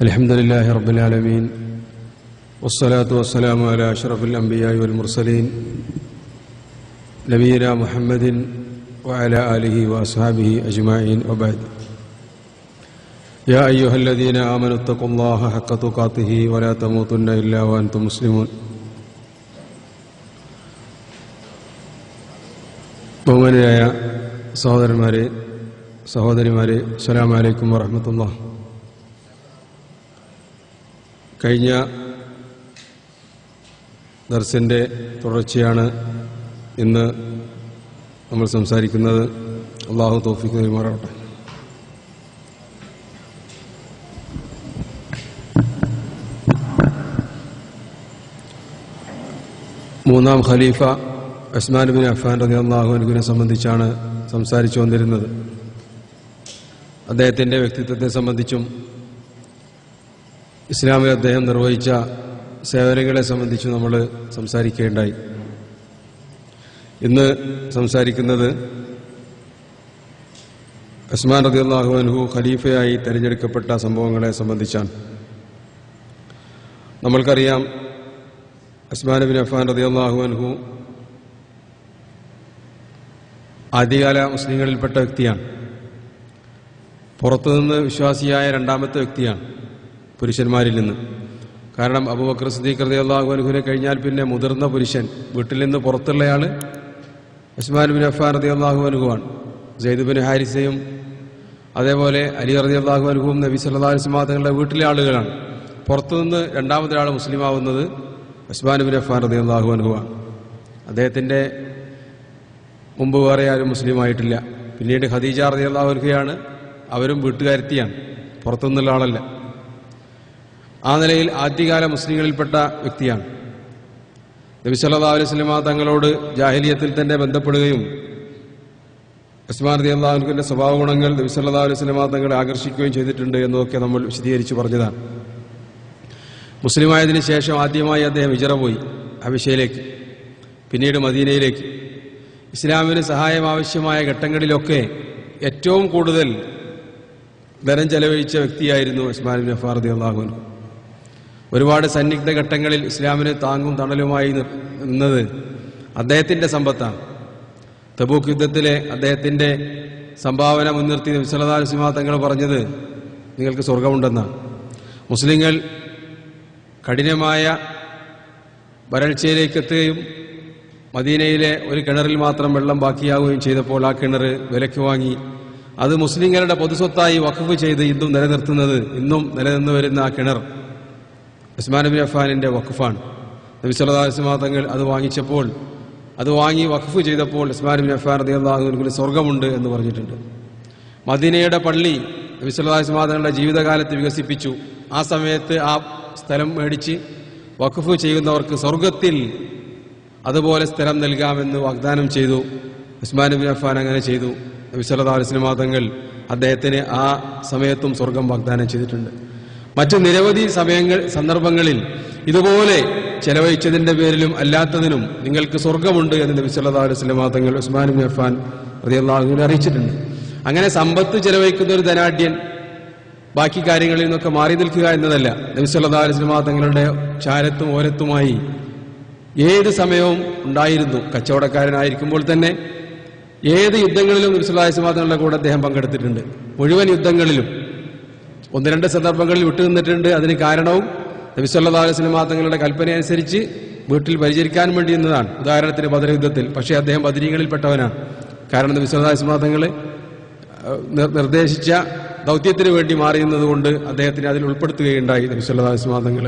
الحمد لله رب العالمين والصلاة والسلام على أشرف الأنبياء والمرسلين نبينا محمد وعلى آله وأصحابه أجمعين وبعد يا أيها الذين آمنوا اتقوا الله حق تقاته ولا تموتن إلا وأنتم مسلمون ബഹുമാനരായ സഹോദരന്മാരെ സഹോദരിമാരെ അസ്സലാമു അലൈക്കും വറഹ്മത്തുള്ളാഹി. കഴിഞ്ഞ ദർസിൻ്റെ തുടർച്ചയാണ് ഇന്ന് നമ്മൾ സംസാരിക്കുന്നത്. അല്ലാഹു തൗഫീഖ് നൽകുമാറാവട്ടെ. മൂന്നാം ഖലീഫ ഉസ്മാൻ ബിൻ അഫ്ഫാൻ റളിയല്ലാഹു അൻഹുവിനെ സംബന്ധിച്ചാണ് സംസാരിച്ചു വന്നിരുന്നത്. അദ്ദേഹത്തിൻ്റെ വ്യക്തിത്വത്തെ സംബന്ധിച്ചും ഇസ്ലാമിൽ അദ്ദേഹം നിർവഹിച്ച സേവനങ്ങളെ സംബന്ധിച്ചും നമ്മൾ സംസാരിക്കുകയുണ്ടായി. ഇന്ന് സംസാരിക്കുന്നത് ഉസ്മാൻ റളിയല്ലാഹു അൻഹു ഖലീഫയായി തിരഞ്ഞെടുക്കപ്പെട്ട സംഭവങ്ങളെ സംബന്ധിച്ചാണ്. നമ്മൾക്കറിയാം, ഉസ്മാൻ ബിൻ അഫ്ഫാൻ റളിയല്ലാഹു അൻഹു ആദ്യകാല മുസ്ലിങ്ങളിൽപ്പെട്ട വ്യക്തിയാണ്. പുറത്തുനിന്ന് വിശ്വാസിയായ രണ്ടാമത്തെ വ്യക്തിയാണ് പുരുഷന്മാരിൽ നിന്ന്. കാരണം അബൂബക്കർ സിദ്ദീഖ് റളിയല്ലാഹു അൻഹുവിനെ കഴിഞ്ഞാൽ പിന്നെ മുതിർന്ന പുരുഷൻ, വീട്ടിൽ നിന്ന് പുറത്തുള്ളയാൾ ഉസ്മാൻ ബിൻ അഫ്ഫാൻ റളിയല്ലാഹു അൻഹുവാണ്. സെയ്ദ് ബിൻ ഹാരിസയും അതേപോലെ അലി റളിയല്ലാഹു അൻഹുവും നബി സല്ലല്ലാഹു അലൈഹി വസല്ലം തങ്ങളുടെ വീട്ടിലെ ആളുകളാണ്. പുറത്തുനിന്ന് രണ്ടാമതൊരാൾ മുസ്ലിമാവുന്നത് ഉസ്മാൻ ബിൻ അഫ്ഫാൻ റളിയല്ലാഹു അൻഹുവാണ്. അദ്ദേഹത്തിൻ്റെ മുമ്പ് വേറെ ആരും മുസ്ലിമായിട്ടില്ല. പിന്നീട് ഖദീജ റളിയല്ലാഹു അൻഹയാണ്, അവരും വീട്ടുകാരത്തിയാണ്, പുറത്തുനിന്നുള്ള ആളല്ല. ആ നിലയിൽ ആദ്യകാല മുസ്ലിങ്ങളിൽപ്പെട്ട വ്യക്തിയാണ്. നബി സല്ലല്ലാഹു അലൈഹി വസല്ലം തങ്ങളോട് ജാഹിലിയത്തിൽ തന്നെ ബന്ധപ്പെടുകയും ഉസ്മാൻ റളിയല്ലാഹു അൻഹുവിന്റെ സ്വഭാവ ഗുണങ്ങൾ നബി സല്ലല്ലാഹു അലൈഹി വസല്ലം തങ്ങളെ ആകർഷിക്കുകയും ചെയ്തിട്ടുണ്ട് എന്നൊക്കെ നമ്മൾ വിശദീകരിച്ച് പറഞ്ഞതാണ്. മുസ്ലിമായതിനു ശേഷം ആദ്യമായി അദ്ദേഹം ഹിജ്റ പോയി ഹബശയിലേക്ക്, പിന്നീട് മദീനയിലേക്ക്. ഇസ്ലാമിന് സഹായം ആവശ്യമായ ഘട്ടങ്ങളിലൊക്കെ ഏറ്റവും കൂടുതൽ ധനം ചെലവഴിച്ച വ്യക്തിയായിരുന്നു ഉസ്മാൻ ബിൻ അഫ്ഫാൻ റളിയല്ലാഹു അൻഹു. ഒരുപാട് സന്നിഗ്ധ ഘട്ടങ്ങളിൽ ഇസ്ലാമിന് താങ്ങും തണലുമായി നിന്നത് അദ്ദേഹത്തിൻ്റെ സമ്പത്താണ്. തബൂക്ക് യുദ്ധത്തിലെ അദ്ദേഹത്തിൻ്റെ സംഭാവന മുൻനിർത്തി നബി സല്ലല്ലാഹു അലൈഹി വസല്ലം തങ്ങൾ പറഞ്ഞത് നിങ്ങൾക്ക് സ്വർഗമുണ്ടെന്നാണ്. മുസ്ലിങ്ങൾ കഠിനമായ വരൾച്ചയിലേക്ക് എത്തുകയും മദീനയിലെ ഒരു കിണറിൽ മാത്രം വെള്ളം ബാക്കിയാവുകയും ചെയ്തപ്പോൾ ആ കിണർ വിലയ്ക്ക് വാങ്ങി അത് മുസ്ലിങ്ങളുടെ പൊതുസ്വത്തായി വഖഫ് ചെയ്ത് ഇന്നും നിലനിർത്തുന്നത്, ഇന്നും നിലനിന്ന് വരുന്ന ആ കിണർ ഉസ്മാൻ ബിൻ അഫ്ഫാനിന്റെ വഖഫാണ്. നബി സല്ലല്ലാഹു അലൈഹി വസല്ലം തങ്ങൾ അത് വാങ്ങിച്ചപ്പോൾ, അത് വാങ്ങി വഖഫ് ചെയ്തപ്പോൾ ഉസ്മാൻ ബിൻ അഫ്ഫാൻ റളിയല്ലാഹു അൻഹുവിന് സ്വർഗമുണ്ട് എന്ന് പറഞ്ഞിട്ടുണ്ട്. മദീനയുടെ പള്ളി നബി സല്ലല്ലാഹു അലൈഹി വസല്ലം തങ്ങളുടെ ജീവിതകാലത്ത് വികസിപ്പിച്ചു. ആ സമയത്ത് ആ സ്ഥലം മേടിച്ച് വഖഫ് ചെയ്യുന്നവർക്ക് സ്വർഗത്തിൽ അതുപോലെ സ്ഥലം നൽകാമെന്ന് വാഗ്ദാനം ചെയ്തു. ഉസ്മാൻ ബിൻ അഫ്ഫാൻ അങ്ങനെ ചെയ്തു. നബി സല്ലല്ലാഹു അലൈഹി വസല്ലം തങ്ങൾ അദ്ദേഹത്തിന് ആ സമയത്തും സ്വർഗം വാഗ്ദാനം ചെയ്തിട്ടുണ്ട്. മറ്റു നിരവധി സന്ദർഭങ്ങളിൽ ഇതുപോലെ ചെലവഴിച്ചതിന്റെ പേരിലും അല്ലാത്തതിനും നിങ്ങൾക്ക് സ്വർഗമുണ്ട് എന്ന് നബി സല്ലല്ലാഹു അലൈഹി വസല്ലം തങ്ങൾ ഉസ്മാൻ ബിൻ അഫ്ഫാൻ റളിയല്ലാഹു അൻഹുവിനെ അറിയിച്ചിട്ടുണ്ട്. അങ്ങനെ സമ്പത്ത് ചെലവഴിക്കുന്ന ഒരു ധനാഢ്യൻ ബാക്കി കാര്യങ്ങളിൽ നിന്നൊക്കെ മാറി നിൽക്കുക എന്നതല്ല. നബി സല്ലല്ലാഹു അലൈഹി വസല്ലം തങ്ങളുടെ ചാരത്തും ഓരത്തുമായി ഏത് സമയവും ഉണ്ടായിരുന്നു. കച്ചവടക്കാരനായിരിക്കുമ്പോൾ തന്നെ ഏത് യുദ്ധങ്ങളിലും നബി സല്ലല്ലാഹു അലൈഹി വസല്ലം തങ്ങളുടെ കൂടെ അദ്ദേഹം പങ്കെടുത്തിട്ടുണ്ട്. മുഴുവൻ യുദ്ധങ്ങളിലും. ഒന്ന് രണ്ട് സന്ദർഭങ്ങളിൽ വിട്ടുനിന്നിട്ടുണ്ട്. അതിന് കാരണവും നബി സല്ലല്ലാഹു അലൈഹി വസല്ലം തങ്ങളുടെ കൽപ്പനയനുസരിച്ച് വീട്ടിൽ പരിചരിക്കാൻ വേണ്ടി എന്നതാണ്. ഉദാഹരണത്തിന് ബദർ യുദ്ധത്തിൽ. പക്ഷേ അദ്ദേഹം ബദരീകളിൽപ്പെട്ടവനാണ്. കാരണം നബി സല്ലല്ലാഹു അലൈഹി വസല്ലം തങ്ങൾ നിർദ്ദേശിച്ച ദൗത്യത്തിന് വേണ്ടി മാറിയുന്നതുകൊണ്ട് അദ്ദേഹത്തിന് അതിൽ ഉൾപ്പെടുത്തുകയുണ്ടായി നബി സല്ലല്ലാഹു അലൈഹി വസല്ലം തങ്ങൾ.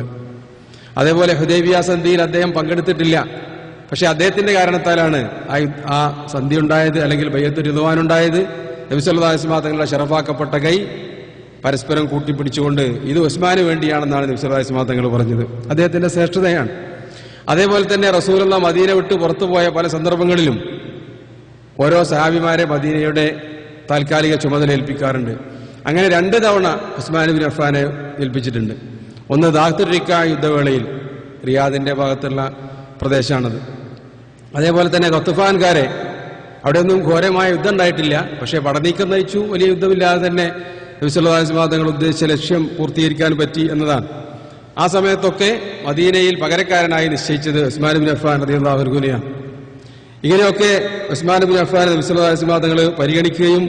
അതേപോലെ ഹുദൈബിയ സന്ധിയിൽ അദ്ദേഹം പങ്കെടുത്തിട്ടില്ല. പക്ഷെ അദ്ദേഹത്തിന്റെ കാരണത്താലാണ് ആ സന്ധി ഉണ്ടായത്, അല്ലെങ്കിൽ ബൈഅത്തുർ റിദ്വാൻ ഉണ്ടായത്. നബി സല്ലല്ലാഹു അലൈഹി വസല്ലം തങ്ങളുടെ ശറഫാക്കപ്പെട്ട കൈ പരസ്പരം കൂട്ടിപ്പിടിച്ചുകൊണ്ട് ഇത് ഉസ്മാന് വേണ്ടിയാണെന്നാണ് നബി സല്ലല്ലാഹു അലൈഹി വസല്ലം തങ്ങൾ പറഞ്ഞത്. അദ്ദേഹത്തിന്റെ ശ്രേഷ്ഠതയാണ്. അതേപോലെ തന്നെ റസൂലുള്ളാഹി മദീന വിട്ട് പുറത്തുപോയ പല സന്ദർഭങ്ങളിലും ഓരോ സഹാബിമാരെ മദീനയുടെ താൽക്കാലിക ചുമതല ഏൽപ്പിക്കാറുണ്ട്. അങ്ങനെ 2 തവണ ഉസ്മാൻ ബിൻ അഫ്ഫാനെ ഏൽപ്പിച്ചിട്ടുണ്ട്. ഒന്ന് ദാത്തുർ റിക്കാ യുദ്ധവേളയിൽ, റിയാദിന്റെ ഭാഗത്തുള്ള പ്രദേശമാണത്. അതേപോലെ തന്നെ ഖത്ഫാൻകാരെ, അവിടെയൊന്നും ഘോരമായ യുദ്ധം ഉണ്ടായിട്ടില്ല, പക്ഷേ പടനീക്കം നയിച്ചു. വലിയ യുദ്ധമില്ലാതെ തന്നെ നബി സല്ലല്ലാഹു അലൈഹി വസല്ലം തങ്ങൾ ഉദ്ദേശിച്ച ലക്ഷ്യം പൂർത്തീകരിക്കാൻ പറ്റി എന്നതാണ്. ആ സമയത്തൊക്കെ മദീനയിൽ പകരക്കാരനായി നിശ്ചയിച്ചത് ഉസ്മാൻ ഇബ്നു അഫ്ഫാൻ റളിയല്ലാഹു അൻഹുവിനെയാണ്. ഇങ്ങനെയൊക്കെ ഉസ്മാൻ ഇബ്നു അഫ്ഫാൻ നബി സല്ലല്ലാഹു അലൈഹി വസല്ലം തങ്ങൾ പരിഗണിക്കുകയും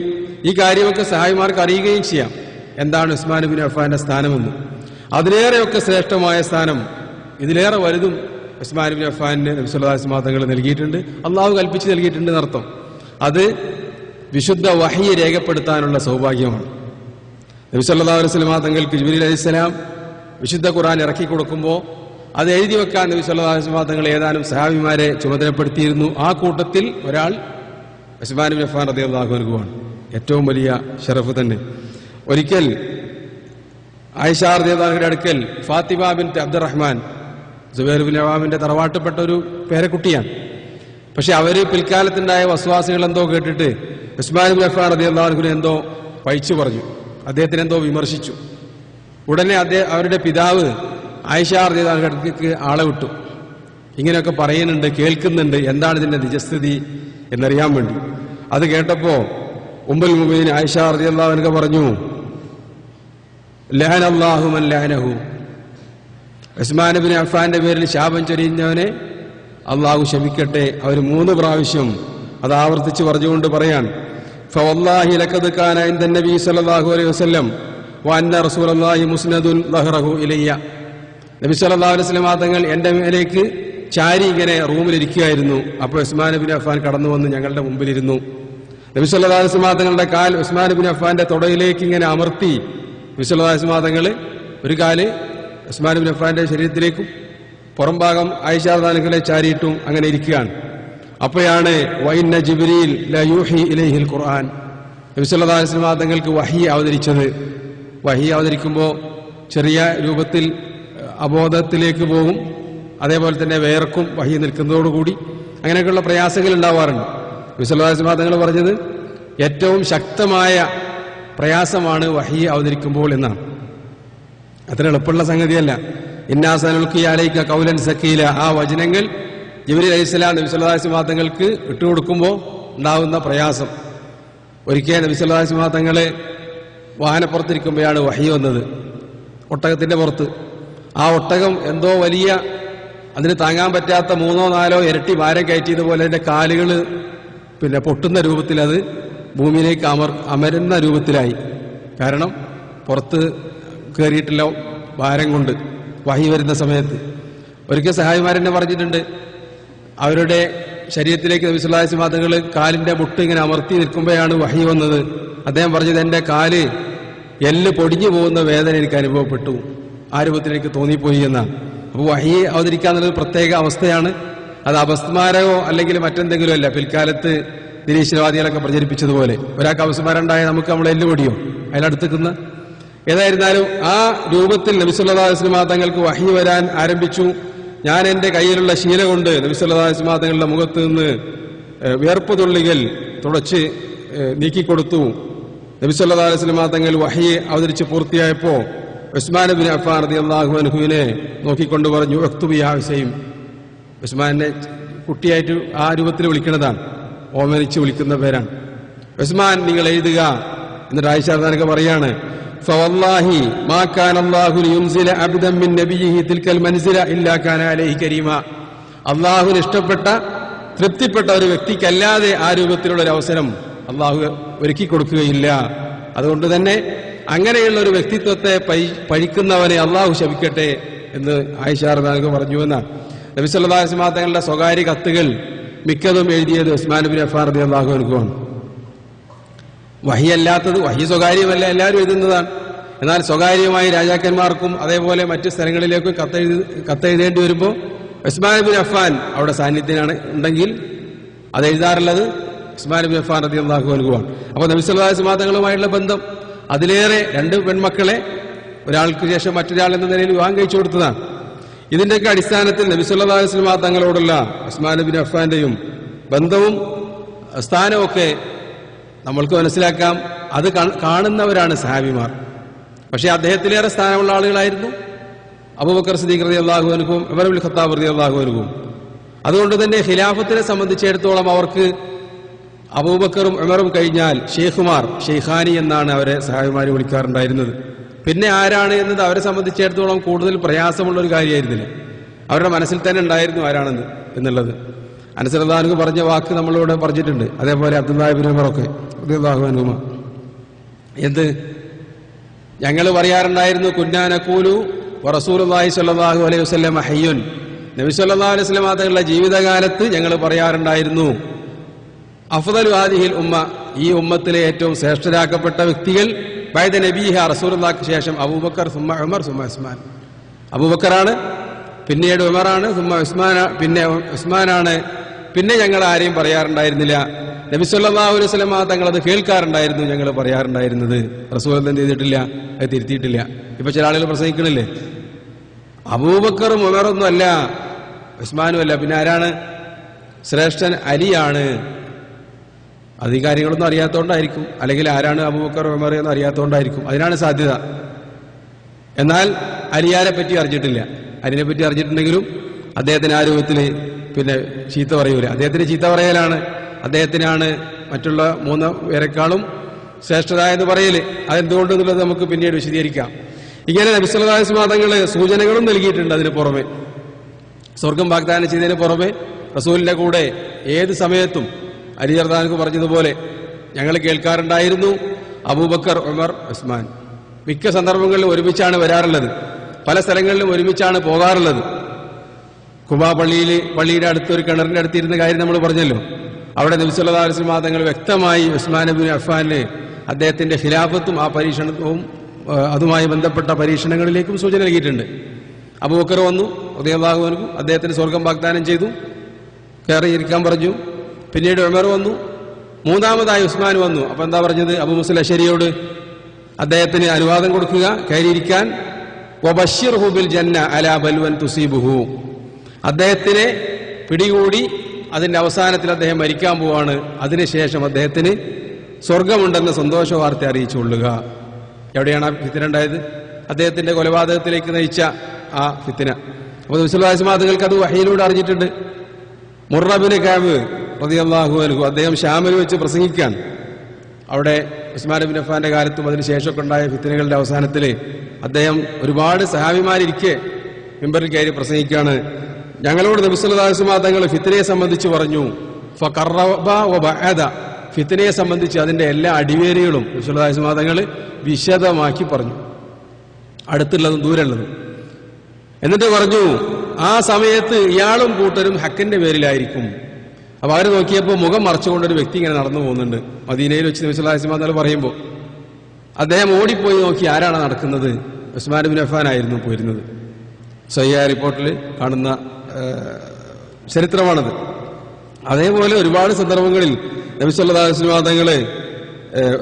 ഈ കാര്യമൊക്കെ സഹായിമാർക്ക് അറിയുകയും ചെയ്യാം എന്താണ് ഉസ്മാൻ ഇബ്നു അഫ്ഫാന്റെ സ്ഥാനമെന്ന്. അതിലേറെയൊക്കെ ശ്രേഷ്ഠമായ സ്ഥാനം, ഇതിലേറെ വലുതും ഉസ്മാൻ ഇബ്നു അഫ്ഫാനിന് നബി സല്ലല്ലാഹു അലൈഹി വസല്ലം തങ്ങൾ നൽകിയിട്ടുണ്ട്, അള്ളാഹു കൽപ്പിച്ച് നൽകിയിട്ടുണ്ട് എന്നർത്ഥം. അത് വിശുദ്ധ വഹ്യ് രേഖപ്പെടുത്താനുള്ള സൗഭാഗ്യമാണ്. നബി സല്ലല്ലാഹു അലൈഹി വസല്ലം തങ്ങൾക്ക് ജിബ്രീൽ അലൈഹിസ്സലാം വിശുദ്ധ ഖുർആൻ ഇറക്കി കൊടുക്കുമ്പോൾ അത് എഴുതി വെക്കാൻ നബി സല്ലല്ലാഹു അലൈഹി വസല്ലം തങ്ങൾ ഏതാനും സഹാബിമാരെ ചുമതലപ്പെടുത്തിയിരുന്നു. ആ കൂട്ടത്തിൽ ഒരാൾ ഉസ്മാൻ ഇബ്നു അഫ്ഫാൻ റളിയല്ലാഹു അൻഹുവാണ്. ഏറ്റവും വലിയ ഷറഫ് തന്നെ. ഒരിക്കൽ ആയിഷ റളിയല്ലാഹു അൻഹയുടെ അടുക്കൽ ഫാത്തിമ ബിൻത് അബ്ദുറഹ്മാൻ, സുബൈർ ബിൻ അവാമിന്റെ തറവാട്ടപ്പെട്ട ഒരു പേരക്കുട്ടിയാണ്. പക്ഷെ അവര് പിൽക്കാലത്തുണ്ടായ വസ്വാസികൾ എന്തോ കേട്ടിട്ട് ഉസ്മാൻ ഇബ്നു അഫ്ഫാൻ റളിയല്ലാഹു അൻഹുവിനെ എന്തോ പഴിച്ചു പറഞ്ഞു, അദ്ദേഹത്തിന് എന്തോ വിമർശിച്ചു. ഉടനെ അവരുടെ പിതാവ് ആയിഷ റളിയല്ലാഹു അൻഹയുടെ അടുത്തേക്ക് ആളെ വിട്ടു. ഇങ്ങനെയൊക്കെ പറയുന്നുണ്ട്, കേൾക്കുന്നുണ്ട്, എന്താണ് ഇതിന്റെ നിജസ്ഥിതി എന്നറിയാൻ വേണ്ടി. അത് കേട്ടപ്പോ ഉമ്മുൽ മുഅ്മിനീൻ ആയിഷ റളിയല്ലാഹു അൻഹ പറഞ്ഞു, ലഅനല്ലാഹു മൻ ലഅനഹു, ഉസ്മാൻ ഇബ്നു അഫ്ഫാന്റെ പേരിൽ ശാപം ചൊരിഞ്ഞവനെ അള്ളാഹു ശമിക്കട്ടെ. അവർ 3 പ്രാവശ്യം അത് ആവർത്തിച്ച് പറഞ്ഞുകൊണ്ട് പറയാൻ, ഫവല്ലാഹി ലഖദ് കാന ഇൻദ നബി സല്ലല്ലാഹു അലൈഹി വസല്ലം വഅന്ന റസൂലുള്ളാഹി മുസ്നദുൻ ലഹറഹു ഇലയ്യ. നബി സല്ലല്ലാഹു അലൈഹി വസല്ലം തങ്ങൾ എന്റെ മേലേക്ക് ചാരി ഇങ്ങനെ റൂമിലിരിക്കുകയായിരുന്നു. അപ്പോൾ ഉസ്മാൻ ഇബ്നു അഫ്ഫാൻ കടന്നു വന്ന് ഞങ്ങളുടെ മുമ്പിലിരുന്നു. നബി സല്ലല്ലാഹു അലൈഹി വസല്ലം തങ്ങളുടെ കാൽ ഉസ്മാൻ ഇബ്നു അഫ്ഫാന്റെ തുടയിലേക്ക് ഇങ്ങനെ അമർത്തി നബി സല്ലല്ലാഹു അലൈഹി വസല്ലം തങ്ങൾ ഒരു കാല് ഉസ്മാൻ ഇബ്നു അഫ്ഫാന്റെ ശരീരത്തിലേക്കും പുറം ഭാഗം ആയിഷ റളിയല്ലാഹു അൻഹയെ ചാരിയിട്ടും അങ്ങനെ ഇരിക്കുകയാണ്. അപ്പോഴാണ് വഇന്ന ജിബ്രീൽ ല യൂഹി ഇലൈഹിൽ ഖുർആൻ, നബി സല്ലല്ലാഹു അലൈഹി വസല്ലം തങ്ങൾക്ക് വഹി അവതരിച്ചത്. വഹി അവതരിക്കുമ്പോൾ ചെറിയ രൂപത്തിൽ അബോധത്തിലേക്ക് പോകും, അതേപോലെ തന്നെ വേർക്കും വഹി നിൽക്കുന്നതോടുകൂടി. അങ്ങനെയൊക്കെയുള്ള പ്രയാസങ്ങൾ ഉണ്ടാവാറുണ്ട്. നബി സല്ലല്ലാഹു അലൈഹി വസല്ലം തങ്ങൾ പറഞ്ഞത് ഏറ്റവും ശക്തമായ പ്രയാസമാണ് വഹി അവതരിക്കുമ്പോൾ എന്നാണ്. അത്ര എളുപ്പമുള്ള സംഗതിയല്ല. ഇന്നാ സനുൽഖി അലൈക ഖൗലൻ സഖീല, ആ വചനങ്ങൾ ജിബ്രീൽ അലൈഹിസ്സലാം നബി സല്ലല്ലാഹു അലൈഹി വസല്ലം തങ്ങൾക്ക് ഇട്ടുകൊടുക്കുമ്പോൾ ഉണ്ടാകുന്ന പ്രയാസം. ഒരിക്കൽ നബി സല്ലല്ലാഹു അലൈഹി വസല്ലം തങ്ങളെ വാഹനപ്പുറത്തിരിക്കുമ്പോഴാണ് വഹി വന്നത്, ഒട്ടകത്തിന്റെ പുറത്ത്. ആ ഒട്ടകം എന്തോ വലിയ, അതിന് താങ്ങാൻ പറ്റാത്ത 3-4 ഇരട്ടി ഭാരം കയറ്റിയതുപോലെ അതിന്റെ കാലുകൾ പൊട്ടുന്ന രൂപത്തിൽ അത് ഭൂമിയിലേക്ക് അമരുന്ന രൂപത്തിലായി. കാരണം പുറത്ത് കയറിയിട്ടില്ല ഭാരം കൊണ്ട് വഹി വരുന്ന സമയത്ത്. ഒരിക്കൽ സഹായിമാരെന്നെ പറഞ്ഞിട്ടുണ്ട്, അവരുടെ ശരീരത്തിലേക്ക് നബി സല്ലല്ലാഹു അലൈഹി വസല്ലം തങ്ങൾ കാലിന്റെ മുട്ട് ഇങ്ങനെ അമർത്തി നിൽക്കുമ്പോഴാണ് വഹി വന്നത്. അദ്ദേഹം പറഞ്ഞത്, എന്റെ കാല് എല്ല് പൊടിഞ്ഞു പോകുന്ന വേദന എനിക്ക് അനുഭവപ്പെട്ടു, ആ രൂപത്തിൽ എനിക്ക് തോന്നിപ്പോയി എന്നാണ്. അപ്പോൾ വഹി അവതരിക്കാന്നുള്ളത് പ്രത്യേക അവസ്ഥയാണ്. അത് അപസ്മാരമോ അല്ലെങ്കിൽ മറ്റെന്തെങ്കിലും അല്ല. പിൽക്കാലത്ത് നിരീശ്വരവാദികളൊക്കെ പ്രചരിപ്പിച്ചതുപോലെ ഒരാൾക്ക് അപസ്മാരമുണ്ടായ നമുക്ക് നമ്മളെ എല്ല് പൊടിയോ അതിലടുത്തേക്കുന്ന. ഏതായിരുന്നാലും ആ രൂപത്തിൽ നബി സല്ലല്ലാഹു അലൈഹി വസല്ലം തങ്ങൾക്ക് വഹി വരാൻ ആരംഭിച്ചു. ഞാൻ എന്റെ കയ്യിലുള്ള ശീല കൊണ്ട് നബി സല്ലല്ലാഹു അലൈഹി വസല്ലം തങ്ങളുടെ മുഖത്ത് നിന്ന് വിയർപ്പ് തുള്ളികൾ തുടച്ച് നീക്കിക്കൊടുത്തു. നബി സല്ലല്ലാഹു അലൈഹി വസല്ലം തങ്ങൾ വഹി അവതരിച്ച് പൂർത്തിയായപ്പോൾ ഉസ്മാൻ ഇബ്നു അഫ്ഫാൻ റളിയല്ലാഹു അൻഹുവിനെ നോക്കിക്കൊണ്ട് പറഞ്ഞു, ഉക്തുബി യാ ഹുസൈൻ. ഉസ്മാനെ കുട്ടിയായിട്ട് ആ രൂപത്തിൽ വിളിക്കുന്നതാണ്, ഓമനിച്ച് വിളിക്കുന്ന പേരാണ്. ഉസ്മാൻ, നിങ്ങൾ എഴുതുക. എന്നിട്ട് ആയിഷ റളിയല്ലാഹു പറയാണ്, ഫവല്ലാഹി മാ കാന അല്ലാഹു ലിയുൻസില അബ്ദൻ മിൻ നബിയിഹി തിൽകൽ മൻസില ഇല്ലാ കാന അലൈഹി കരീമ. അല്ലാഹുവിന് ഇഷ്ടപ്പെട്ട തൃപ്തിപ്പെട്ട ഒരു വ്യക്തിക്കല്ലാതെ ആ രൂപത്തിലുള്ള ഒരു അവസരം അല്ലാഹു ഒരുക്കി കൊടുക്കുകയില്ല. അതുകൊണ്ട് തന്നെ അങ്ങനെയുള്ള ഒരു വ്യക്തിത്വത്തെ പഴിക്കുന്നവനെ അല്ലാഹു ശപിക്കട്ടെ എന്ന് ആയിഷ റളിയല്ലാഹു പറഞ്ഞു എന്നാണ്. നബി സല്ലല്ലാഹു അലൈഹി വസല്ലം തങ്ങളുടെ സ്വകാര്യ കത്തുകൾ മിക്കതും എഴുതിയത് ഉസ്മാൻ ഇബ്നു അഫ്ഫാൻ റളിയല്ലാഹു അൻഹുവാണ്. വഹി അല്ലാത്തത്, വഹി സ്വകാര്യമല്ല, എല്ലാവരും എഴുതുന്നതാണ്. എന്നാൽ സ്വകാര്യമായി രാജാക്കന്മാർക്കും അതേപോലെ മറ്റു സ്ഥലങ്ങളിലേക്കും കത്തെഴുതേണ്ടി വരുമ്പോൾ ഉസ്മാൻ ഇബ്നു അഫ്ഫാൻ അവിടെ സാന്നിധ്യമാണ് ഉണ്ടെങ്കിൽ അത് എഴുതാറുള്ളത് ഉസ്മാൻ ഇബ്നു അഫ്ഫാൻ റളിയല്ലാഹു അൻഹുവാണ്. അപ്പോൾ നബി സല്ലല്ലാഹു അലൈഹി വസല്ലം തങ്ങളുമായിട്ടുള്ള ബന്ധം അതിലേറെ 2 പെൺമക്കളെ ഒരാൾക്ക് ശേഷം മറ്റൊരാൾ എന്ന നിലയിൽ വിവാഹം കഴിച്ചു കൊടുത്തതാണ്. ഇതിന്റെയൊക്കെ അടിസ്ഥാനത്തിൽ നബി സല്ലല്ലാഹു അലൈഹി വസല്ലം തങ്ങളോടുള്ള ഉസ്മാൻ ഇബ്നു അഫ്ഫാന്റെയും ബന്ധവും സ്ഥാനമൊക്കെ നമ്മൾക്ക് മനസ്സിലാക്കാം. അത് കാണുന്നവരാണ് സഹാബിമാർ. പക്ഷേ അദ്ദേഹത്തിലേറെ സ്ഥാനമുള്ള ആളുകളായിരുന്നു അബൂബക്കർ സിദ്ദീഖ് റളിയല്ലാഹു അൻഹുവും ഉമർ ഇബ്നുൽ ഖത്താബ് റളിയല്ലാഹു അൻഹുവും. അതുകൊണ്ട് തന്നെ ഖിലാഫത്തിനെ സംബന്ധിച്ചിടത്തോളം അവർക്ക് അബൂബക്കറും ഉമറും കഴിഞ്ഞാൽ ഷെയ്ഖുമാർ, ഷെയ്ഖാനി എന്നാണ് അവരെ സഹായിമാരെ വിളിക്കാറുണ്ടായിരുന്നത്. പിന്നെ ആരാണ് എന്നത് അവരെ സംബന്ധിച്ചിടത്തോളം കൂടുതൽ പ്രയാസമുള്ള ഒരു കാര്യമായിരുന്നില്ല. അവരുടെ മനസ്സിൽ തന്നെ ഉണ്ടായിരുന്നു ആരാണെന്ന് എന്നുള്ളത്. അനസ് റളിയല്ലാഹു അൻഹു പറഞ്ഞ വാക്ക് നമ്മളിവിടെ പറഞ്ഞിട്ടുണ്ട്. അതേപോലെ അബ്ദുല്ലാഹി ഇബ്നു ഉമറൊക്കെ റളിയല്ലാഹു അൻഹുമാ എന്ത് ഞങ്ങൾ പറയാറുണ്ടായിരുന്നു, കുന്നാ നഖൂലു വറസൂലുള്ളാഹി സ്വല്ലല്ലാഹു അലൈഹി വസല്ലം ഹയ്യുൻ, നബി സല്ലല്ലാഹു അലൈഹി വസല്ലം തങ്ങളുടെ ജീവിതകാലത്ത് ഞങ്ങൾ പറയാറുണ്ടായിരുന്നു, അഫ്ദലു ഹാദിഹിൽ ഉമ്മ, ഈ ഉമ്മത്തിലെ ഏറ്റവും ശ്രേഷ്ഠരാക്കപ്പെട്ട വ്യക്തികൾ ബഅദ നബീഹ, റസൂലുള്ളാഹിക്ക് ശേഷം അബൂബക്കർ സുമ്മ ഉമർ സുമ്മ ഉസ്മാൻ. അബൂബക്കറാണ്, പിന്നീട് ഉമറാണ്, സുമ്മ ഉസ്മാൻ, പിന്നെ ഉസ്മാനാണ്. പിന്നെ ഞങ്ങൾ ആരെയും പറയാറുണ്ടായിരുന്നില്ല. നബി സല്ലല്ലാഹു അലൈഹി വസല്ലം തങ്ങളത് കേൾക്കാറുണ്ടായിരുന്നു, ഞങ്ങൾ പറയാറുണ്ടായിരുന്നത്. റസൂൽ എന്ത് ചെയ്തിട്ടില്ല, അത് തിരുത്തിയിട്ടില്ല. ഇപ്പൊ ചില ആളുകൾ പ്രസംഗിക്കണില്ലേ, അബൂബക്കറും ഉമറൊന്നും അല്ല, ഉസ്മാനും അല്ല, പിന്നെ ആരാണ് ശ്രേഷ്ഠൻ? അലിയാണ്. അധികാരികളൊന്നും അറിയാത്തതുകൊണ്ടായിരിക്കും, അല്ലെങ്കിൽ ആരാണ് അബൂബക്കർ ഉമർ എന്ന് അറിയാത്തതുകൊണ്ടായിരിക്കും, അതിനാണ് സാധ്യത. എന്നാൽ അലിയാരെ പറ്റി അറിഞ്ഞിട്ടില്ല. അലിനെ പറ്റി അറിഞ്ഞിട്ടുണ്ടെങ്കിലും അദ്ദേഹത്തിന് ആ രൂപത്തിൽ പിന്നെ ചീത്ത പറയൂല. അദ്ദേഹത്തിന് ചീത്ത പറയലാണ്, അദ്ദേഹത്തിനാണ് മറ്റുള്ള 3 പേരെക്കാളും ശ്രേഷ്ഠത എന്ന് പറയല്. അതെന്തുകൊണ്ട് എന്നുള്ളത് നമുക്ക് പിന്നീട് വിശദീകരിക്കാം. ഇങ്ങനെ നബി സല്ലല്ലാഹു അലൈഹി വസല്ലം തങ്ങൾ സൂചനകളും നൽകിയിട്ടുണ്ട്. അതിന് പുറമെ സ്വർഗം വാഗ്ദാനം ചെയ്തതിന് പുറമെ റസൂലിന്റെ കൂടെ ഏത് സമയത്തും അലി റളിയല്ലാഹു അൻഹു പറഞ്ഞതുപോലെ ഞങ്ങൾ കേൾക്കാറുണ്ടായിരുന്നു, അബൂബക്കർ ഉമർ ഉസ്മാൻ. മിക്ക സന്ദർഭങ്ങളിലും ഒരുമിച്ചാണ് വരാറുള്ളത്, പല സ്ഥലങ്ങളിലും ഒരുമിച്ചാണ് പോകാറുള്ളത്. ഖുബാ പള്ളിയുടെ അടുത്ത് ഒരു കിണറിന്റെ അടുത്തിരുന്ന കാര്യം നമ്മൾ പറഞ്ഞല്ലോ. അവിടെ നബി സല്ലല്ലാഹു അലൈഹി വസല്ലം തങ്ങൾ വ്യക്തമായി ഉസ്മാൻ ഇബ്നു അഫ്ഫാനിലെ അദ്ദേഹത്തിന്റെ ഖിലാഫത്തും ആ പരീക്ഷണവും അതുമായി ബന്ധപ്പെട്ട പരീക്ഷണങ്ങളിലേക്കും സൂചന നൽകിയിട്ടുണ്ട്. അബൂബക്കർ വന്നു റളിയല്ലാഹു അൻഹു, അദ്ദേഹത്തിന് സ്വർഗം വാഗ്ദാനം ചെയ്തു, കയറിയിരിക്കാൻ പറഞ്ഞു. പിന്നീട് ഉമർ വന്നു, മൂന്നാമതായി ഉസ്മാൻ വന്നു. അപ്പൊ എന്താ പറഞ്ഞത്? അബൂ മുസ്ലിം അശ്ശരിയോട് അദ്ദേഹത്തിന് അനുവാദം കൊടുക്കുക, കയറിയിരിക്കാൻ. വബശ്ശിർഹു ബിൽ ജന്ന അലാ ബൽവൻ തുസീബുഹു, അദ്ദേഹത്തിനെ പിടികൂടി അതിന്റെ അവസാനത്തിൽ അദ്ദേഹം മരിക്കാൻ പോവാണ്, അതിനുശേഷം അദ്ദേഹത്തിന് സ്വർഗമുണ്ടെന്ന സന്തോഷ വാർത്ത അറിയിച്ചുകൊള്ളുക. എവിടെയാണ് ആ ഫിത്ന ഉണ്ടായത്? അദ്ദേഹത്തിന്റെ കൊലപാതകത്തിലേക്ക് നയിച്ച ആ ഫിത്ന. അപ്പോൾ നബി സല്ലല്ലാഹു അലൈഹി വസല്ലം തങ്ങൾക്ക് അത് വഹയിലൂടെ അറിഞ്ഞിട്ടുണ്ട്. മുർറ ഇബ്നു കഅബ് റളിയല്ലാഹു അൻഹു അദ്ദേഹം ഷാമിൽ വെച്ച് പ്രസംഗിക്കാൻ, അവിടെ ഉസ്മാൻ ഇബ്നു അഫ്ഫാന്റെ കാലത്തും അതിനുശേഷമൊക്കെ ഉണ്ടായ ഫിത്നകളുടെ അവസാനത്തിൽ അദ്ദേഹം ഒരുപാട് സഹാബിമാരിരിക്കെ മിമ്പറിൽ കയറി പ്രസംഗിക്കാണ്. ഞങ്ങളോട് നബി സല്ലല്ലാഹു അലൈഹി വസല്ലം തങ്ങൾ ഫിത്നയെ സംബന്ധിച്ച് പറഞ്ഞു. ഫഖറബ വബഅദ, ഫിത്നയെ സംബന്ധിച്ച് അതിന്റെ എല്ലാ അടിവേരുകളും നബി സല്ലല്ലാഹു അലൈഹി വസല്ലം തങ്ങൾ വിശദമാക്കി പറഞ്ഞു, അടുത്തുള്ളതും ദൂരമുള്ളതും. എന്നിട്ട് പറഞ്ഞു, ആ സമയത്ത് ഇയാളും കൂട്ടരും ഹക്കിന്റെ പേരിലായിരിക്കും. അപ്പൊ അവർ നോക്കിയപ്പോൾ മുഖം മറച്ചുകൊണ്ടൊരു വ്യക്തി ഇങ്ങനെ നടന്നു പോകുന്നുണ്ട്. മദീനയിൽ വെച്ച് നബി സല്ലല്ലാഹു അലൈഹി വസല്ലം തങ്ങൾ പറയുമ്പോൾ അദ്ദേഹം ഓടിപ്പോയി നോക്കി, ആരാണ് നടക്കുന്നത്? ഉസ്മാൻ ഇബ്നു അഫ്ഫാൻ ആയിരുന്നു പോയിരുന്നത്. സഹിഹ റിപ്പോർട്ടിൽ കാണുന്ന ചരിത്രമാണത്. അതേപോലെ ഒരുപാട് സന്ദർഭങ്ങളിൽ നബി സല്ലല്ലാഹു അലൈഹി വസല്ലം തങ്ങളെ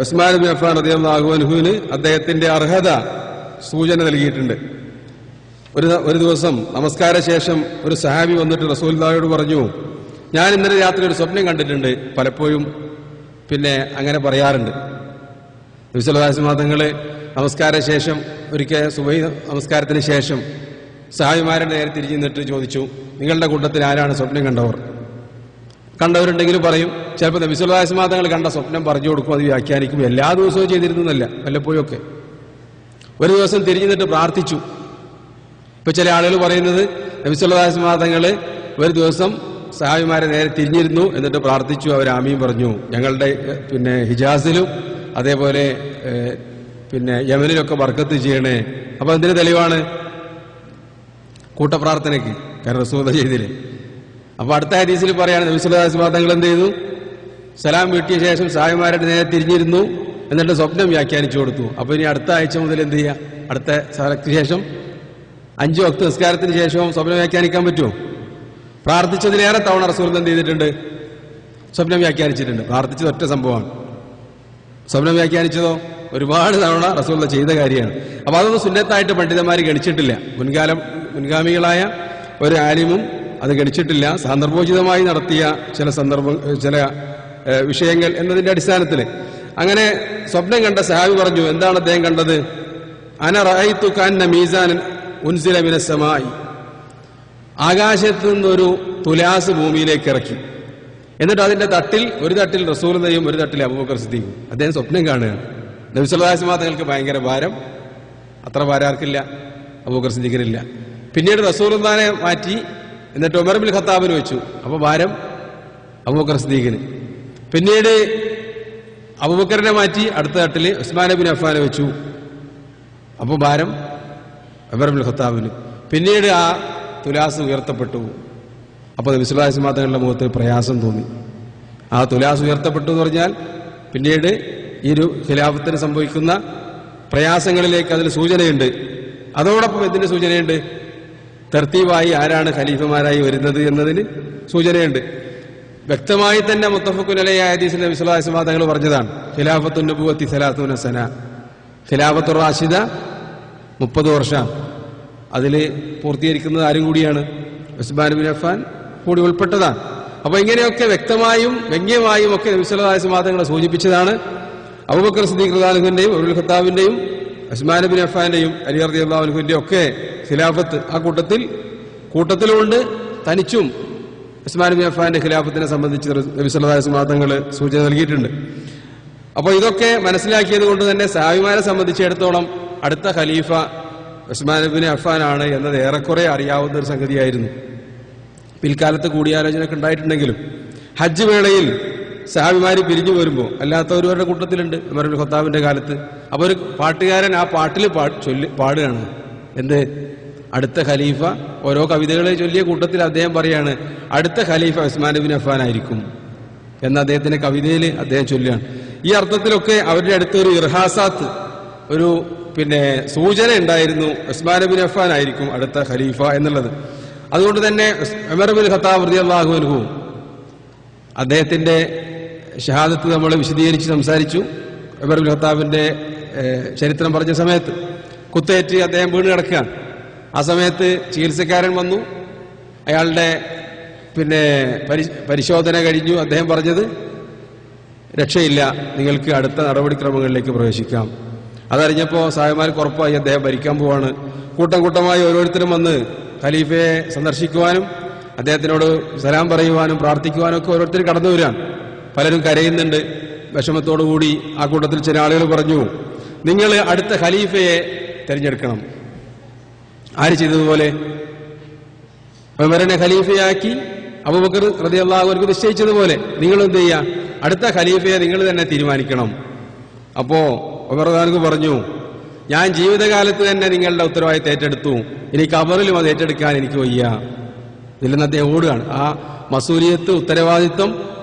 ഉസ്മാൻ ഇബ്നു അഫ്ഫാൻ റളിയല്ലാഹു അൻഹുവിന് അദ്ദേഹത്തിന്റെ അർഹത സൂചന നൽകിയിട്ടുണ്ട്. ഒരു ദിവസം നമസ്കാര ശേഷം ഒരു സഹാബി വന്നിട്ട് റസൂലുള്ളാഹിയോട് പറഞ്ഞു, ഞാൻ ഇന്നലെ രാത്രി ഒരു സ്വപ്നം കണ്ടിട്ടുണ്ട്. പലപ്പോഴും പിന്നെ അങ്ങനെ പറയാറുണ്ട്. നബി സല്ലല്ലാഹു അലൈഹി വസല്ലം തങ്ങളെ നമസ്കാര ശേഷം ഒരിക്കൽ സുബഹി നമസ്കാരത്തിന് ശേഷം സഹാബിമാരുടെ നേരെ തിരിഞ്ഞു നിന്നിട്ട് ചോദിച്ചു, നിങ്ങളുടെ കൂട്ടത്തിൽ ആരാണ് സ്വപ്നം കണ്ടവർ? കണ്ടവരുണ്ടെങ്കിലും പറയും. ചിലപ്പോൾ നബി സല്ലല്ലാഹു അലൈഹി വസല്ലം തങ്ങൾ കണ്ട സ്വപ്നം പറഞ്ഞു കൊടുക്കും, അത് വ്യാഖ്യാനിക്കും. എല്ലാ ദിവസവും ചെയ്തിരുന്നല്ല, വല്ലപ്പോഴൊക്കെ. ഒരു ദിവസം തിരിഞ്ഞു നിന്നിട്ട് പ്രാർത്ഥിച്ചു. ഇപ്പൊ ചില ആളുകൾ പറയുന്നത് നബി സല്ലല്ലാഹു അലൈഹി വസല്ലം തങ്ങൾ ഒരു ദിവസം സഹാബിമാരെ നേരെ തിരിഞ്ഞിരുന്നു, എന്നിട്ട് പ്രാർത്ഥിച്ചു, അവർ ആമീൻ പറഞ്ഞു. ഞങ്ങളുടെ പിന്നെ ഹിജാസിലും അതേപോലെ പിന്നെ യമനിലൊക്കെ ബർക്കത്ത് ചെയ്യണേ. അപ്പൊ എന്തിന് തെളിവാണ്? കൂട്ടപ്രാർത്ഥനയ്ക്ക്, കാരണം റസൂലുള്ളാഹി ചെയ്തില്ലേ. അപ്പൊ അടുത്ത ഹദീസിൽ പറയാണ് നബി സല്ലല്ലാഹു അലൈഹി വസല്ലം തങ്ങൾ എന്ത് ചെയ്തു? സലാം വീട്ടിയ ശേഷം സഹാബിമാരുടെ നേരെ തിരിഞ്ഞിരുന്നു, എന്നിട്ട് സ്വപ്നം വ്യാഖ്യാനിച്ചു കൊടുത്തു. അപ്പൊ ഇനി അടുത്ത ആഴ്ച മുതൽ എന്ത് ചെയ്യുക? അടുത്ത സലത്തിന് ശേഷം 5 വക്ത് നിസ്കാരത്തിന് ശേഷവും സ്വപ്നം വ്യാഖ്യാനിക്കാൻ പറ്റുമോ? പ്രാർത്ഥിച്ചതിലേറെ തവണ റസൂൽ എന്ത് ചെയ്തിട്ടുണ്ട്? സ്വപ്നം വ്യാഖ്യാനിച്ചിട്ടുണ്ട്. പ്രാർത്ഥിച്ചത് ഒറ്റ സംഭവമാണ്. സ്വപ്നം വ്യാഖ്യാനിച്ചതോ ഒരുപാട് തവണ റസൂൽ ചെയ്ത കാര്യമാണ്. അപ്പൊ അതൊന്നും സുന്നത്തായിട്ട് പണ്ഡിതന്മാർ ഗണിച്ചിട്ടില്ല. മുൻഗാമികളായ ഒരു ആലിമും അത് ഗണിച്ചിട്ടില്ല. സന്ദർഭോചിതമായി നടത്തിയ ചില വിഷയങ്ങൾ എന്നതിന്റെ അടിസ്ഥാനത്തിൽ അങ്ങനെ സ്വപ്നം കണ്ട സഹാബി പറഞ്ഞു, എന്താണ് അദ്ദേഹം കണ്ടത്? അന റഅയ്തു കഅന്ന മീസാനൻ ഉൻസില മിനസ് സമായി, ആകാശത്തു നിന്നൊരു തുലാസ് ഭൂമിയിലേക്ക് ഇറക്കി. എന്നിട്ട് അതിന്റെ തട്ടിൽ ഒരു തട്ടിൽ റസൂലുള്ളാഹിയും ഒരു തട്ടിൽ അബൂബക്കർ സിദ്ദീഖും. അദ്ദേഹം സ്വപ്നം കാണുകയാണ്. നബി സല്ലല്ലാഹു അലൈഹി വസല്ലം തങ്ങൾക്ക് ഭയങ്കര ഭാരം, അത്ര ഭാരം ആർക്കില്ല, അബൂബക്കർ സിദ്ദീഖിനില്ല. പിന്നീട് റസൂലുള്ളാഹിനെ മാറ്റി എന്നിട്ട് ഉമർ ഇബ്നുൽ ഖത്താബിന് വെച്ചു. അപ്പോൾ ഭാരം അബൂബക്കർ സിദ്ദീഖിന്. പിന്നീട് അബൂബക്കറിനെ മാറ്റി അടുത്ത തട്ടിൽ ഉസ്മാൻ ഇബ്നു അഫ്ഫാനെ വെച്ചു. അപ്പോൾ ഭാരം ഉമർ ഇബ്നുൽ ഖത്താബിന്. പിന്നീട് ആ തുലാസ് ഉയർത്തപ്പെട്ടു. അപ്പോൾ നബി സല്ലല്ലാഹു അലൈഹി വസല്ലം തങ്ങളുടെ മുഖത്ത് പ്രയാസം തോന്നി. ആ തുലാസ് ഉയർത്തപ്പെട്ടു എന്ന് പറഞ്ഞാൽ പിന്നീട് ഈ ഒരു ഖിലാഫത്തിന് സംഭവിക്കുന്ന പ്രയാസങ്ങളിലേക്ക് അതിന് സൂചനയുണ്ട്. അതോടൊപ്പം എന്തിന് സൂചനയുണ്ട്? തർത്തീബായി ആരാണ് ഖലീഫമാരായി വരുന്നത് എന്നതിന് സൂചനയുണ്ട്. വ്യക്തമായി തന്നെ മുത്തഫഖുൻ അലൈഹി ഹദീസിൽ നബി സല്ലല്ലാഹു അലൈഹി വസല്ലം തങ്ങൾ പറഞ്ഞതാണ്, ഖിലാഫത്തുൻ നബുവത്തി 30 സന, ഖിലാഫത്തുർ റാഷിദ 30 വർഷം. അതിൽ പൂർത്തീകരിക്കുന്നത് ആരും കൂടിയാണ്? ഉസ്മാൻ ഇബ്നു അഫ്ഫാൻ കൂടി ഉൾപ്പെട്ടതാണ്. അപ്പൊ ഇങ്ങനെയൊക്കെ വ്യക്തമായും വ്യംഗ്യമായും ഒക്കെ നബി സല്ലല്ലാഹു അലൈഹി വസല്ലം തങ്ങളെ സൂചിപ്പിച്ചതാണ്. അബൂബക്കർ സിദ്ദീഖ് റളിയല്ലാഹു അൻഹുവിന്റെയും ഉമറുൽ ഖത്താബിന്റെയും ഉസ്മാൻ ഇബ്നു അഫ്ഫാന്റെയും അലി റളിയല്ലാഹു അൻഹുവിന്റെയും ഒക്കെ ഖിലാഫത്ത് ആ കൂട്ടത്തിലുണ്ട്. തനിച്ചും ഉസ്മാൻ ഇബ്നു അഫ്ഫാന്റെ ഖിലാഫത്തിനെ സംബന്ധിച്ച് നബി സല്ലല്ലാഹു അലൈഹി വസല്ലം തങ്ങൾ സൂചന നൽകിയിട്ടുണ്ട്. അപ്പോൾ ഇതൊക്കെ മനസ്സിലാക്കിയത് കൊണ്ട് തന്നെ സഹാബിമാരെ സംബന്ധിച്ചിടത്തോളം അടുത്ത ഖലീഫ ഉസ്മാൻ ഇബ്നു അഫ്ഫാൻ ആണ് എന്നത് ഏറെക്കുറെ അറിയാവുന്ന ഒരു സംഗതിയായിരുന്നു. പിൽക്കാലത്ത് കൂടിയാലോചനയൊക്കെ ഉണ്ടായിട്ടുണ്ടെങ്കിലും ഹജ്ജ് വേളയിൽ സഹാബിമാര് പിരിഞ്ഞു വരുമ്പോൾ അല്ലാത്തവരുടെ കൂട്ടത്തിലുണ്ട് ഉമർ ഇബ്നുൽ ഖത്താബിന്റെ കാലത്ത്. അപ്പോൾ ഒരു പാട്ടുകാരൻ ആ പാട്ടിൽ പാടുകയാണ് എന്ത്? അടുത്ത ഖലീഫ. ഓരോ കവിതകളെ ചൊല്ലിയ കൂട്ടത്തിൽ അദ്ദേഹം പറയാണ് അടുത്ത ഖലീഫ ഉസ്മാൻ ഇബ്നു അഫ്ഫാൻ ആയിരിക്കും എന്ന അദ്ദേഹത്തിന്റെ കവിതയിൽ അദ്ദേഹം ചൊല്ലുകയാണ്. ഈ അർത്ഥത്തിലൊക്കെ അവരുടെ അടുത്തൊരു ഇർഹാസാത്ത്, ഒരു സൂചന ഉണ്ടായിരുന്നു, ഉസ്മാൻ ഇബ്നു അഫ്ഫാൻ ആയിരിക്കും അടുത്ത ഖലീഫ എന്നുള്ളത്. അതുകൊണ്ട് തന്നെ ഉമർ ഇബ്നുൽ ഖത്താബ് റളിയല്ലാഹു അൻഹു അദ്ദേഹത്തിന്റെ ഷഹാദത്ത് നമ്മൾ വിശദീകരിച്ച് സംസാരിച്ചു. ഉമർ ഇബ്നുൽ ഖത്താബിന്റെ ചരിത്രം പറഞ്ഞ സമയത്ത് കുത്തേറ്റ് അദ്ദേഹം വീണ് കിടക്കുകയാണ്. ആ സമയത്ത് ചികിത്സക്കാരൻ വന്നു. അയാളുടെ പരിശോധന കഴിഞ്ഞു. അദ്ദേഹം പറഞ്ഞത് രക്ഷയില്ല, നിങ്ങൾക്ക് അടുത്ത നടപടിക്രമങ്ങളിലേക്ക് പ്രവേശിക്കാം. അതറിഞ്ഞപ്പോൾ സാഹിബന്മാർക്ക് ഉറപ്പായി അദ്ദേഹം ഭരിക്കാൻ പോവാണ്. കൂട്ടമായി ഓരോരുത്തരും വന്ന് ഖലീഫയെ സന്ദർശിക്കുവാനും അദ്ദേഹത്തിനോട് സലാം പറയുവാനും പ്രാർത്ഥിക്കുവാനും ഒക്കെ ഓരോരുത്തർ കടന്നു വരാൻ. പലരും കരയുന്നുണ്ട് വിഷമത്തോടുകൂടി. ആ കൂട്ടത്തിൽ ചില ആളുകൾ പറഞ്ഞു, നിങ്ങൾ അടുത്ത ഖലീഫയെ തിരഞ്ഞെടുക്കണം. ആര് ചെയ്തതുപോലെ ഉമറിനെ ഖലീഫയാക്കി അബൂബക്കർ റളിയല്ലാഹു അൻഹു നിശ്ചയിച്ചതുപോലെ നിങ്ങൾ എന്ത് ചെയ്യുക? അടുത്ത ഖലീഫയെ നിങ്ങൾ തന്നെ തീരുമാനിക്കണം. അപ്പോ ഉമർ റളിയല്ലാഹു പറഞ്ഞു, ഞാൻ ജീവിതകാലത്ത് തന്നെ നിങ്ങളുടെ ഉത്തരവാദിത്തം ഏറ്റെടുത്തു, ഇനി ഖബറിലും അത് ഏറ്റെടുക്കാൻ എനിക്ക് വയ്യ. ഇതിൽ നിന്ന് അദ്ദേഹം ഓടുകയാണ്. ആ മസൂലിയത്ത്, ഉത്തരവാദിത്വം,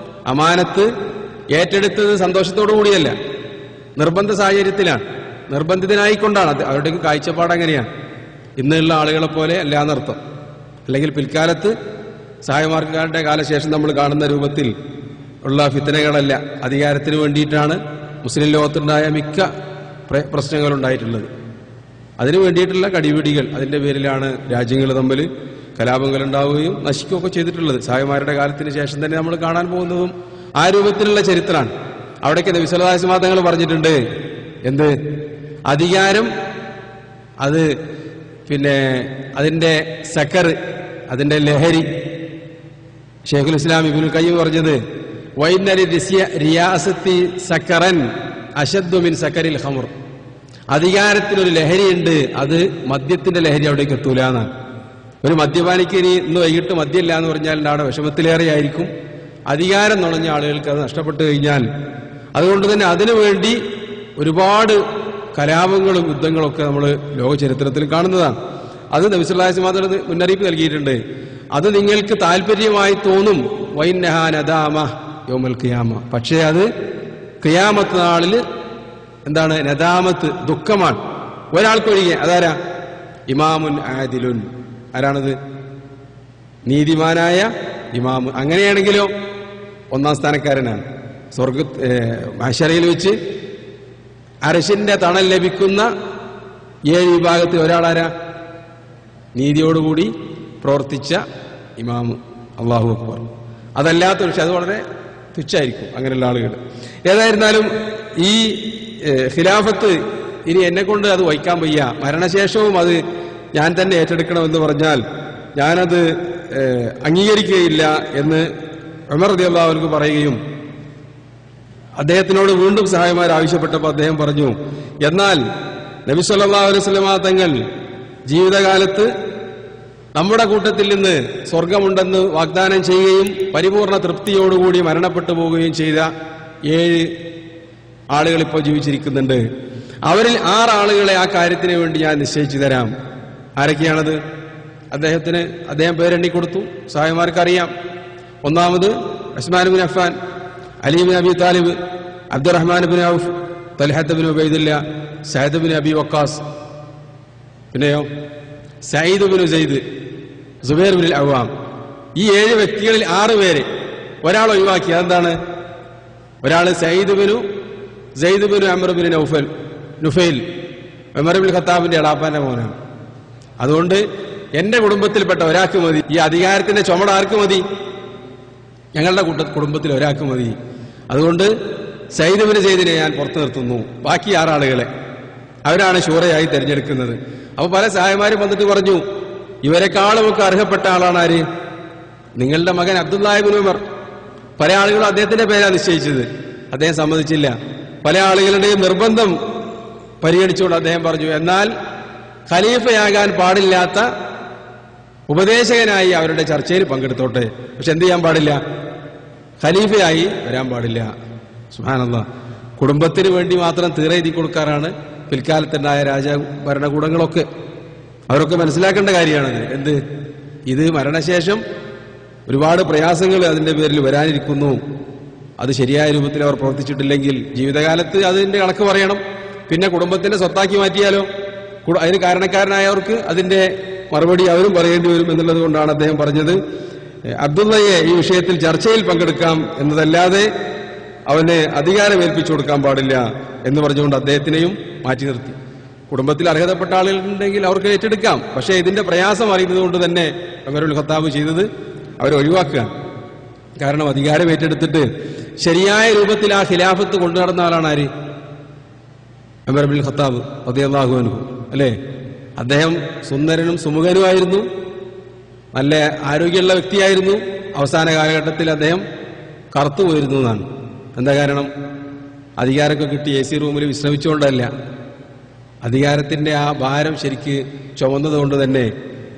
അമാനത്ത് ഏറ്റെടുത്തത് സന്തോഷത്തോടു കൂടിയല്ല, നിർബന്ധ സാഹചര്യത്തിലാണ്, നിർബന്ധിതനായിക്കൊണ്ടാണ്. അവരുടെ കാഴ്ചപ്പാട് അങ്ങനെയാണ്. ഇന്നുള്ള ആളുകളെ പോലെ അല്ല എന്നർത്ഥം. അല്ലെങ്കിൽ പിൽക്കാലത്ത് സായമാർക്കാരുടെ കാലശേഷം നമ്മൾ കാണുന്ന രൂപത്തിൽ ഉള്ള ഫിത്തനകളല്ല. അധികാരത്തിന് വേണ്ടിയിട്ടാണ് മുസ്ലിം ലോകത്തുണ്ടായ മിക്ക പ്രശ്നങ്ങളുണ്ടായിട്ടുള്ളത്. അതിനു വേണ്ടിയിട്ടുള്ള കടിപിടികൾ, അതിന്റെ പേരിലാണ് രാജ്യങ്ങൾ തമ്മിൽ കലാപങ്ങൾ ഉണ്ടാവുകയും നശിക്കുകയൊക്കെ ചെയ്തിട്ടുള്ളത്. സായമാരുടെ കാലത്തിന് ശേഷം തന്നെ നമ്മൾ കാണാൻ പോകുന്നതും ആ രൂപത്തിലുള്ള ചരിത്രമാണ്. അവിടേക്ക് നബി സല്ലല്ലാഹു അലൈഹി വസല്ലം തങ്ങൾ പറഞ്ഞിട്ടുണ്ട്, എന്ത്? അധികാരം അത് അതിന്റെ സക്കർ, അതിന്റെ ലഹരി. ഷെയ്ഖുൽ ഇസ്ലാം ഇബ്നുൽ ഖയ്യിം പറഞ്ഞത്, വൈന്നരി റിയാസത്തി സക്കറൻ അശദ്ദു മിൻ സക്കരിൽ ഖമർ. അധികാരത്തിനൊരു ലഹരിയുണ്ട്, അത് മദ്യത്തിന്റെ ലഹരി അവിടേക്ക് എത്തൂല എന്നാണ്. ഒരു മദ്യപാനിക്ക് ഇന്ന് വൈകിട്ട് മദ്യമില്ല എന്ന് പറഞ്ഞാൽ അവിടെ വിഷമത്തിലേറെയായിരിക്കും. അധികാരം നുണഞ്ഞ ആളുകൾക്ക് അത് നഷ്ടപ്പെട്ടു കഴിഞ്ഞാൽ. അതുകൊണ്ട് തന്നെ അതിനുവേണ്ടി ഒരുപാട് കലാപങ്ങളും യുദ്ധങ്ങളൊക്കെ നമ്മൾ ലോക ചരിത്രത്തിൽ കാണുന്നതാണ്. അത് നബി സല്ലല്ലാഹു അലൈഹി വസല്ലം മുന്നറിയിപ്പ് നൽകിയിട്ടുണ്ട്. അത് നിങ്ങൾക്ക് താല്പര്യമായി തോന്നും, വൈന്നഹാ നദാമ യൗമൽ ഖിയാമ. പക്ഷേ അത് ഖിയാമത്ത് നാളിൽ എന്താണ്? നദാമത്ത്, ദുഃഖമാണ്. ഒരാൾക്കൊഴികെ. അതാരാ? ഇമാമുൻ ആദിലുൻ. ആരാണത്? നീതിമാനായ ഇമാമ്. അങ്ങനെയാണെങ്കിലോ 1-ാം സ്ഥാനക്കാരനാണ്. മഹ്ശറയിൽ വെച്ച് അർശിന്റെ തണൽ ലഭിക്കുന്ന 7 വിഭാഗത്തിൽ ഒരാളാരാ? നീതിയോടുകൂടി പ്രവർത്തിച്ച ഇമാമ്. അല്ലാഹു അക്ബർ. അതല്ലാത്ത പക്ഷെ അത് വളരെ തുച്ഛായിരിക്കും അങ്ങനെയുള്ള ആളുകൾ. ഏതായിരുന്നാലും ഈ ഖിലാഫത്ത് ഇനി എന്നെ കൊണ്ട് അത് വഹിക്കാൻ വയ്യ, മരണശേഷവും അത് ഞാൻ തന്നെ ഏറ്റെടുക്കണമെന്ന് പറഞ്ഞാൽ ഞാനത് അംഗീകരിക്കുകയില്ല എന്ന് ഉമർ റളിയല്ലാഹു അൻഹു പറയുകയും അദ്ദേഹത്തിനോട് വീണ്ടും സഹായിമാർ ആവശ്യപ്പെട്ടപ്പോൾ അദ്ദേഹം പറഞ്ഞു, എന്നാൽ നബി സല്ലല്ലാഹു അലൈഹി വസല്ലമ തങ്ങൾ ജീവിതകാലത്ത് നമ്മുടെ കൂട്ടത്തിൽ നിന്ന് സ്വർഗമുണ്ടെന്ന് വാഗ്ദാനം ചെയ്യുകയും പരിപൂർണ തൃപ്തിയോടുകൂടി മരണപ്പെട്ടു പോവുകയും ചെയ്ത 7 ആളുകൾ ഇപ്പോൾ ജീവിച്ചിരിക്കുന്നുണ്ട്. അവരിൽ 6 ആളുകളെ ആ കാര്യത്തിന് വേണ്ടി ഞാൻ നിശ്ചയിച്ചു തരാം. ആരൊക്കെയാണത്? അദ്ദേഹം പേരെണ്ണി കൊടുത്തു. സഹായിമാർക്കറിയാം. ഒന്നാമത് ഉസ്മാൻ ബിൻ അഫ്ഫാൻ, അലി ബിൻ അബി താലിബ്, അബ്ദുറഹ്മാൻ ബിൻ ഔഫ്, തൽഹത്ത് ബിൻ ഉബൈദില്ല, സഅദ് ബിൻ അബി വക്കാസ്, പിന്നെയോ സഈദ് ബിൻ സെയ്ദ്, സുബൈർ ബിൻ അവ്വാം. ഈ 7 വ്യക്തികളിൽ 6 പേര് ഒരാൾ ഒഴിവാക്കി. അതെന്താണ്? ഒരാൾ സഈദ് ബിൻ അംർ ബിൻ നുഫൈൽ, ഉമർ ഇബ്നുൽ ഖത്താബിന്റെ എളാപ്പാന്റെ മോനാണ്. അതുകൊണ്ട് എന്റെ കുടുംബത്തിൽപ്പെട്ട ഒരാൾക്ക് മതി. ഈ അധികാരത്തിന്റെ ചുമട് ആർക്ക് മതി? ഞങ്ങളുടെ കുടുംബത്തിൽ ഒരാൾക്ക് മതി. അതുകൊണ്ട് സഈദ് ബിൻ സെയ്ദിനെ ഞാൻ പുറത്തു നിർത്തുന്നു. ബാക്കി 6 ആളുകളെ അവരാണ് ശൂറയായി തെരഞ്ഞെടുക്കുന്നത്. അപ്പൊ പല സഹായമാരും വന്നിട്ട് പറഞ്ഞു, ഇവരെക്കാളുമൊക്കെ അർഹപ്പെട്ട ആളാണ് ആര്? നിങ്ങളുടെ മകൻ അബ്ദുല്ലാഹി ഇബ്നു ഉമർ. പല ആളുകളും അദ്ദേഹത്തിന്റെ പേരാണ് നിശ്ചയിച്ചത്. അദ്ദേഹം സമ്മതിച്ചില്ല. പല ആളുകളുടെയും നിർബന്ധം പരിഗണിച്ചുകൊണ്ട് അദ്ദേഹം പറഞ്ഞു, എന്നാൽ ഖലീഫയാകാൻ പാടില്ലാത്ത ഉപദേശകനായി അവരുടെ ചർച്ചയിൽ പങ്കെടുത്തോട്ടെ. പക്ഷെ എന്ത് ചെയ്യാൻ പാടില്ല? ഖലീഫയായി വരാൻ പാടില്ല. സുബ്ഹാനല്ലാഹ്. കുടുംബത്തിന് വേണ്ടി മാത്രം തീരെഴുതി കൊടുക്കാറാണ് പിൽക്കാലത്തുണ്ടായ ഭരണകൂടങ്ങളൊക്കെ. അവരൊക്കെ മനസ്സിലാക്കേണ്ട കാര്യമാണത്. എന്ത്? ഇത് മരണശേഷം ഒരുപാട് പ്രയാസങ്ങൾ അതിന്റെ പേരിൽ വരാനിരിക്കുന്നു. അത് ശരിയായ രൂപത്തിൽ അവർ പ്രവർത്തിച്ചിട്ടില്ലെങ്കിൽ ജീവിതകാലത്ത് അതിന്റെ കണക്ക് പറയണം. പിന്നെ കുടുംബത്തിന്റെ സ്വത്താക്കി മാറ്റിയാലോ? അതിന് കാരണക്കാരനായവർക്ക് അതിന്റെ മറുപടി അവരും പറയേണ്ടി വരും എന്നുള്ളത് കൊണ്ടാണ് അദ്ദേഹം പറഞ്ഞത്, അബ്ദുള്ളയെ ഈ വിഷയത്തിൽ ചർച്ചയിൽ പങ്കെടുക്കാം എന്നതല്ലാതെ അവന് അധികാരം ഏൽപ്പിച്ചു കൊടുക്കാൻ പാടില്ല എന്ന് പറഞ്ഞുകൊണ്ട് അദ്ദേഹത്തിനെയും മാറ്റി നിർത്തി. കുടുംബത്തിൽ അർഹതപ്പെട്ട ആളുകളുണ്ടെങ്കിൽ അവർക്ക് ഏറ്റെടുക്കാം. പക്ഷേ ഇതിന്റെ പ്രയാസം അറിയുന്നത് കൊണ്ട് തന്നെ ഉമർ ഇബ്നുൽ ഖത്താബ് ചെയ്തത് അവരെ ഒഴിവാക്കുക. കാരണം അധികാരം ഏറ്റെടുത്തിട്ട് ശരിയായ രൂപത്തിൽ ആ ഖിലാഫത്ത് കൊണ്ടു നടന്ന ആളാണ് ആര്? ഉമർ ഇബ്നുൽ ഖത്താബ് റളിയല്ലാഹു അൻഹു, അല്ലേ? അദ്ദേഹം സുന്ദരനും സുമുഖനുമായിരുന്നു, നല്ല ആരോഗ്യമുള്ള വ്യക്തിയായിരുന്നു. അവസാന കാലഘട്ടത്തിൽ അദ്ദേഹം കറുത്തു പോയിരുന്നു എന്നാണ്. എന്താ കാരണം? അധികാരമൊക്കെ കിട്ടി AC റൂമിൽ വിശ്രമിച്ചുകൊണ്ടല്ല, അധികാരത്തിന്റെ ആ ഭാരം ശരിക്ക് ചുമന്നതുകൊണ്ട് തന്നെ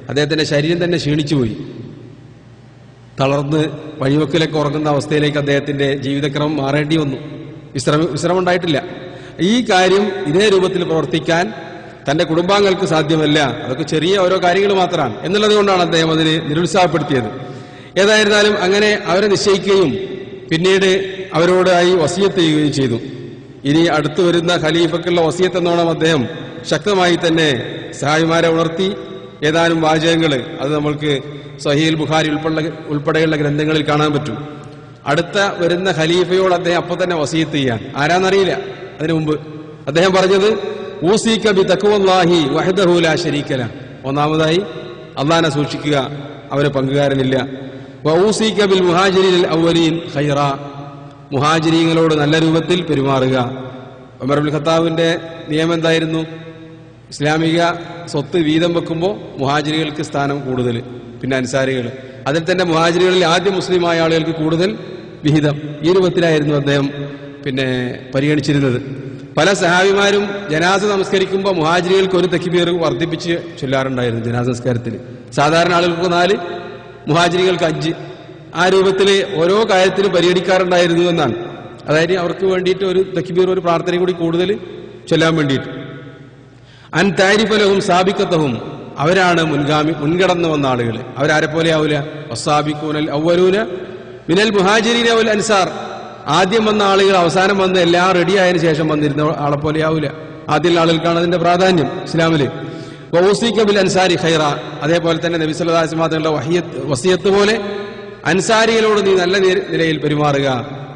അദ്ദേഹത്തിന്റെ ശരീരം തന്നെ ക്ഷീണിച്ചുപോയി. തളർന്ന് വഴിവെക്കിലൊക്കെ ഉറങ്ങുന്ന അവസ്ഥയിലേക്ക് അദ്ദേഹത്തിന്റെ ജീവിതക്രമം മാറേണ്ടി വന്നു. വിശ്രമം ഉണ്ടായിട്ടില്ല. ഈ കാര്യം ഇതേ രൂപത്തിൽ പ്രവർത്തിക്കാൻ തന്റെ കുടുംബാംഗങ്ങൾക്ക് സാധ്യമല്ല. അതൊക്കെ ചെറിയ ഓരോ കാര്യങ്ങൾ മാത്രമാണ് എന്നുള്ളത് കൊണ്ടാണ് അദ്ദേഹം അതിനെ നിരുത്സാഹപ്പെടുത്തിയത്. ഏതായിരുന്നാലും അങ്ങനെ അവരെ നിശ്ചയിക്കുകയും പിന്നീട് അവരോടായി വസിയത്ത് ചെയ്യുകയും ചെയ്തു. ഇനി അടുത്തു വരുന്ന ഖലീഫക്കുള്ള വസിയത്ത് എന്നോണം അദ്ദേഹം ശക്തമായി തന്നെ സഹായിമാരെ ഉണർത്തി. ഏതാനും വാചകങ്ങൾ അത് നമ്മൾക്ക് സഹീഹുൽ ബുഖാരി ഉൾപ്പെടെയുള്ള ഗ്രന്ഥങ്ങളിൽ കാണാൻ പറ്റും. അടുത്ത വരുന്ന ഖലീഫയോട് അദ്ദേഹം അപ്പോൾ തന്നെ വസിയത്ത് ചെയ്യാൻ. ആരാന്നറിയില്ല. അതിനു മുമ്പ് അദ്ദേഹം പറഞ്ഞത്, ഊസീക ബി തഖ്വല്ലാഹി വഹ്ദഹു ലാ ശരീക ലഹ്. ഒന്നാമതായി അല്ലാഹനെ സൂക്ഷിക്കുക, അവന് പങ്കുകാരനില്ല. വഊസീക ബിൽ മുഹാജിരിൽ അവ്വലീൻ ഖൈറാ. മുഹാജിരീങ്ങളോട് നല്ല രൂപത്തിൽ പെരുമാറുക. ഉമർ ഇബ്നുൽ ഖത്താബിന്റെ നിയമം എന്തായിരുന്നു? ഇസ്ലാമിക സ്വത്ത് വീതം വെക്കുമ്പോൾ മുഹാജിരികൾക്ക് സ്ഥാനം കൂടുതൽ, പിന്നെ അൻസാരികൾ. അതിൽ തന്നെ മുഹാജിരികളിൽ ആദ്യം മുസ്ലിമായ ആളുകൾക്ക് കൂടുതൽ വിഹിതം. ഈ രൂപത്തിലായിരുന്നു അദ്ദേഹം പരിഗണിച്ചിരുന്നത്. പല സഹാബിമാരും ജനാസ നമസ്കരിക്കുമ്പോൾ മുഹാജിരികൾക്ക് ഒരു തക്ബീർ വർദ്ധിപ്പിച്ച് ചൊല്ലാറുണ്ടായിരുന്നു ജനാസ നമസ്കാരത്തിൽ. സാധാരണ ആളുകൾക്ക് 4, മുഹാജിരികൾക്ക് 5. ആ രൂപത്തിൽ ഓരോ കാര്യത്തിലും പരിഗണിക്കാറുണ്ടായിരുന്നു എന്നാണ്. അതായത് അവർക്ക് വേണ്ടിയിട്ട് ഒരു തക്ബീർ, ഒരു പ്രാർത്ഥനയും കൂടി കൂടുതൽ ചൊല്ലാൻ വേണ്ടിയിട്ട്. അൻ താരിഫലഹും സാബിക്കത്തഹും, അവരാണ് മുൻകടന്നു വന്ന ആളുകൾ. അവരാരെ പോലെ ആവൂല? വസ്സാബിഖൂനൽ അവ്വലൂന മിനൽ മുഹാജിരീന വൽ അൻസാർ. ആദ്യം വന്ന ആളുകൾ അവസാനം വന്ന് എല്ലാം റെഡിയായതിനു ശേഷം വന്നിരുന്ന ആളെ പോലെ ആവൂല. ആദ്യമുള്ള ആളുകൾക്കാണ് അതിന്റെ പ്രാധാന്യം ഇസ്ലാമില്. വഊസീക ബിൽ അൻസാരി ഖൈറ. അതേപോലെ തന്നെ നബി സല്ലല്ലാഹു അലൈഹി വസല്ലം വസിയത്ത് പോലെ അൻസാരികളോട് നീ നല്ല നിലയിൽ പെരുമാറുക.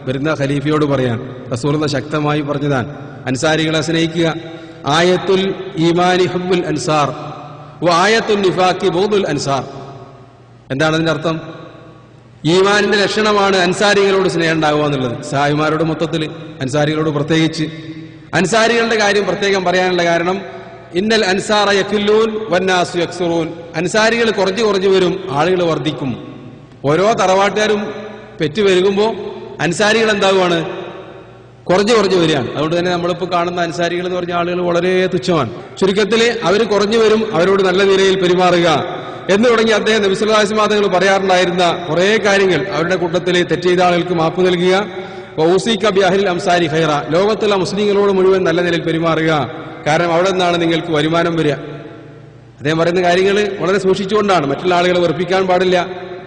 വരുന്ന ഖലീഫയോട് പറയാൻ റസൂലുള്ളാഹി ശക്തമായി പറഞ്ഞതാണ്, അൻസാരികളെ സ്നേഹിക്കുക. ആയത്തുൽ ഈമാനി ഹുബ്ബുൽ അൻസാർ വ ആയത്തുൽ നിഫാഖി ബുഗ്ദുൽ അൻസാർ. എന്താണ് അതിന്റെ അർത്ഥം? ഈമാനിന്റെ ലക്ഷണമാണ് അൻസാരികളോട് സ്നേഹം ഉണ്ടാകുക എന്നുള്ളത്. സഹായിമാരോട് മൊത്തത്തിൽ, അൻസാരികളോട് പ്രത്യേകിച്ച്. അൻസാരികളുടെ കാര്യം പ്രത്യേകം പറയാനുള്ള കാരണം, ഇന്നൽ അൻസാറ യഖുല്ലൂൻ വന്നാസു യക്സുറൂൻ. അൻസാരികൾ കുറഞ്ഞു വരും, ആളുകൾ വർദ്ധിക്കും. ഓരോ തറവാട്ടുകാരും പെറ്റ് പെരുകുമ്പോൾ അൻസാരികൾ എന്താവുകയാണ്? കുറഞ്ഞു വരികയാണ്. അതുകൊണ്ട് തന്നെ നമ്മളിപ്പോൾ കാണുന്ന അൻസാരികൾ എന്ന് പറഞ്ഞ ആളുകൾ വളരെ തുച്ഛമാണ്. ചുരുക്കത്തിൽ അവർ കുറഞ്ഞു വരും, അവരോട് നല്ല നിലയിൽ പെരുമാറുക എന്ന് തുടങ്ങി അദ്ദേഹം നബി സല്ലല്ലാഹു അലൈഹി വസല്ലം തങ്ങൾ പറയാറുണ്ടായിരുന്ന കുറേ കാര്യങ്ങൾ. അവരുടെ കൂട്ടത്തിൽ തെറ്റ് ചെയ്ത ആളുകൾക്ക് മാപ്പ് നൽകുക, വൗസീക ബി അഹ്ലിൽ അംസാരി ഖൈറ, ലോകത്തുള്ള മുസ്ലിങ്ങളോട് മുഴുവൻ നല്ല നിലയിൽ പെരുമാറുക, കാരണം അവിടെ നിന്നാണ് നിങ്ങൾക്ക് വരുമാനം വരിക. അദ്ദേഹം പറയുന്ന കാര്യങ്ങൾ വളരെ സൂക്ഷിച്ചുകൊണ്ടാണ്. മറ്റുള്ള ആളുകളെ വെറുപ്പിക്കാൻ പാടില്ല,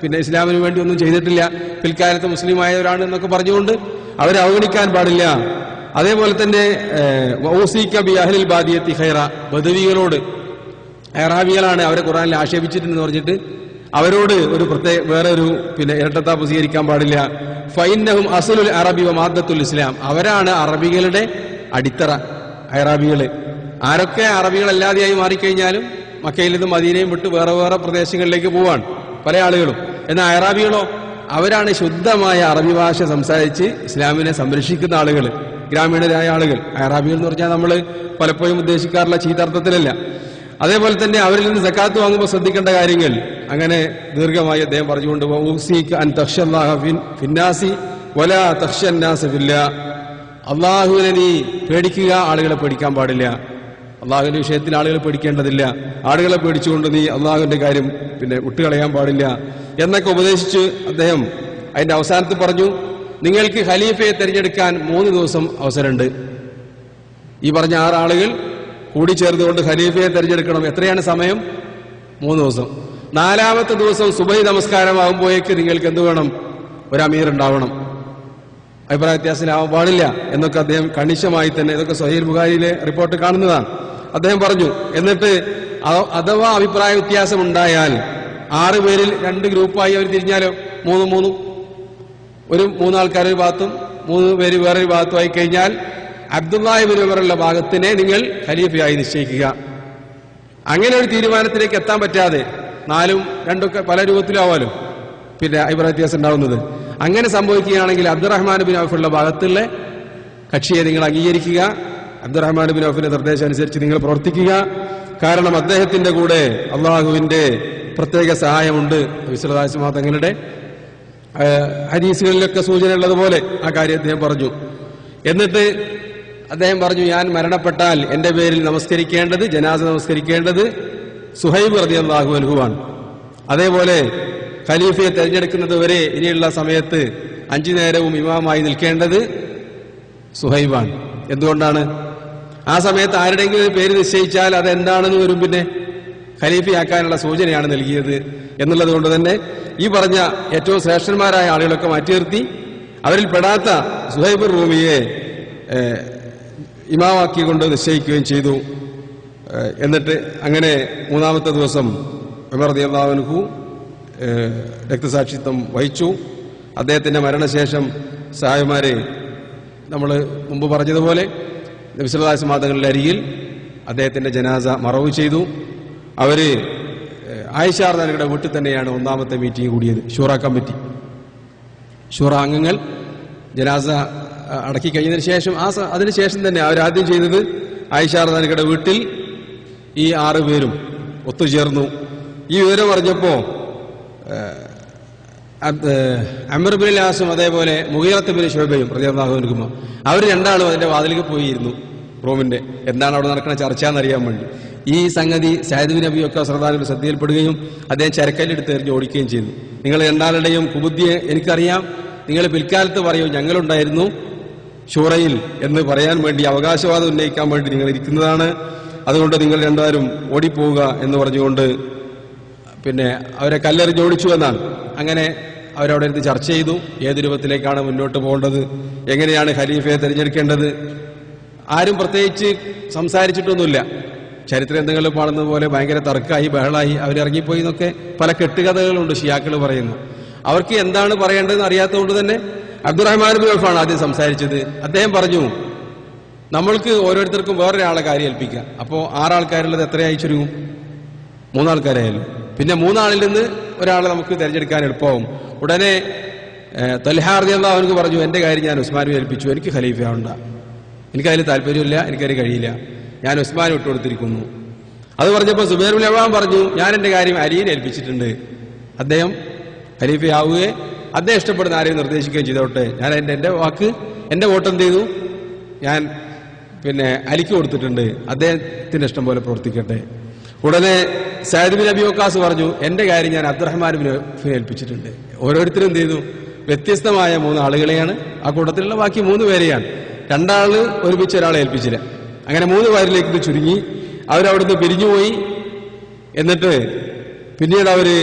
പിന്നെ ഇസ്ലാമിന് വേണ്ടി ഒന്നും ചെയ്തിട്ടില്ല, പിൽക്കാലത്ത് മുസ്ലിമായവരാണ് എന്നൊക്കെ പറഞ്ഞുകൊണ്ട് അവരെ അവഗണിക്കാൻ പാടില്ല. അതേപോലെ തന്നെ വൗസീക ബി അഹ്ലിൽ ബാദിയത്തി ഖൈറ, ബദവികളോട്, അറാബികളാണ് അവരെ ഖുർആനിൽ ആക്ഷേപിച്ചിട്ടുണ്ടെന്ന് പറഞ്ഞിട്ട് അവരോട് ഒരു വേറെ ഒരു ഇരട്ടത്താപ്പ് സ്വീകരിക്കാൻ പാടില്ല. ഫൈന്നഹും അസ്ലുൽ അറബി വ മാദ്ദത്തുൽ ഇസ്ലാം, അവരാണ് അറബികളുടെ അടിത്തറ. അറാബികൾ ആരൊക്കെ അറബികളല്ലാതെയായി മാറിക്കഴിഞ്ഞാലും മക്കയിൽ നിന്ന് മദീനയും വിട്ട് വേറെ വേറെ പ്രദേശങ്ങളിലേക്ക് പോവാണ് പല ആളുകളും. എന്നാൽ അറാബികളോ, അവരാണ് ശുദ്ധമായ അറബി ഭാഷ സംസാരിച്ച് ഇസ്ലാമിനെ സംരക്ഷിക്കുന്ന ആളുകൾ, ഗ്രാമീണരായ ആളുകൾ. അറാബികൾ എന്ന് പറഞ്ഞാൽ നമ്മൾ പലപ്പോഴും ഉദ്ദേശിക്കാറുള്ള ചീത്തർത്ഥത്തിലല്ല. അതേപോലെ തന്നെ അവരിൽ നിന്ന് സക്കാത്ത് വാങ്ങുമ്പോൾ ശ്രദ്ധിക്കേണ്ട കാര്യങ്ങൾ അങ്ങനെ ദീർഘമായി അദ്ദേഹം പറഞ്ഞുകൊണ്ട് അള്ളാഹുവിനെ നീ പേടിക്കുക, ആളുകളെ പേടിക്കാൻ പാടില്ല. അള്ളാഹുവിന്റെ വിഷയത്തിൽ ആളുകളെ പേടിക്കേണ്ടതില്ല, ആളുകളെ പേടിച്ചുകൊണ്ട് നീ അള്ളാഹുവിന്റെ കാര്യം വിട്ടുകളയാൻ പാടില്ല എന്നൊക്കെ ഉപദേശിച്ച് അദ്ദേഹം അതിന്റെ അവസാനത്തിൽ പറഞ്ഞു, നിങ്ങൾക്ക് ഖലീഫയെ തെരഞ്ഞെടുക്കാൻ 3 ദിവസം അവസരമുണ്ട്. ഈ പറഞ്ഞ 6 ആളുകൾ കൂടി ചേർന്നുകൊണ്ട് ഖലീഫയെ തെരഞ്ഞെടുക്കണം. എത്രയാണ് സമയം? 3 ദിവസം. 4ാമത്തെ ദിവസം സുബഹി നമസ്കാരമാകുമ്പോഴേക്ക് നിങ്ങൾക്ക് എന്ത് വേണം? ഒരു അമീർ ഉണ്ടാവണം. അഭിപ്രായ വ്യത്യാസത്തിലാവാൻ പാടില്ല എന്നൊക്കെ അദ്ദേഹം കണിശമായി തന്നെ, ഇതൊക്കെ സ്വഹീഹ് ബുഖാരിയിലെ റിപ്പോർട്ട് കാണുന്നതാണ്. അദ്ദേഹം പറഞ്ഞു, എന്നിട്ട് അഥവാ അഭിപ്രായ വ്യത്യാസം ഉണ്ടായാൽ 6 പേരിൽ 2 ഗ്രൂപ്പായി അവർ തിരിഞ്ഞാലോ, 3 ഒരു 3 ആൾക്കാർ ഒരു ഭാഗത്തും 3 പേര് വേറൊരു ഭാഗത്തുമായി കഴിഞ്ഞാൽ അബ്ദുല്ലാഹി ഇബ്നു ഉമറുള്ള ഭാഗത്തിനെ നിങ്ങൾ ഖലീഫയായി നിശ്ചയിക്കുക. അങ്ങനെ ഒരു തീരുമാനത്തിലേക്ക് എത്താൻ പറ്റാതെ 4ഉം 2ഒക്കെ പല രൂപത്തിലാവാലോ അഭിപ്രായ വ്യത്യാസം ഉണ്ടാവുന്നത്. അങ്ങനെ സംഭവിക്കുകയാണെങ്കിൽ അബ്ദുറഹ്മാൻ ബിൻ ഔഫുള്ള ഭാഗത്തുള്ള കക്ഷിയെ നിങ്ങൾ അംഗീകരിക്കുക, അബ്ദുറഹ്മാൻ ബിൻ ഔഫിന്റെ നിർദ്ദേശം അനുസരിച്ച് നിങ്ങൾ പ്രവർത്തിക്കുക. കാരണം അദ്ദേഹത്തിന്റെ കൂടെ അള്ളാഹുവിന്റെ പ്രത്യേക സഹായമുണ്ട്. നബി സല്ലല്ലാഹു അലൈഹി വസല്ലം തങ്ങളുടെ ഹദീസുകളിലൊക്കെ സൂചന ഉള്ളതുപോലെ ആ കാര്യം അദ്ദേഹം പറഞ്ഞു. എന്നിട്ട് അദ്ദേഹം പറഞ്ഞു, ഞാൻ മരണപ്പെട്ടാൽ എന്റെ പേരിൽ നമസ്കരിക്കേണ്ടത്, ജനാസ നമസ്കരിക്കേണ്ടത് സുഹൈബ് റളിയല്ലാഹു അൻഹുവാണ്. അതേപോലെ ഖലീഫയെ തെരഞ്ഞെടുക്കുന്നത് വരെ ഇനിയുള്ള സമയത്ത് 5 നേരവും ഇമാമായി നിൽക്കേണ്ടത് സുഹൈബാണ്. എന്തുകൊണ്ടാണ്? ആ സമയത്ത് ആരുടെയെങ്കിലും ഒരു പേര് നിശ്ചയിച്ചാൽ അതെന്താണെന്ന് വരും, ഖലീഫയാക്കാനുള്ള സൂചനയാണ് നൽകിയത് എന്നുള്ളത് കൊണ്ട് തന്നെ ഈ പറഞ്ഞ ഏറ്റവും ശ്രേഷ്ഠന്മാരായ ആളുകളൊക്കെ മാറ്റി നിർത്തി അവരിൽ പെടാത്ത സുഹൈബ് റൂമിയെ ഇമാമാക്കിക്കൊണ്ട് നിശ്ചയിക്കുകയും ചെയ്തു. എന്നിട്ട് അങ്ങനെ 3ാമത്തെ ദിവസം ഉമർ റളിയല്ലാഹു അൻഹു രക്തസാക്ഷിത്വം വഹിച്ചു. അദ്ദേഹത്തിന്റെ മരണശേഷം സഹായിമാരെ നമ്മൾ മുമ്പ് പറഞ്ഞതുപോലെ നബി സല്ലല്ലാഹു അലൈഹി വസല്ലം തങ്ങളുടെ അരികിൽ അദ്ദേഹത്തിന്റെ ജനാസ മറവ് ചെയ്തു. അവര് ആയിഷ റളിയല്ലാഹു അൻഹയുടെ വീട്ടിൽ തന്നെയാണ് 1ാമത്തെ മീറ്റിംഗ് കൂടിയത്. ഷൂറ കമ്മിറ്റി, ഷൂറ അംഗങ്ങൾ ജനാസ അടക്കി കഴിഞ്ഞതിന് ശേഷം അതിനുശേഷം തന്നെ അവരാദ്യം ചെയ്തത് ആയിഷ റളിയല്ലാഹു അൻഹയുടെ വീട്ടിൽ ഈ 6 പേരും ഒത്തുചേർന്നു. ഈ വിവരം അറിഞ്ഞപ്പോ അംർ ബിൻ ആസും അതേപോലെ മുഗീറത്ത് ബിൻ ശുഅബയും റളിയല്ലാഹു അൻഹുമ അവർ 2 ആളും അതിന്റെ വാതിലേക്ക് പോയിരുന്നു. റൂമിന്റെ എന്താണ് അവിടെ നടക്കുന്ന ചർച്ച എന്നറിയാൻ വേണ്ടി. ഈ സംഗതി സഅദ് ബിൻ അബി വഖാസ് റളിയല്ലാഹു അൻഹു ശ്രദ്ധയിൽപ്പെടുകയും അദ്ദേഹം ചരക്കല്ലെടുത്ത് എറിഞ്ഞ് ഓടിക്കുകയും ചെയ്തു. നിങ്ങൾ 2 ആളുടെയും കുബുദ്ധിയെ എനിക്കറിയാം, നിങ്ങൾ പിൽക്കാലത്ത് പറയൂ ഞങ്ങളുണ്ടായിരുന്നു ഷൂറയിൽ എന്ന് പറയാൻ വേണ്ടി, അവകാശവാദം ഉന്നയിക്കാൻ വേണ്ടി നിങ്ങൾ ഇരിക്കുന്നതാണ്, അതുകൊണ്ട് നിങ്ങൾ 2 ആരും ഓടിപ്പോവുക എന്ന് പറഞ്ഞുകൊണ്ട് അവരെ കല്ലെറിഞ്ഞ് ഓടിച്ചു എന്നാണ്. അങ്ങനെ അവരവിടെ ഇരുന്ന് ചർച്ച ചെയ്തു. ഏത് രൂപത്തിലേക്കാണ് മുന്നോട്ട് പോകേണ്ടത്, എങ്ങനെയാണ് ഖലീഫയെ തിരഞ്ഞെടുക്കേണ്ടത്. ആരും പ്രത്യേകിച്ച് സംസാരിച്ചിട്ടൊന്നുമില്ല. ചരിത്ര ഗ്രന്ഥങ്ങളിൽ പാടുന്നത് പോലെ ഭയങ്കര തർക്കമായി, ബഹളായി, അവരിറങ്ങിപ്പോയി എന്നൊക്കെ പല കെട്ടുകഥകളുണ്ട് ഷിയാക്കൾ പറയുന്നു. അവർക്ക് എന്താണ് പറയേണ്ടതെന്ന് അറിയാത്തതുകൊണ്ട് തന്നെ അബ്ദുറഹ്മാൻ ബിൻ ഔഫാണ് ആദ്യം സംസാരിച്ചത്. അദ്ദേഹം പറഞ്ഞു, നമ്മൾക്ക് ഓരോരുത്തർക്കും വേറൊരാളെ കാര്യം ഏൽപ്പിക്കാം. അപ്പോൾ 6 ആൾക്കാരുള്ളത് എത്രയായി ചുരുങ്ങും? 3 ആൾക്കാരായാലും. പിന്നെ 3 ആളിൽ നിന്ന് ഒരാളെ നമുക്ക് തിരഞ്ഞെടുക്കാൻ എളുപ്പമാവും. ഉടനെ തൽഹ റളിയല്ലാഹു അൻഹു പറഞ്ഞു, എന്റെ കാര്യം ഞാൻ ഉസ്മാനെ ഏൽപ്പിച്ചു, എനിക്ക് ഖലീഫയാവണ്ട, എനിക്കതിൽ താല്പര്യമില്ല, എനിക്കതിന് കഴിയില്ല, ഞാൻ ഉസ്മാനെ വിട്ടുകൊടുത്തിരിക്കുന്നു. അത് പറഞ്ഞപ്പോൾ സുബൈർ ഇബ്നു അവ്വാം പറഞ്ഞു, ഞാൻ എന്റെ കാര്യം അലിയെ ഏൽപ്പിച്ചിട്ടുണ്ട്, അദ്ദേഹം ഖലീഫയാവുകയെ അദ്ദേഹം ഇഷ്ടപ്പെടുന്ന ആരെയും നിർദ്ദേശിക്കുകയും ചെയ്തോട്ടെ. ഞാൻ എന്റെ വോട്ട് എന്ത് ചെയ്തു, ഞാൻ അലിക്ക് കൊടുത്തിട്ടുണ്ട്, അദ്ദേഹത്തിന്റെ ഇഷ്ടം പോലെ പ്രവർത്തിക്കട്ടെ. ഉടനെ സഅദ് ബിൻ അബി വഖാസ് പറഞ്ഞു, എന്റെ കാര്യം ഞാൻ അബ്ദുറഹ്മാൻ ബിൻ ഔഫിനെ ഏൽപ്പിച്ചിട്ടുണ്ട്. ഓരോരുത്തരും എന്ത് ചെയ്തു, വ്യത്യസ്തമായ 3 ആളുകളെയാണ്, ആ കൂട്ടത്തിലുള്ള ബാക്കി 3 പേരെയാണ്. 2 ആള് ഒരുമിച്ച് ഒരാളെ ഏൽപ്പിച്ചില്ല. അങ്ങനെ 3 പേരിലേക്ക് ഇത് ചുരുങ്ങി. അവരവിടുന്ന് പിരിഞ്ഞുപോയി. എന്നിട്ട് പിന്നീട് അവര്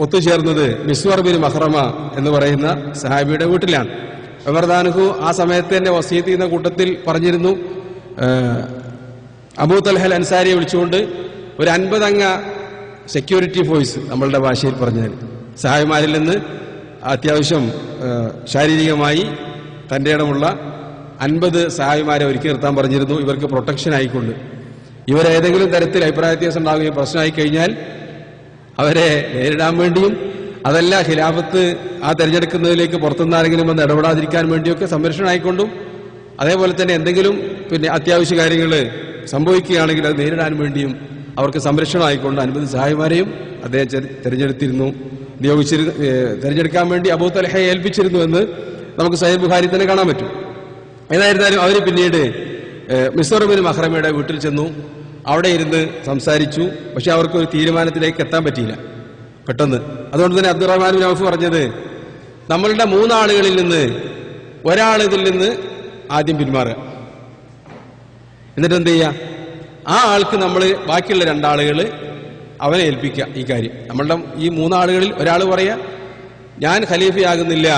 ഒത്തുചേർന്നത് മിസ്വർ ബിൻ മഖ്റമ എന്ന് പറയുന്ന സഹാബിയുടെ വീട്ടിലാണ്. ഉമർ റളിയല്ലാഹു ആ സമയത്ത് തന്നെ വസിയത്ത് ചെയ്യുന്ന കൂട്ടത്തിൽ പറഞ്ഞിരുന്നു, അബൂ തൽഹ അൻസാരിയെ വിളിച്ചുകൊണ്ട് ഒരു 50 അംഗ സെക്യൂരിറ്റി ഫോഴ്സ്, നമ്മളുടെ ഭാഷയിൽ പറഞ്ഞാൽ സഹായിമാരിൽ നിന്ന് അത്യാവശ്യം ശാരീരികമായി തന്റെ ഇടമുള്ള 50 സഹായിമാരെ ഒരുക്കി നിർത്താൻ പറഞ്ഞിരുന്നു. ഇവർക്ക് പ്രൊട്ടക്ഷൻ ആയിക്കൊണ്ട് ഇവരേതെങ്കിലും തരത്തിൽ അഭിപ്രായ വ്യത്യാസം ഉണ്ടാകുകയും പ്രശ്നമായി കഴിഞ്ഞാൽ അവരെ നേരിടാൻ വേണ്ടിയും, അതല്ല ഖിലാഫത്ത് ആ തെരഞ്ഞെടുക്കുന്നതിലേക്ക് പുറത്തുനിന്ന് ആരെങ്കിലും വന്ന് ഇടപെടാതിരിക്കാൻ വേണ്ടിയൊക്കെ സംരക്ഷണം ആയിക്കൊണ്ടും, അതേപോലെ തന്നെ എന്തെങ്കിലും അത്യാവശ്യ കാര്യങ്ങൾ സംഭവിക്കുകയാണെങ്കിൽ അത് നേരിടാൻ വേണ്ടിയും അവർക്ക് സംരക്ഷണം ആയിക്കൊണ്ട് 50 സഹായിമാരെയും അദ്ദേഹം തെരഞ്ഞെടുത്തിരുന്നു, തെരഞ്ഞെടുക്കാൻ വേണ്ടി അബൂ തൽഹയെ ഏൽപ്പിച്ചിരുന്നു എന്ന് നമുക്ക് സഹീഹ് ബുഖാരി തന്നെ കാണാൻ പറ്റും. ഏതായിരുന്നാലും അവർ പിന്നീട് മിസ്വർ ബിൻ മഖ്റമയുടെ വീട്ടിൽ ചെന്നു. അവിടെ ഇരുന്ന് സംസാരിച്ചു. പക്ഷെ അവർക്ക് ഒരു തീരുമാനത്തിലേക്ക് എത്താൻ പറ്റിയില്ല പെട്ടെന്ന്. അതുകൊണ്ട് തന്നെ അബ്ദുറഹ്മാൻ ബിൻ ഔഫ് പറഞ്ഞത്, നമ്മളുടെ 3 ആളുകളിൽ നിന്ന് ഒരാൾ ഇതിൽ നിന്ന് ആദ്യം പിന്മാറുക, എന്നിട്ട് എന്ത് ചെയ്യുക, ആ ആൾക്ക് നമ്മൾ ബാക്കിയുള്ള 2 ആളുകൾ അവനെ ഏൽപ്പിക്കുക ഈ കാര്യം. നമ്മളുടെ ഈ 3 ആളുകളിൽ ഒരാൾ പറയാ ഞാൻ ഖലീഫയാകുന്നില്ല,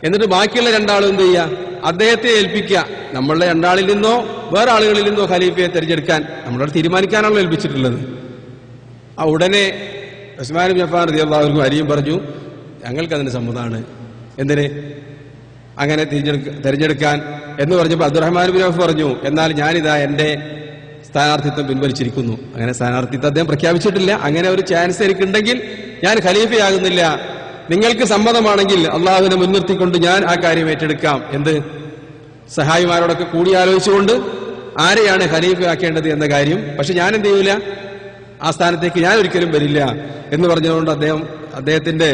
എന്നിട്ട് ബാക്കിയുള്ള 2 ആളും എന്ത് ചെയ്യുക, അദ്ദേഹത്തെ ഏൽപ്പിക്കുക. നമ്മളുടെ 2 ആളിൽ നിന്നോ വേറെ ആളുകളിൽ നിന്നോ ഖലീഫയെ തിരഞ്ഞെടുക്കാൻ നമ്മളോട് തീരുമാനിക്കാനാണല്ലോ ഏൽപ്പിച്ചിട്ടുള്ളത്. ആ ഉടനെ ഉസ്മാൻ ബിൻ അഫ്ഫാൻ റളിയല്ലാഹു അൻഹു അരിയും പറഞ്ഞു, ഞങ്ങൾക്കതിന് സമ്മതമാണ്. എന്തിന് അങ്ങനെ തിരഞ്ഞെടുക്കാൻ എന്ന് പറഞ്ഞപ്പോൾ അബ്ദുറഹ്മാൻ ബിൻ ഔഫ് പറഞ്ഞു, എന്നാൽ ഞാനിതാ എന്റെ സ്ഥാനാർത്ഥിത്വം പിൻവലിച്ചിരിക്കുന്നു. അങ്ങനെ സ്ഥാനാർത്ഥിത്വം അദ്ദേഹം പ്രഖ്യാപിച്ചിട്ടില്ല. അങ്ങനെ ഒരു ചാൻസ് എനിക്കുണ്ടെങ്കിൽ ഞാൻ ഖലീഫയാകുന്നില്ല, നിങ്ങൾക്ക് സമ്മതമാണെങ്കിൽ അള്ളാഹുവിനെ മുൻനിർത്തിക്കൊണ്ട് ഞാൻ ആ കാര്യം ഏറ്റെടുക്കാം. എന്ത്, സഹായിമാരോടൊക്കെ കൂടിയാലോചിച്ചുകൊണ്ട് ആരെയാണ് ഖലീഫയാക്കേണ്ടത് എന്ന കാര്യം. പക്ഷെ ഞാൻ എന്ത് ചെയ്യൂല, ആ സ്ഥാനത്തേക്ക് ഞാൻ ഒരിക്കലും വരില്ല എന്ന് പറഞ്ഞുകൊണ്ട് അദ്ദേഹത്തിന്റെ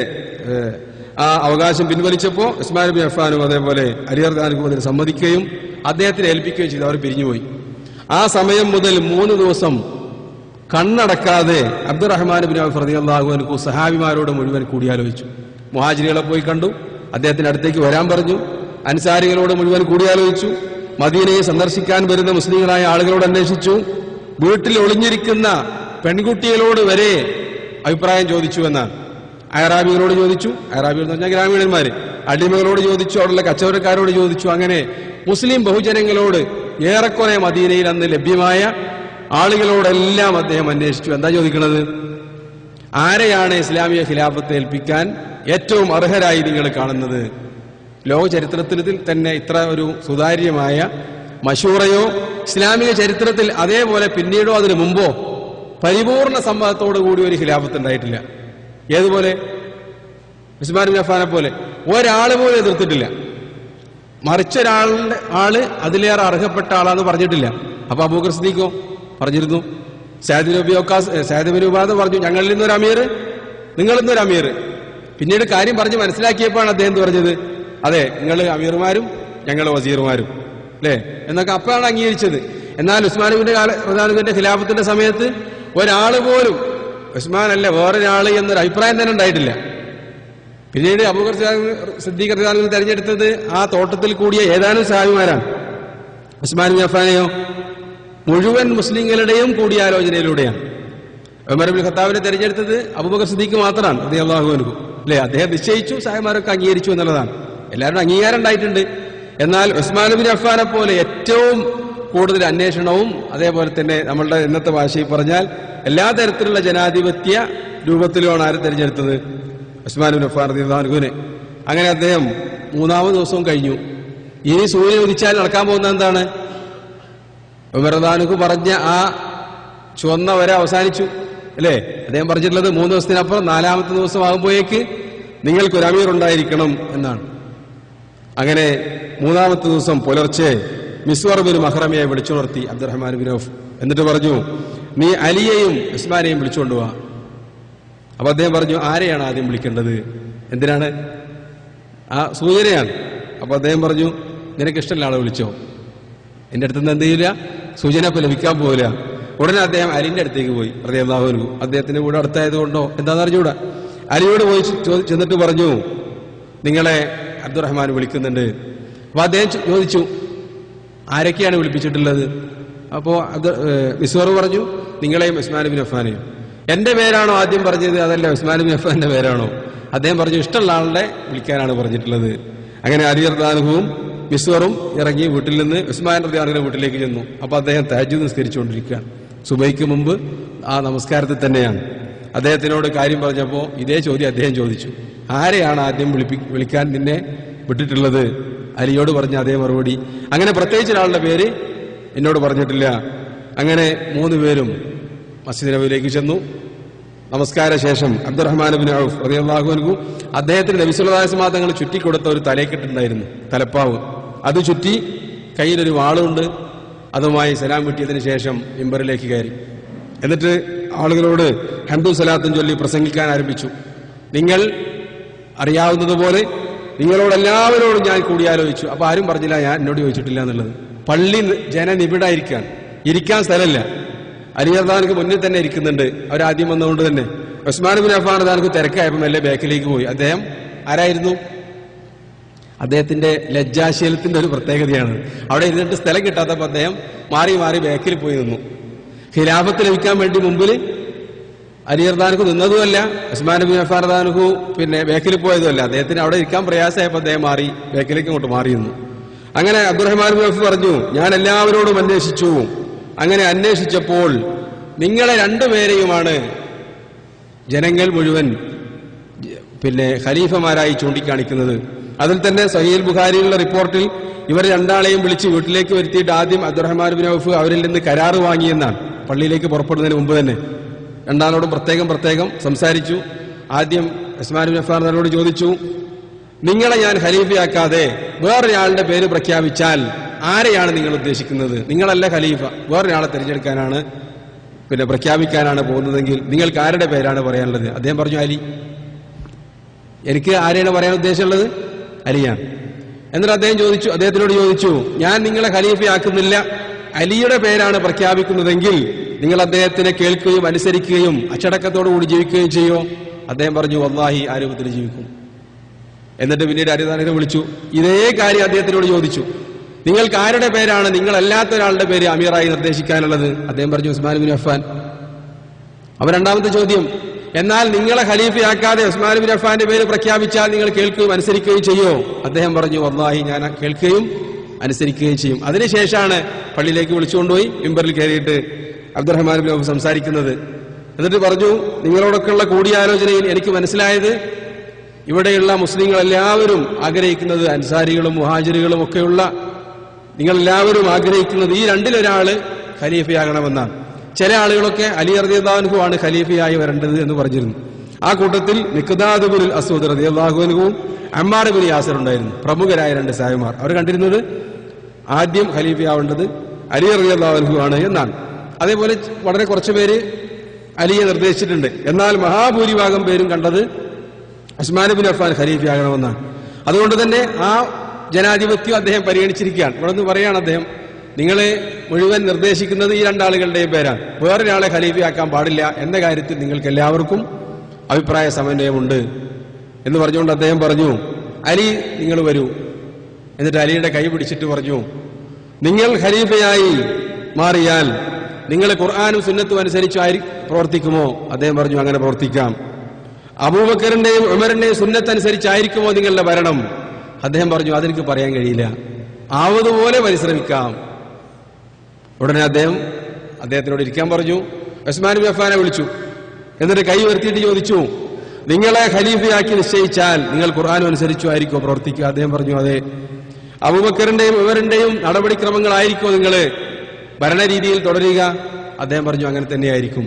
ആ അവകാശം പിൻവലിച്ചപ്പോൾ ഉസ്മാൻ ബിൻ അഫ്ഫാനും അതേപോലെ അലി റളിയല്ലാഹു അതിന് സമ്മതിക്കുകയും അദ്ദേഹത്തിന് ഏൽപ്പിക്കുകയും ചെയ്തു. അവർ പിരിഞ്ഞുപോയി. ആ സമയം മുതൽ 3 ദിവസം കണ്ണടക്കാതെ അബ്ദുറഹ്മാൻ ബിൻ ഔഫ് റളിയല്ലാഹു അൻഹു സഹാബിമാരോട് മുഴുവൻ കൂടിയാലോചിച്ചു. മുഹാജിറുകളെ പോയി കണ്ടു, അദ്ദേഹത്തിന്റെ അടുത്തേക്ക് വരാൻ പറഞ്ഞു. അൻസാരികളോട് മുഴുവൻ കൂടിയാലോചിച്ചു. മദീനയെ സന്ദർശിക്കാൻ വരുന്ന മുസ്ലിങ്ങളായ ആളുകളോട് അന്വേഷിച്ചു. വീട്ടിൽ ഒളിഞ്ഞിരിക്കുന്ന പെൺകുട്ടികളോട് വരെ അഭിപ്രായം ചോദിച്ചു എന്നാണ്. അയറാബികളോട് ചോദിച്ചു, അയറാബികൾ എന്ന് പറഞ്ഞാൽ ഗ്രാമീണന്മാര്, അടിമകളോട് ചോദിച്ചു, അവിടെയുള്ള കച്ചവടക്കാരോട് ചോദിച്ചു. അങ്ങനെ മുസ്ലിം ബഹുജനങ്ങളോട്, ഏറെക്കുറെ മദീനയിൽ അന്ന് ലഭ്യമായ ആളുകളോടെല്ലാം അദ്ദേഹം അന്വേഷിച്ചു. എന്താ ചോദിക്കുന്നത്, ആരെയാണ് ഇസ്ലാമിക ഖിലാഫത്ത് ഏൽപ്പിക്കാൻ ഏറ്റവും അർഹരായി നിങ്ങൾ കാണുന്നത്? ലോക ചരിത്രത്തിൽ തന്നെ ഇത്ര ഒരു സുതാര്യമായ മശൂറയോ ഇസ്ലാമിക ചരിത്രത്തിൽ അതേപോലെ പിന്നീടോ അതിനു മുമ്പോ പരിപൂർണ സമ്മതത്തോടു കൂടി ഒരു ഖിലാഫത്ത് ഉണ്ടായിട്ടില്ല. ഏതുപോലെ, ഉസ്മാൻ ബിൻ അഫ്ഫാനെ പോലെ ഒരാള് പോലും എതിർത്തിട്ടില്ല. മറിച്ചൊരാളുടെ അതിലേറെ അർഹപ്പെട്ട ആളാന്ന് പറഞ്ഞിട്ടില്ല. അപ്പൊ അബൂബക്കർ സിദ്ദീഖോ പറഞ്ഞിരുന്നു. സഅദ് ബിൻ ഉബാദ പറഞ്ഞു, ഞങ്ങളിൽ നിന്നൊരു അമീർ, നിങ്ങളിൽ നിന്നൊരു അമീർ. പിന്നീട് കാര്യം പറഞ്ഞ് മനസ്സിലാക്കിയപ്പോഴാണ് അദ്ദേഹം പറഞ്ഞത്, അതെ, നിങ്ങൾ അമീർമാരും ഞങ്ങൾ വസീർമാരും അല്ലേ എന്നൊക്കെ അപ്പോഴാണ് അംഗീകരിച്ചത്. എന്നാൽ ഉസ്മാനുവിന്റെ ഖിലാഫത്തിന്റെ സമയത്ത് ഒരാൾ പോലും ഉസ്മാൻ അല്ല വേറൊരാള് എന്നൊരു അഭിപ്രായം തന്നെ ഉണ്ടായിട്ടില്ല. പിന്നീട് അബൂബക്കർ സിദ്ദീഖ് റളിയല്ലാഹു അൻഹു തെരഞ്ഞെടുത്തത് ആ തോട്ടത്തിൽ കൂടിയ ഏതാനും സഹാബിമാരാണ്. ഉസ്മാൻ ബിൻ അഫ്ഫാനെയോ മുഴുവൻ മുസ്ലിങ്ങളുടെയും കൂടിയാലോചനയിലൂടെയാണ്. ഉമർ ഇബ്നുൽ ഖത്താബിനെ തെരഞ്ഞെടുത്തത് അബൂബക്കർ സിദ്ദീഖ് മാത്രമാണ് റളിയല്ലാഹു അൻഹു അല്ലേ. അദ്ദേഹം നിശ്ചയിച്ചു, സഹാബിമാരൊക്കെ അംഗീകരിച്ചു എന്നുള്ളതാണ്. എല്ലാവരും അംഗീകാരം ഉണ്ടായിട്ടുണ്ട്. എന്നാൽ ഉസ്മാൻ ബിൻ അഫ്ഫാനെ പോലെ ഏറ്റവും കൂടുതൽ അന്വേഷണവും അതേപോലെ തന്നെ നമ്മളുടെ ഇന്നത്തെ ഭാഷയിൽ പറഞ്ഞാൽ എല്ലാ തരത്തിലുള്ള ജനാധിപത്യ രൂപത്തിലുമാണ് ആരെ തെരഞ്ഞെടുത്തത്, ഉസ്മാൻ ബിൻ അഫ്ഫാൻ റളിയല്ലാഹു അൻഹുവിനെ. അങ്ങനെ അദ്ദേഹം 3-ാമത് ദിവസവും കഴിഞ്ഞു. ഇനി സൂര്യൻ ഉദിച്ചാൽ നടക്കാൻ പോകുന്ന എന്താണ്? ഉമർ റളിയല്ലാഹു അൻഹു പറഞ്ഞ ആ ചുവന്ന വര അവസാനിച്ചു അല്ലേ. അദ്ദേഹം പറഞ്ഞിട്ടുള്ളത് 3 ദിവസത്തിനപ്പുറം 4-ാമത്തെ ദിവസമാകുമ്പോഴേക്ക് നിങ്ങൾക്കൊരു അമീർ ഉണ്ടായിരിക്കണം എന്നാണ്. അങ്ങനെ 3-ാമത്തെ ദിവസം പുലർച്ചെ മിസ്വർ ബിൻ മഖ്റമയെ വിളിച്ചുണർത്തി അബ്ദുറഹ്മാൻ ബിൻ ഔഫ്. എന്നിട്ട് പറഞ്ഞു, നീ അലിയെയും ഉസ്മാനെയും വിളിച്ചുകൊണ്ടുപോവാ. അപ്പൊ അദ്ദേഹം പറഞ്ഞു, ആരെയാണ് ആദ്യം വിളിക്കേണ്ടത്? എന്തിനാണ്? ആ സൂചനയാണ്. അപ്പോൾ അദ്ദേഹം പറഞ്ഞു, നിനക്ക് ഇഷ്ടമുള്ള ആളെ വിളിച്ചോ, എൻ്റെ അടുത്തുനിന്ന് എന്ത് ചെയ്യില്ല, സൂചന ഇപ്പം ലഭിക്കാൻ പോകില്ല. ഉടനെ അദ്ദേഹം അലിന്റെ അടുത്തേക്ക് പോയി. റളിയല്ലാഹു അൻഹു അദ്ദേഹത്തിന്റെ കൂടെ അടുത്തായത് കൊണ്ടോ എന്താണെന്ന് അറിഞ്ഞൂടാ. അലിയോട് പോയി ചെന്നിട്ട് പറഞ്ഞു, നിങ്ങളെ അബ്ദുറഹ്മാൻ വിളിക്കുന്നുണ്ട്. അപ്പോൾ അദ്ദേഹം ചോദിച്ചു, ആരൊക്കെയാണ് വിളിപ്പിച്ചിട്ടുള്ളത്? അപ്പോൾ മിസ്വർ പറഞ്ഞു, നിങ്ങളെയും ഉസ്മാൻ ബിൻ അഫ്ഫാനെയും. എൻ്റെ പേരാണോ ആദ്യം പറഞ്ഞത്, അതല്ല ഉസ്മാൻ ബിൻ അഫ്ഫാന്റെ പേരാണോ? അദ്ദേഹം പറഞ്ഞു, ഇഷ്ടമുള്ള ആളുടെ വിളിക്കാനാണ് പറഞ്ഞിട്ടുള്ളത്. അങ്ങനെ അലി റളിയല്ലാഹു അൻഹുവും മിസ്വറും ഇറങ്ങി വീട്ടിൽ നിന്ന് ഉസ്മാൻ റളിയല്ലാഹു അൻഹുവിന്റെ വീട്ടിലേക്ക് ചെന്നു. അപ്പോൾ അദ്ദേഹം തഹജ്ജുദ് നിസ്കരിച്ചുകൊണ്ടിരിക്കുകയാണ്. സുബൈക്ക് മുമ്പ് ആ നമസ്കാരത്തിൽ തന്നെയാണ്. അദ്ദേഹത്തിനോട് കാര്യം പറഞ്ഞപ്പോൾ ഇതേ ചോദ്യം അദ്ദേഹം ചോദിച്ചു, ആരെയാണ് ആദ്യം വിളിക്കാൻ നിന്നെ വിട്ടിട്ടുള്ളത്? അലിയോട് പറഞ്ഞ അതേ മറുപടി. അങ്ങനെ പ്രത്യേകിച്ച് ഒരാളുടെ പേര് എന്നോട് പറഞ്ഞിട്ടില്ല. അങ്ങനെ 3 പേരും മസ്ജിദ് നബവിയിലേക്ക് ചെന്നു. നമസ്കാര ശേഷം അബ്ദുറഹ്മാൻ ബിൻ ഔഫ് റളിയല്ലാഹു അൻഹു അദ്ദേഹത്തിന് നബി സല്ലല്ലാഹു അലൈഹി വസല്ലം തങ്ങൾ ചുറ്റിക്കൊടുത്ത ഒരു തലയെക്കെട്ടുണ്ടായിരുന്നു, തലപ്പാവ്. അത് ചുറ്റി കയ്യിലൊരു വാളുണ്ട്. അതുമായി സലാം കിട്ടിയതിന് ശേഷം മിമ്പറിലേക്ക് കയറി. എന്നിട്ട് ആളുകളോട് ഹംദും സലാത്തും ചൊല്ലി പ്രസംഗിക്കാൻ ആരംഭിച്ചു. നിങ്ങൾ അറിയാവുന്നതുപോലെ നിങ്ങളോടെല്ലാവരോടും ഞാൻ കൂടിയാലോചിച്ചു. അപ്പൊ ആരും പറഞ്ഞില്ല ഞാൻ എന്നോട് ചോദിച്ചിട്ടില്ല എന്നുള്ളത്. പള്ളി ജനനിബിഡായിരിക്കാൻ, ഇരിക്കാൻ സ്ഥലമില്ല. അലി റളിയല്ലാഹു മുന്നിൽ തന്നെ ഇരിക്കുന്നുണ്ട്. അവരാദ്യം വന്നുകൊണ്ട് തന്നെ ഉസ്മാൻ ബിൻ അഫ്ഫാൻ റളിയല്ലാഹു തിരക്കായപ്പോൾ മെല്ലെ ബാക്കിലേക്ക് പോയി. അദ്ദേഹം ആരായിരുന്നു? അദ്ദേഹത്തിന്റെ ലജ്ജാശീലത്തിന്റെ ഒരു പ്രത്യേകതയാണ്. അവിടെ ഇരുന്നിട്ട് സ്ഥലം കിട്ടാത്തപ്പോൾ അദ്ദേഹം മാറി മാറി ബാക്കിൽ പോയി നിന്നു. ഖിലാഫത്ത് ലഭിക്കാൻ വേണ്ടി മുമ്പിൽ അലി റളിയല്ലാഹു അൻഹു നിന്നതുമല്ല, ഉസ്മാൻ ബിൻ അഫ്ഫാൻ റളിയല്ലാഹു അൻഹു പിന്നെ ബാക്കിൽ പോയതുമല്ല. അദ്ദേഹത്തിന് അവിടെ ഇരിക്കാൻ പ്രയാസമായപ്പോൾ അദ്ദേഹം മാറി ബാക്കിലേക്ക് അങ്ങോട്ട് മാറി നിന്നു. അങ്ങനെ അബ്ദുറഹ്മാൻ ബിൻ ഔഫ് പറഞ്ഞു, ഞാൻ എല്ലാവരോടും അന്വേഷിച്ചു. അങ്ങനെ അന്വേഷിച്ചപ്പോൾ നിങ്ങളെ 2 പേരെയുമാണ് ജനങ്ങൾ മുഴുവൻ പിന്നെ ഖലീഫമാരായി ചൂണ്ടിക്കാണിക്കുന്നത്. അതിൽ തന്നെ സഹീഹുൽ ബുഖാരിയിലുള്ള റിപ്പോർട്ടിൽ ഇവർ 2 ആളെയും വിളിച്ച് വീട്ടിലേക്ക് വരുത്തിയിട്ട് ആദ്യം അബ്ദുറഹ്മാൻ ബിൻ ഔഫ് അവരിൽ നിന്ന് കരാറ് വാങ്ങിയെന്നാണ്. പള്ളിയിലേക്ക് പുറപ്പെടുന്നതിന് മുമ്പ് തന്നെ 2 ആളോടും പ്രത്യേകം സംസാരിച്ചു. ആദ്യം ഉസ്മാൻ ബിൻ അഫ്ഫാൻ തങ്ങളോട് ചോദിച്ചു, നിങ്ങളെ ഞാൻ ഖലീഫയാക്കാതെ വേറൊരാളുടെ പേര് പ്രഖ്യാപിച്ചാൽ ആരെയാണ് നിങ്ങൾ ഉദ്ദേശിക്കുന്നത്? നിങ്ങളല്ല ഖലീഫ, വേറൊരാളെ തിരഞ്ഞെടുക്കാനാണ് പിന്നെ പ്രഖ്യാപിക്കാനാണ് പോകുന്നതെങ്കിൽ നിങ്ങൾക്ക് ആരുടെ പേരാണ് പറയാനുള്ളത്? അദ്ദേഹം പറഞ്ഞു, അലി. എനിക്ക് ആരെയാണ് പറയാൻ ഉദ്ദേശമുള്ളത്? അലിയാണ്. എന്നിട്ട് അദ്ദേഹത്തിനോട് ചോദിച്ചു, ഞാൻ നിങ്ങളെ ഖലീഫയാക്കുന്നില്ല, അലിയുടെ പേരാണ് പ്രഖ്യാപിക്കുന്നതെങ്കിൽ നിങ്ങൾ അദ്ദേഹത്തിനെ കേൾക്കുകയും അനുസരിക്കുകയും അച്ചടക്കത്തോടുകൂടി ജീവിക്കുകയും ചെയ്യോ? അദ്ദേഹം പറഞ്ഞു, വല്ലാഹി ആ രൂപത്തിൽ ജീവിക്കും. എന്നിട്ട് പിന്നീട് അലിയെ വിളിച്ചു, ഇതേ കാര്യം അദ്ദേഹത്തിനോട് ചോദിച്ചു, നിങ്ങൾക്ക് ആരുടെ പേരാണ് നിങ്ങളല്ലാത്ത ഒരാളുടെ പേര് അമീറായി നിർദ്ദേശിക്കാനുള്ളത്? അദ്ദേഹം പറഞ്ഞു, ഉസ്മാൻ ബിൻ അഫ്ഫാൻ. അപ്പൊ 2ാമത്തെ ചോദ്യം, എന്നാൽ നിങ്ങളെ ഖലീഫയാക്കാതെ ഉസ്മാൻ ബിൻ അഫ്ഫാന്റെ പേര് പ്രഖ്യാപിച്ചാൽ നിങ്ങൾ കേൾക്കുകയും അനുസരിക്കുകയും ചെയ്യോ? അദ്ദേഹം പറഞ്ഞു, വല്ലാഹി ഞാൻ കേൾക്കുകയും അനുസരിക്കുകയും ചെയ്യും. അതിനുശേഷമാണ് പള്ളിയിലേക്ക് വിളിച്ചുകൊണ്ടുപോയി മിമ്പറിൽ കയറിയിട്ട് അബ്ദുറഹ്മാൻ ബിൻ ഔഫ് സംസാരിക്കുന്നത്. എന്നിട്ട് പറഞ്ഞു, നിങ്ങളോടൊക്കെയുള്ള കൂടിയാലോചനയിൽ എനിക്ക് മനസ്സിലായത് ഇവിടെയുള്ള മുസ്ലിങ്ങൾ എല്ലാവരും ആഗ്രഹിക്കുന്നത്, അൻസാരികളും മുഹാജിറുകളും ഒക്കെയുള്ള നിങ്ങളെല്ലാവരും ആഗ്രഹിക്കുന്നത് ഈ 2-ൽ ഖലീഫയാകണമെന്നാണ്. ചില ആളുകളൊക്കെ അലി റളിയല്ലാഹു അൻഹു ആണ് ഖലീഫയായി വരേണ്ടത് എന്ന് പറഞ്ഞിരുന്നു. ആ കൂട്ടത്തിൽ മിഖ്ദാദ് ഇബ്നുൽ അസ്വദ് റളിയല്ലാഹു അൻഹുവും അമ്മാർ ഇബ്നു യാസിർ ഉണ്ടായിരുന്നു, പ്രമുഖരായ 2 സാഹിബന്മാർ. അവർ കണ്ടിരുന്നത് ആദ്യം ഖലീഫയാവേണ്ടത് അലി റളിയല്ലാഹു അൻഹു ആണ് എന്നാണ്. അതേപോലെ വളരെ കുറച്ച് പേര് അലിയെ നിർദ്ദേശിച്ചിട്ടുണ്ട്. എന്നാൽ മഹാഭൂരിഭാഗം പേരും കണ്ടത് ഉസ്മാൻ ബിൻ അഫ്ഫാൻ ഖലീഫയാകണമെന്നാണ്. അതുകൊണ്ട് തന്നെ ആ ജനാധിപത്യം അദ്ദേഹം പരിഗണിച്ചിരിക്കുകയാണ്. ഇവിടെ നിന്ന് പറയാണ് അദ്ദേഹം, നിങ്ങളെ മുഴുവൻ നിർദ്ദേശിക്കുന്നത് ഈ 2 ആളുകളുടെയും പേരാണ്, വേറൊരാളെ ഖലീഫയാക്കാൻ പാടില്ല എന്ന കാര്യത്തിൽ നിങ്ങൾക്ക് എല്ലാവർക്കും അഭിപ്രായ സമന്വയമുണ്ട് എന്ന് പറഞ്ഞുകൊണ്ട് അദ്ദേഹം പറഞ്ഞു, അലി നിങ്ങൾ വരൂ. എന്നിട്ട് അലിയുടെ കൈ പിടിച്ചിട്ട് പറഞ്ഞു, നിങ്ങൾ ഖലീഫയായി മാറിയാൽ നിങ്ങൾ ഖുർആനും സുന്നത്തും അനുസരിച്ച് പ്രവർത്തിക്കുമോ? അദ്ദേഹം പറഞ്ഞു, അങ്ങനെ പ്രവർത്തിക്കാം. അബൂബക്കറിന്റെയും ഉമറിന്റെയും സുന്നത്ത് അനുസരിച്ചായിരിക്കുമോ നിങ്ങളുടെ ഭരണം? അദ്ദേഹം പറഞ്ഞു, അതെനിക്ക് പറയാൻ കഴിയില്ല, ആവതുപോലെ പരിശ്രമിക്കാം. ഉടനെ അദ്ദേഹത്തിനോട് ഇരിക്കാൻ പറഞ്ഞു. ഉസ്മാൻ ബിൻ അഫ്ഫാനെ വിളിച്ചു. എന്നിട്ട് കൈ ഉയർത്തിയിട്ട് ചോദിച്ചു, നിങ്ങളെ ഖലീഫയാക്കി നിശ്ചയിച്ചാൽ നിങ്ങൾ ഖുർആനും അനുസരിച്ചു ആയിരിക്കുമോ പ്രവർത്തിക്കുക? അദ്ദേഹം പറഞ്ഞു, അതെ. അബൂബക്കറിന്റെയും ഉമറിന്റെയും നടപടിക്രമങ്ങളായിരിക്കുമോ നിങ്ങൾ ഭരണരീതിയിൽ തുടരുക? അദ്ദേഹം പറഞ്ഞു, അങ്ങനെ തന്നെയായിരിക്കും.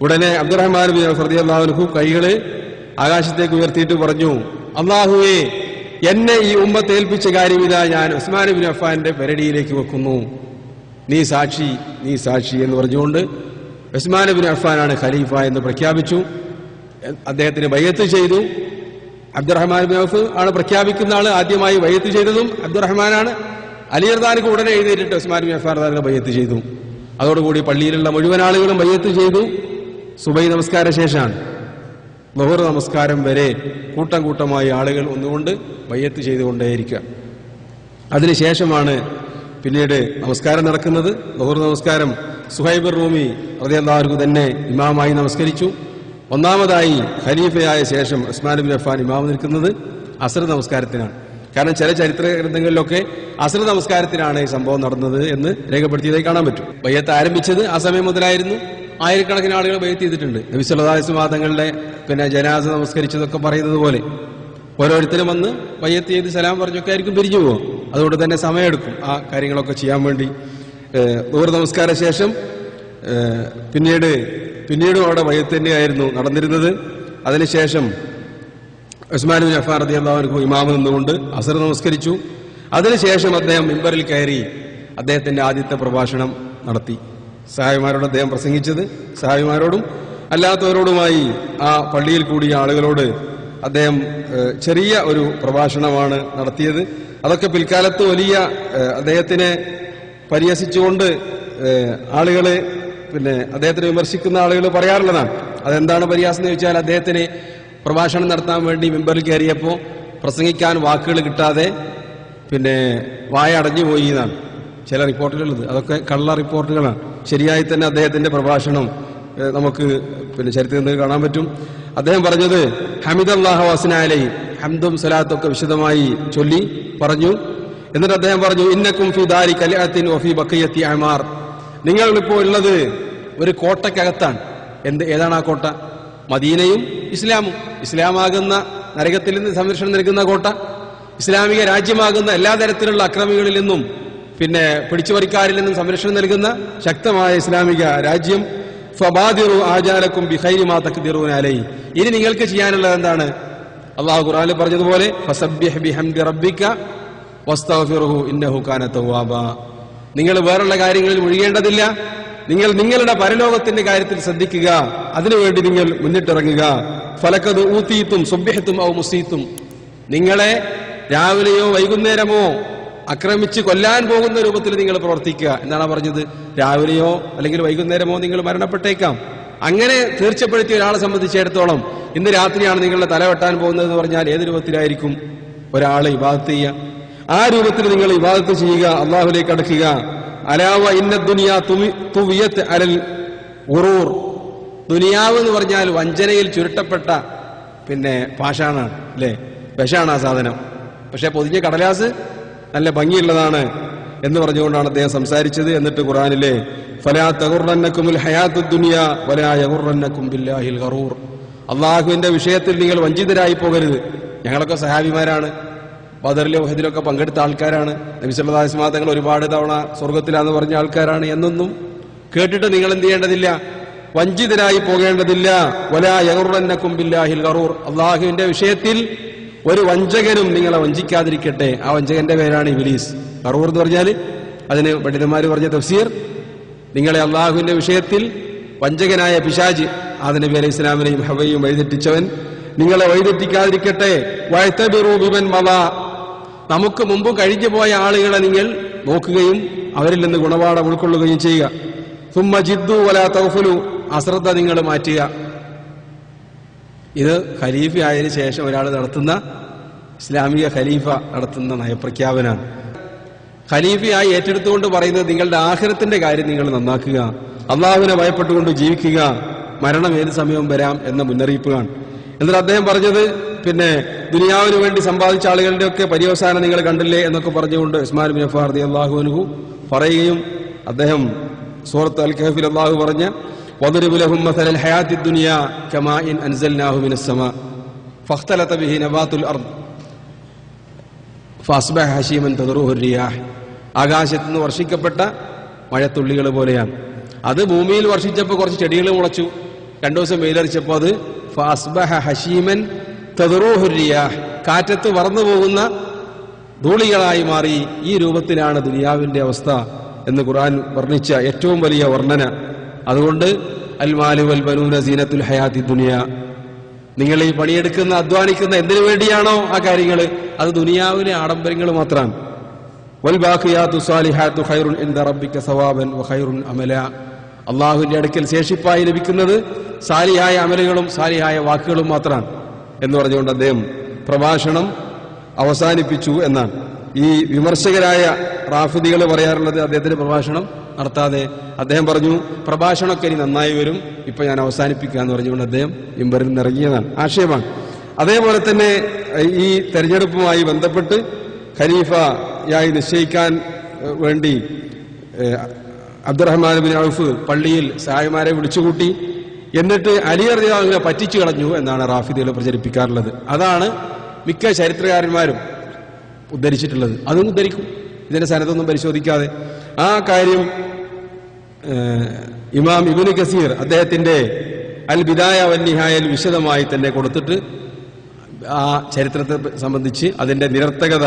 ഉടനെ അബ്ദുറഹ്മാൻ ബിൻ ഔഫ് റളിയല്ലാഹു അൻഹു കൈകള് ആകാശത്തേക്ക് ഉയർത്തിയിട്ട് പറഞ്ഞു, അല്ലാഹുവേ, എന്നെ ഈ ഉമ്മത്ത് ഏൽപ്പിച്ച കാര്യം ഇതാ ഞാൻ ഉസ്മാൻ ബിൻ അഫ്ഫാന്റെ പെരടിയിലേക്ക് വെക്കുന്നു, നീ സാക്ഷി എന്ന് പറഞ്ഞുകൊണ്ട് ഉസ്മാൻ ബിൻ അഫ്ഫാനാണ് ഖലീഫ എന്ന് പ്രഖ്യാപിച്ചു. അദ്ദേഹത്തിന് ബൈഅത്ത് ചെയ്തു. അബ്ദുറഹ്മാൻ ബിൻ ഔഫ് ആണ് പ്രഖ്യാപിക്കുന്ന ആള്. ആദ്യമായി ബൈഅത്ത് ചെയ്തതും അബ്ദുറഹ്മാനാണ്. അലി റളിയല്ലാഹു ഉടനെ എഴുന്നേറ്റിട്ട് ഉസ്മാൻ ബിൻ അഫ്ഫാൻ റളിയല്ലാഹു ബൈഅത്ത് ചെയ്തു. അതോടുകൂടി പള്ളിയിലുള്ള മുഴുവൻ ആളുകളും ബൈഅത്ത് ചെയ്തു. സുബൈ നമസ്കാര ശേഷമാണ് ളുഹർ നമസ്കാരം വരെ കൂട്ടം കൂട്ടമായി ആളുകൾ ഒന്നുകൊണ്ട് ബൈഅത്ത് ചെയ്തുകൊണ്ടേയിരിക്കുക. അതിനുശേഷമാണ് പിന്നീട് നമസ്കാരം നടക്കുന്നത്. ളുഹർ നമസ്കാരം സുഹൈബ് റൂമി റളിയല്ലാഹു അൻഹു തന്നെ ഇമാമായി നമസ്കരിച്ചു. ഒന്നാമതായി ഖലീഫയായ ശേഷം ഉസ്മാൻ ബിൻ അഫ്ഫാൻ ഇമാം നിൽക്കുന്നത് അസ്ർ നമസ്കാരത്തിനാണ്. കാരണം ചില ചരിത്ര ഗ്രന്ഥങ്ങളിലൊക്കെ അസ്ർ നമസ്കാരത്തിനാണ് ഈ സംഭവം നടന്നത് എന്ന് രേഖപ്പെടുത്തിയതായി കാണാൻ പറ്റും. ബൈഅത്ത് ആരംഭിച്ചത് ആ സമയം മുതലായിരുന്നു. ആയിരക്കണക്കിന് ആളുകൾ ബൈഅത്ത് ചെയ്തിട്ടുണ്ട്. നബി സല്ലല്ലാഹു അലൈഹി വസല്ലം തങ്ങളുടെ ജനാസ നമസ്കരിച്ചതൊക്കെ പറയുന്നത് പോലെ ഓരോരുത്തരും വന്ന് ബൈഅത്ത് ചെയ്ത് സലാം പറഞ്ഞൊക്കെ ആയിരിക്കും പിരിഞ്ഞു പോകും. അതുകൊണ്ട് തന്നെ സമയമെടുക്കും ആ കാര്യങ്ങളൊക്കെ ചെയ്യാൻ വേണ്ടി. ളുഹർ നമസ്കാര ശേഷം പിന്നീടും അവിടെ ബൈഅത്ത് തന്നെയായിരുന്നു നടന്നിരുന്നത്. അതിനുശേഷം ഉസ്മാൻ ബിൻ അഫ്ഫാൻ റളിയല്ലാഹു അൻഹു ഇമാമ് നിന്നുകൊണ്ട് അസ്ർ നമസ്കരിച്ചു. അതിനുശേഷം അദ്ദേഹം മിമ്പറിൽ കയറി അദ്ദേഹത്തിന്റെ ആദ്യത്തെ പ്രഭാഷണം നടത്തി. സഹായിമാരോട് അദ്ദേഹം പ്രസംഗിച്ചത്, സഹായിമാരോടും അല്ലാത്തവരോടുമായി ആ പള്ളിയിൽ കൂടിയ ആളുകളോട് അദ്ദേഹം ചെറിയ ഒരു പ്രഭാഷണമാണ് നടത്തിയത്. അതൊക്കെ പിൽക്കാലത്ത് വലിയ അദ്ദേഹത്തിനെ പരിഹസിച്ചുകൊണ്ട് ആളുകള് അദ്ദേഹത്തിനെ വിമർശിക്കുന്ന ആളുകൾ പറയാറുള്ളതാണ്. അതെന്താണ് പരിഹാസം എന്ന് ചോദിച്ചാൽ, അദ്ദേഹത്തിന് പ്രഭാഷണം നടത്താൻ വേണ്ടി മിമ്പറിൽ കയറിയപ്പോൾ പ്രസംഗിക്കാൻ വാക്കുകൾ കിട്ടാതെ വായ അടഞ്ഞുപോയി എന്നാണ് ചില റിപ്പോർട്ടുകളുള്ളത്. അതൊക്കെ കള്ള റിപ്പോർട്ടുകളാണ്. ശരിയായി തന്നെ അദ്ദേഹത്തിന്റെ പ്രഭാഷണം നമുക്ക് ചരിത്രത്തിൽ നിന്ന് കാണാൻ പറ്റും. അദ്ദേഹം പറഞ്ഞത് ഹമിദല്ലാഹു വസ്ന അലൈഹി, ഹംദും സലാത്തും ഒക്കെ വിശദമായി ചൊല്ലി പറഞ്ഞു. എന്നിട്ട് അദ്ദേഹം പറഞ്ഞു, ഇന്നക്കും ഫി ദാരി കലിഅത്തിൻ വഫി ബഖിയത്തി അമാർ, നിങ്ങൾ ഇപ്പോൾ ഉള്ളത് ഒരു കോട്ടയ്ക്കകത്താണ്. ഏതാണ് ആ കോട്ട? മദീനയും ഇസ്ലാമും. ഇസ്ലാമാകുന്ന നരകത്തിൽ നിന്ന് സംരക്ഷണം നൽകുന്ന കോട്ട, ഇസ്ലാമിക രാജ്യമാകുന്ന എല്ലാ തരത്തിലുള്ള അക്രമികളിൽ നിന്നും പിടിച്ചുപറിക്കാരിൽ നിന്നും സംരക്ഷണം നൽകുന്ന ശക്തമായ ഇസ്ലാമിക രാജ്യം. ഫബാദിറു ആജാലക്കും ബിഖൈരി മാ തഖ്ദിറൂന അലൈഹി, ഇനി നിങ്ങൾക്ക് ചെയ്യാനുള്ളത് എന്താണ്? അല്ലാഹു ഖുർആനിൽ പറഞ്ഞതുപോലെ ഫസബ്ബിഹ് ബിഹംദി റബ്ബിക വസ്തഗ്ഫിറുഹു ഇന്നഹു കാന തവ്വാബാ, നിങ്ങൾ വേറുള്ള കാര്യങ്ങളിൽ മുഴുകേണ്ടതില്ല. നിങ്ങൾ നിങ്ങളുടെ പരലോകത്തിന്റെ കാര്യത്തിൽ ശ്രദ്ധിക്കുക, അതിനുവേണ്ടി നിങ്ങൾ മുന്നിട്ടിറങ്ങുക. ഫലഖദ് ഊതീതും സുബ്ഹിഹ്തും ഔ മുസീതും, നിങ്ങളെ രാവിലെയോ വൈകുന്നേരമോ ആക്രമിച്ച് കൊല്ലാൻ പോകുന്ന രൂപത്തിൽ നിങ്ങൾ പ്രവർത്തിക്കുക എന്നാണ് പറഞ്ഞത്. രാവിലെയോ അല്ലെങ്കിൽ വൈകുന്നേരമോ നിങ്ങൾ മരണപ്പെട്ടേക്കാം. അങ്ങനെ തീർച്ചപ്പെടുത്തിയ ഒരാളെ സംബന്ധിച്ചിടത്തോളം ഇന്ന് രാത്രിയാണ് നിങ്ങളുടെ തല വെട്ടാൻ പോകുന്നത് എന്ന് പറഞ്ഞാൽ ഏത് രൂപത്തിലായിരിക്കും ഒരാളെ ഇബാദത്ത് ചെയ്യുക? ആ രൂപത്തിൽ നിങ്ങൾ ഇബാദത്ത് ചെയ്യുക, അള്ളാഹുലേക്ക് അടുക്കുക. അലാവ ഇന്ന ദുനിയാ തുവിയത് അലൽ ഉറൂർ, ദുനിയാവ് എന്ന് പറഞ്ഞാൽ വഞ്ചനയിൽ ചുരുട്ടപ്പെട്ട പാഷാണാണ്, അല്ലേ? വിഷാണ് ആ സാധനം. പക്ഷെ പൊതിഞ്ഞ കടലാസ് നല്ല ഭംഗിയുള്ളതാണ് എന്ന് പറഞ്ഞുകൊണ്ടാണ് അദ്ദേഹം സംസാരിച്ചത്. എന്നിട്ട് ഖുർആനിലെ ഫലാ തഗുറന്നകുമുൽ ഹയാത്തുദ് ദുനിയാ വലാ യഗുറന്നകും ബില്ലാഹിൽ ഗറൂർ, അള്ളാഹുവിന്റെ വിഷയത്തിൽ നിങ്ങൾ വഞ്ചിതരായി പോകരുത്. ഞങ്ങളൊക്കെ സഹാബിമാരാണ്, ബദറിലും ഉഹദിലൊക്കെ പങ്കെടുത്ത ആൾക്കാരാണ്, നബി സല്ലല്ലാഹു അലൈഹി വസല്ലം തങ്ങൾ ഒരുപാട് തവണ സ്വർഗത്തിലാന്ന് പറഞ്ഞ ആൾക്കാരാണ് എന്നൊന്നും കേട്ടിട്ട് നിങ്ങൾ എന്ത് ചെയ്യേണ്ടതില്ല, വഞ്ചിതരായി പോകേണ്ടതില്ല. വലാ യഗുറന്നകും ബില്ലാഹിൽ ഗറൂർ, അള്ളാഹുവിന്റെ വിഷയത്തിൽ ഒരു വഞ്ചകനും നിങ്ങളെ വഞ്ചിക്കാതിരിക്കട്ടെ. ആ വഞ്ചകന്റെ പേരാണ് ഇബ്ലീസ്. ഗറൂർ എന്ന് പറഞ്ഞാൽ അതിന് പണ്ഡിതന്മാർ പറഞ്ഞ തഫ്സീർ, നിങ്ങളെ അള്ളാഹുവിന്റെ വിഷയത്തിൽ വഞ്ചകനായ പിശാച്, ആദം നബി അലൈഹി ഇസ്ലാമിനെയും ഹവ്വയെയും വഴിതെറ്റിച്ചവൻ, നിങ്ങളെ വഴിതെറ്റിക്കാതിരിക്കട്ടെ. വഅ്തബിറൂ ബിമൻ മദാ, നമുക്ക് മുമ്പ് കഴിഞ്ഞു പോയ ആളുകളെ നിങ്ങൾ നോക്കുകയും അവരിൽ നിന്ന് ഗുണപാഠം ഉൾക്കൊള്ളുകയും ചെയ്യുക. സുമ്മ ജിദ്ദു വലാ തഗ്ഫുലു, അശ്രദ്ധ നിങ്ങൾ മാറ്റുക. ഇത് ഖലീഫ ആയതിനു ശേഷം ഒരാൾ നടത്തുന്ന, ഇസ്ലാമിക ഖലീഫ നടത്തുന്ന നയപ്രഖ്യാപനാണ്. ഖലീഫയായി ഏറ്റെടുത്തുകൊണ്ട് പറയുന്നത് നിങ്ങളുടെ ആഖിറത്തിന്റെ കാര്യം നിങ്ങൾ നന്നാക്കുക, അള്ളാഹുവിനെ ഭയപ്പെട്ടുകൊണ്ട് ജീവിക്കുക, മരണം ഏത് സമയവും വരാം എന്ന മുന്നറിയിപ്പാണ്. എന്നിട്ട് അദ്ദേഹം പറഞ്ഞത് ദുനിയാവിന് വേണ്ടി സമ്പാദിച്ച ആളുകളുടെ ഒക്കെ പര്യവസാനം നിങ്ങൾ കണ്ടില്ലേ എന്നൊക്കെ പറഞ്ഞുകൊണ്ട് ഉസ്മാൻ ബിൻ അഫ്ഫാൻ റളിയല്ലാഹു അൻഹു പറയുകയും, അദ്ദേഹം സൂറത്ത് അൽ കഹ്ഫിൽ അല്ലാഹു പറഞ്ഞ വദ്രിബ് ലഹും മസലൽ ഹയാത്തിദ് ദുനിയാ കമാഇൻ അൻസൽനാഹു മിനസ് സമാ ഫഖ്തലത ബിഹി നബാതുൽ അർദ് ഫഅസ്ബഹ ഹശീമൻ തദറുഹു റിയാഹ്, ആകാശത്ത് നിന്ന് വർഷിക്കപ്പെട്ട മഴത്തുള്ളികൾ പോലെയാണ്. അത് ഭൂമിയിൽ വർഷിച്ചപ്പോൾ കുറച്ച് ചെടികൾ മുളച്ചു, 2 ദിവസം വെയിലറിച്ചപ്പോൾ അത് ഫഅസ്ബഹ ഹശീമൻ തദറുഹു റിയാഹ്, കാറ്റത്ത് പറന്നു പോകുന്ന ധൂളികളായി മാറി. ഈ രൂപത്തിലാണ് ദുനിയാവിന്റെ അവസ്ഥ എന്ന് ഖുർആൻ വർണ്ണിച്ച ഏറ്റവും വലിയ വർണ്ണന. അതുകൊണ്ട് അൽ മാലു വൽ ബനൂന സീനത്തുൽ ഹയാത്തി ദുനിയ, നിങ്ങൾ ഈ പണിയെടുക്കുന്ന അധ്വാനിക്കുന്ന എന്തിനു വേണ്ടിയാണോ ആ കാര്യങ്ങൾ, അത് ദുനിയാവിലെ ആഡംബരങ്ങൾ മാത്രമാണ്. വൽ ബാഖിയാതു സാലിഹാതു ഖൈറുൻ ഇൻദ റബ്ബിക സവാബൻ വ ഖൈറുൻ അമല. അള്ളാഹുവിന്റെ അടുക്കൽ ശേഷിപ്പായി ലഭിക്കുന്നത് സാലിഹായ അമലുകളും സാലിഹായ വാക്കുകളും മാത്രമാണ് എന്ന് പറഞ്ഞുകൊണ്ട് അദ്ദേഹം പ്രഭാഷണം അവസാനിപ്പിച്ചു എന്നാണ്. ഈ വിമർശകരായ റാഫിദികൾ പറയാറുള്ളത് അദ്ദേഹത്തിന്റെ പ്രഭാഷണം നടത്താതെ അദ്ദേഹം പറഞ്ഞു പ്രഭാഷണമൊക്കെ ഇനി നന്നായി വരും, ഇപ്പൊ ഞാൻ അവസാനിപ്പിക്കുക എന്ന് പറഞ്ഞുകൊണ്ട് അദ്ദേഹം മിമ്പറിൽ നിന്നിറങ്ങിയതാണ്. ആക്ഷേപമാണ്. അതേപോലെ തന്നെ ഈ തെരഞ്ഞെടുപ്പുമായി ബന്ധപ്പെട്ട് ഖലീഫയായി നിശ്ചയിക്കാൻ വേണ്ടി അബ്ദുറഹ്മാൻ ബിൻ ഔഫ് പള്ളിയിൽ സഹായിമാരെ വിളിച്ചുകൂട്ടി, എന്നിട്ട് അലി റളിയല്ലാഹു അൻഹു പറ്റിച്ചു കളഞ്ഞു എന്നാണ് റാഫിദികൾ പ്രചരിപ്പിക്കാറുള്ളത്. അതാണ് മിക്ക ചരിത്രകാരന്മാരും ഉദ്ധരിച്ചിട്ടുള്ളത്. അതും ഉദ്ധരിക്കും, ഇതിന്റെ സനദൊന്നും പരിശോധിക്കാതെ. ആ കാര്യം ഇമാം ഇബ്നു കസീർ അദ്ദേഹത്തിന്റെ അൽ ബിദായ വൻ നിഹായയിൽ വിശദമായി തന്നെ കൊടുത്തിട്ട് ആ ചരിത്രത്തെ സംബന്ധിച്ച് അതിന്റെ നിരർത്ഥകത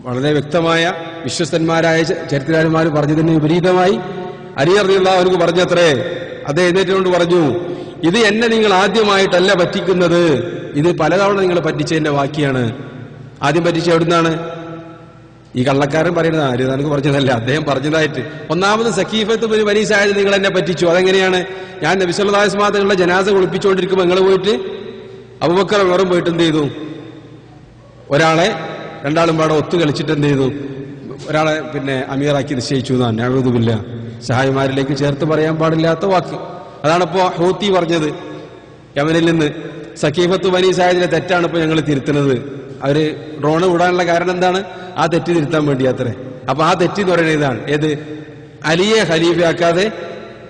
വളരെ വ്യക്തമായ വിശ്വസ്തന്മാരായ ചരിത്രകാരന്മാർ പറഞ്ഞതിന് വിപരീതമായി അലി റളിയല്ലാഹു അൻഹു പറഞ്ഞത്രേ. അദ്ദേഹം എഴുന്നേറ്റുകൊണ്ട് പറഞ്ഞു, ഇത് എന്നെ നിങ്ങൾ ആദ്യമായിട്ടല്ല പറ്റിക്കുന്നത്, ഇത് പലതവണ നിങ്ങൾ പറ്റിച്ചതിന്റെ ബാക്കിയാണ്. ആദ്യം പറ്റിച്ച എവിടുന്നാണ്? ഈ കള്ളക്കാരൻ പറയുന്നത് ആര്യാനക്ക് പറഞ്ഞതല്ല, അദ്ദേഹം പറഞ്ഞതായിട്ട്. ഒന്നാമത് സഖീഫത്ത് ബനീ സായിദ് നിങ്ങൾ എന്നെ പറ്റിച്ചു. അതെങ്ങനെയാണ്? ഞാൻ നബി സല്ലല്ലാഹു അലൈഹി വസല്ലം തങ്ങളുടെ ജനാസ കുളിപ്പിച്ചുകൊണ്ടിരിക്കുമ്പോൾ നിങ്ങൾ പോയിട്ട് അബൂബക്കർ ഉമറും പോയിട്ട് എന്ത് ചെയ്തു? ഒരാളെ രണ്ടാളും പാടെ ഒത്തു കളിച്ചിട്ട് എന്ത് ചെയ്തു? ഒരാളെ അമീറാക്കി നിശ്ചയിച്ചു എന്നാണ്. നഅൂദുബില്ലാ. സഹായിമാരിലേക്ക് ചേർത്ത് പറയാൻ പാടില്ലാത്ത വാക്ക്. അതാണിപ്പോ ഹൂത്തി പറഞ്ഞത് യമനിൽ നിന്ന്. സഖീഫത്ത് ബനീ സായിദിലെ തെറ്റാണ് ഇപ്പൊ ഞങ്ങൾ തിരുത്തുന്നത്. അവര് ഡ്രോണ് വിടാനുള്ള കാരണം എന്താണ്? ആ തെറ്റ് തിരുത്താൻ വേണ്ടി അത്രേ. അപ്പൊ ആ തെറ്റ് എന്ന് പറയുന്നത് ഇതാണ്. ഏത്? അലിയെ ഖലീഫയാക്കാതെ